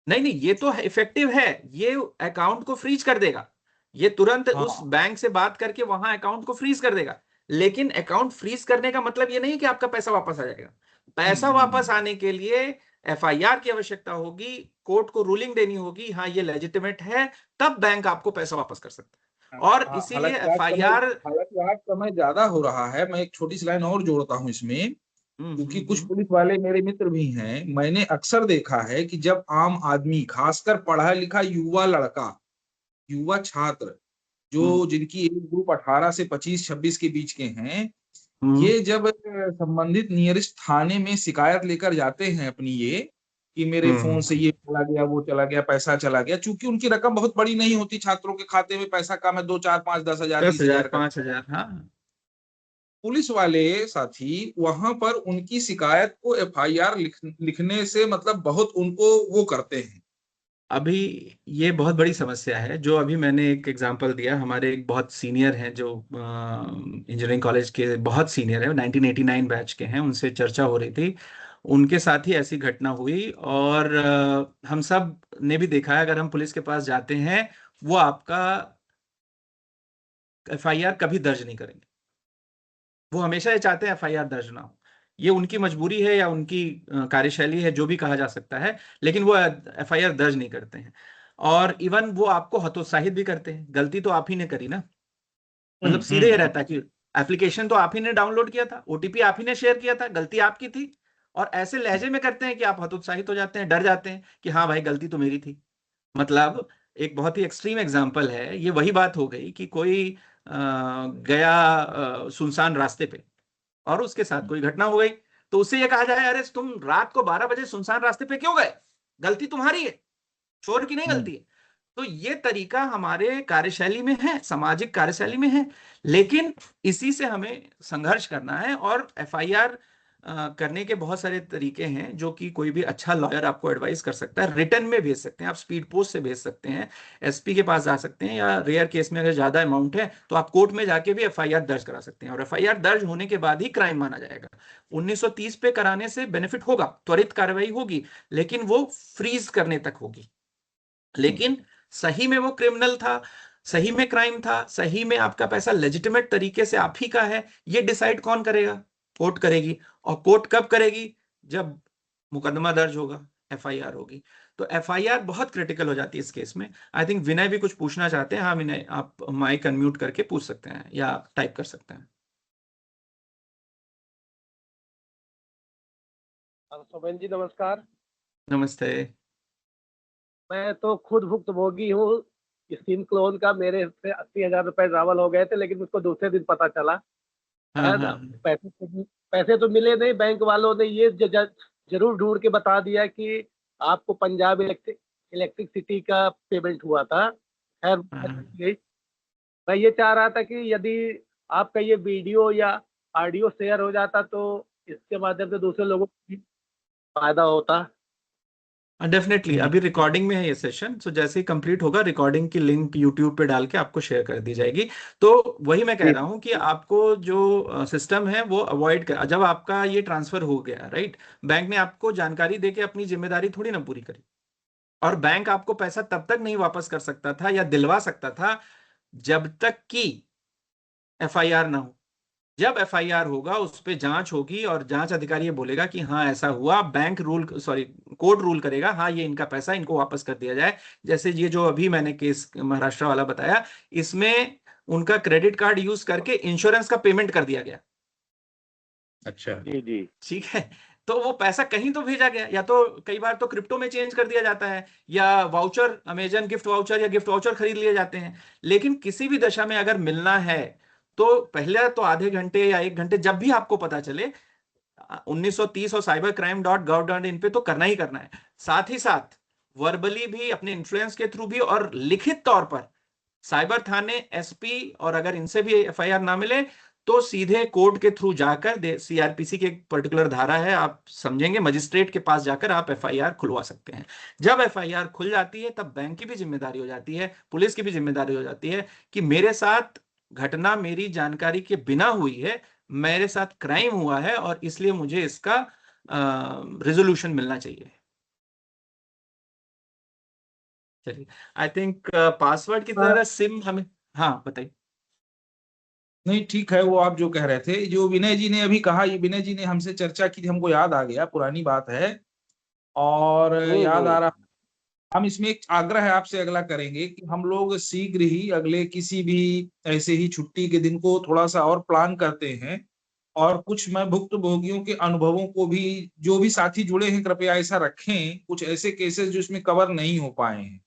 नहीं नहीं, ये तो इफेक्टिव है। ये अकाउंट को फ्रीज कर देगा, ये तुरंत उस हाँ। बैंक से बात करके वहां अकाउंट को फ्रीज कर देगा। लेकिन अकाउंट फ्रीज करने का मतलब ये नहीं कि आपका पैसा वापस आ जाएगा। पैसा वापस हम्म। आने के लिए एफआईआर की आवश्यकता होगी, कोर्ट को रूलिंग देनी होगी, हाँ ये लेजिटिमेट है, तब बैंक आपको पैसा वापस कर सकता है। और इसीलिए एफआईआर। हालांकि आज समय ज्यादा हो रहा है, मैं एक छोटी सी लाइन और जोड़ता हूँ इसमें, क्योंकि कुछ हम्म। पुलिस वाले मेरे मित्र भी हैं। मैंने अक्सर देखा है कि जब आम आदमी, खासकर पढ़ा लिखा युवा लड़का, युवा छात्र, हम्म। जो जिनकी एज ग्रुप 18 से 25-26 के बीच के हैं, हम्म। ये जब संबंधित नियरेस्ट थाने में शिकायत लेकर जाते हैं अपनी, ये कि मेरे फोन से ये चला गया, वो चला गया, पैसा चला गया, चूंकि उनकी रकम बहुत बड़ी नहीं होती, छात्रों के खाते में पैसा कम है, 2, 4, 5, 10 हजार, 10,000, बीस हजार का। 5,000, हाँ। पुलिस वाले साथी वहां पर उनकी शिकायत को एफआईआर लिखने से मतलब बहुत उनको वो करते हैं। अभी ये बहुत बड़ी समस्या है। जो अभी मैंने एक एग्जांपल दिया, हमारे एक बहुत सीनियर हैं जो इंजीनियरिंग कॉलेज के बहुत सीनियर है, 1989 बैच के हैं, उनसे चर्चा हो रही थी। उनके साथ ही ऐसी घटना हुई, और हम सब ने भी देखा है, अगर हम पुलिस के पास जाते हैं वो आपका एफआईआर कभी दर्ज नहीं करेंगे। वो हमेशा ये चाहते हैं एफआईआर दर्ज ना हो। ये उनकी मजबूरी है या उनकी कार्यशैली है, जो भी कहा जा सकता है, लेकिन वो एफआईआर दर्ज नहीं करते हैं। और इवन वो आपको हतोत्साहित भी करते हैं। गलती तो आप ही ने करी ना, मतलब सीधे ये रहता है कि एप्लीकेशन तो आप ही ने डाउनलोड किया था, ओटीपी आप ही ने शेयर किया था, गलती आपकी थी। और ऐसे लहजे में करते हैं कि आप हतोत्साहित हो जाते हैं, डर जाते हैं कि हाँ भाई गलती तो मेरी थी। मतलब एक बहुत ही एक्सट्रीम एग्जांपल है, ये वही बात हो गई कि कोई गया सुनसान रास्ते पे और उसके साथ कोई घटना हो गई, तो उससे ये कहा जाए अरे तुम रात को 12 बजे सुनसान रास्ते पे क्यों गए, गलती तुम्हारी है, चोर की नहीं गलती है। तो ये तरीका हमारे कार्यशैली में है, सामाजिक कार्यशैली में है। लेकिन इसी से हमें संघर्ष करना है, और एफआईआर करने के बहुत सारे तरीके हैं जो कि कोई भी अच्छा लॉयर आपको एडवाइस कर सकता है। रिटर्न में भेज सकते हैं, आप स्पीड पोस्ट से भेज सकते हैं, एसपी के पास जा सकते हैं, या रेयर केस में अगर ज्यादा अमाउंट है तो आप कोर्ट में जाके भी एफआईआर दर्ज करा सकते हैं, और एफआईआर दर्ज होने के बाद ही क्राइम माना जाएगा। 1930 पे कराने से बेनिफिट होगा, त्वरित कार्रवाई होगी, लेकिन वो फ्रीज करने तक होगी। लेकिन सही में वो क्रिमिनल था, सही में क्राइम था, सही में आपका पैसा लेजिटिमेट तरीके से आप ही का है, ये डिसाइड कौन करेगा? कोर्ट करेगी, और कोर्ट कब करेगी? जब मुकदमा दर्ज होगा, एफआईआर होगी। तो एफआईआर बहुत क्रिटिकल हो जाती है इस केस में। आई थिंक विनय भी कुछ पूछना चाहते हैं। हाँ विनय, आप माइक अनम्यूट करके पूछ सकते हैं या टाइप कर सकते हैं। सोमेन जी नमस्कार। नमस्ते। मैं तो खुद भुक्तभोगी हूँ इस सिम क्लोन का। मेरे से 80,000 रुपए ट्रैवल हो गए थे, लेकिन मुझको दूसरे दिन पता चला हाँ है ना। हाँ पैसे तो मिले नहीं। बैंक वालों ने ये जरूर ढूंढ के बता दिया कि आपको पंजाब इलेक्ट्रिसिटी का पेमेंट हुआ था। खैर हाँ। मैं ये चाह रहा था कि यदि आपका ये वीडियो या ऑडियो शेयर हो जाता तो इसके माध्यम से दूसरे लोगों को भी फायदा होता। डेफिनेटली अभी रिकॉर्डिंग में है ये सेशन, सो जैसे ही कंप्लीट होगा रिकॉर्डिंग की लिंक यूट्यूब पे डाल के आपको शेयर कर दी जाएगी। तो वही मैं कह रहा हूँ कि आपको जो सिस्टम है वो अवॉइड कर, जब आपका ये ट्रांसफर हो गया राइट, बैंक ने आपको जानकारी देके अपनी जिम्मेदारी थोड़ी ना पूरी करी। और बैंक आपको पैसा तब तक नहीं वापस कर सकता था या दिलवा सकता था जब तक कि एफआईआर ना हो। जब एफआईआर होगा उस पे जांच होगी और जांच अधिकारी ये बोलेगा कि हाँ ऐसा हुआ, bank rule sorry court rule करेगा, हाँ ये इनका पैसा इनको वापस कर दिया जाए। जैसे ये जो अभी मैंने केस महाराष्ट्र वाला बताया, इसमें उनका क्रेडिट कार्ड यूज करके इंश्योरेंस का पेमेंट कर दिया गया। अच्छा। जी जी। ठीक है, तो वो पैसा कहीं तो भेजा गया, या तो कई बार तो क्रिप्टो में चेंज कर दिया जाता है, या वाउचर, अमेजन गिफ्ट वाउचर या गिफ्ट वाउचर खरीद लिए जाते हैं। लेकिन किसी भी दशा में अगर मिलना है तो पहले तो आधे घंटे या 1 घंटे जब भी आपको पता चले 1930 और cybercrime.gov.in पे तो करना ही करना है। साथ ही साथ वर्बली भी, अपने इन्फ्लुएंस के थ्रू भी, और लिखित तौर पर साइबर थाने, एसपी, और अगर इनसे भी एफआईआर ना मिले तो सीधे कोर्ट के थ्रू जाकर, सीआरपीसी की एक पर्टिकुलर धारा है, आप समझेंगे, मजिस्ट्रेट के पास जाकर आप एफआईआर खुलवा सकते हैं। जब एफआईआर खुल जाती है तब बैंक की भी जिम्मेदारी हो जाती है, पुलिस की भी जिम्मेदारी हो जाती है कि मेरे साथ घटना मेरी जानकारी के बिना हुई है, मेरे साथ क्राइम हुआ है और इसलिए मुझे इसका रेजोल्यूशन मिलना चाहिए। चलिए, आई थिंक पासवर्ड की तरह सिम हमें, हाँ बताइए। नहीं ठीक है, वो आप जो कह रहे थे, जो विनय जी ने अभी कहा, ये विनय जी ने हमसे चर्चा की थी, हमको याद आ गया, पुरानी बात है और याद आ रहा। हम इसमें एक आग्रह आपसे अगला करेंगे कि हम लोग शीघ्र ही अगले किसी भी ऐसे ही छुट्टी के दिन को थोड़ा सा और प्लान करते हैं, और कुछ मैं भुक्तभोगियों के अनुभवों को भी, जो भी साथी जुड़े हैं कृपया ऐसा रखें, कुछ ऐसे केसेस जो इसमें कवर नहीं हो पाए हैं,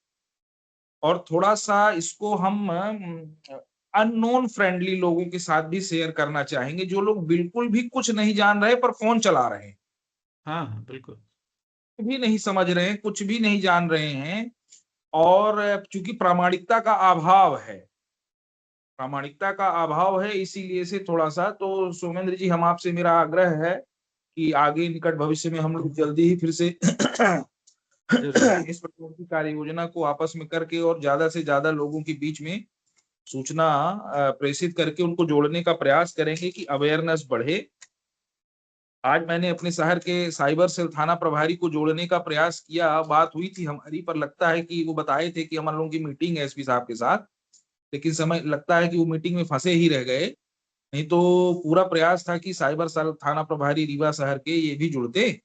और थोड़ा सा इसको हम अननोन फ्रेंडली लोगों के साथ भी शेयर करना चाहेंगे, जो लोग बिल्कुल भी कुछ नहीं जान रहे पर फोन चला रहे हैं, हाँ हाँ बिल्कुल। भी नहीं समझ रहे हैं, कुछ भी नहीं जान रहे हैं, और चूंकि प्रामाणिकता का अभाव है, प्रामाणिकता का अभाव है, इसीलिए से थोड़ा सा, तो सोमेंद्र जी हम आपसे, मेरा आग्रह है कि आगे निकट भविष्य में हम लोग जल्दी ही फिर से इस प्रकार की कार्य योजना को आपस में करके और ज्यादा से ज्यादा लोगों के बीच में सूचना प्रेषित करके उनको जोड़ने का प्रयास करेंगे कि अवेयरनेस बढ़े। आज मैंने अपने शहर के साइबर सेल थाना प्रभारी को जोड़ने का प्रयास किया, बात हुई थी हमारी, पर लगता है कि वो बताए थे कि हमारे लोगों की मीटिंग है एसपी साहब के साथ, लेकिन समय लगता है कि वो मीटिंग में फंसे ही रह गए, नहीं तो पूरा प्रयास था कि साइबर सेल थाना प्रभारी रीवा शहर के ये भी जुड़ते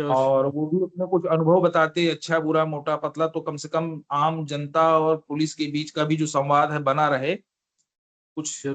और वो भी अपने कुछ अनुभव बताते, अच्छा बुरा मोटा पतला, तो कम से कम आम जनता और पुलिस के बीच का भी जो संवाद है बना रहे, कुछ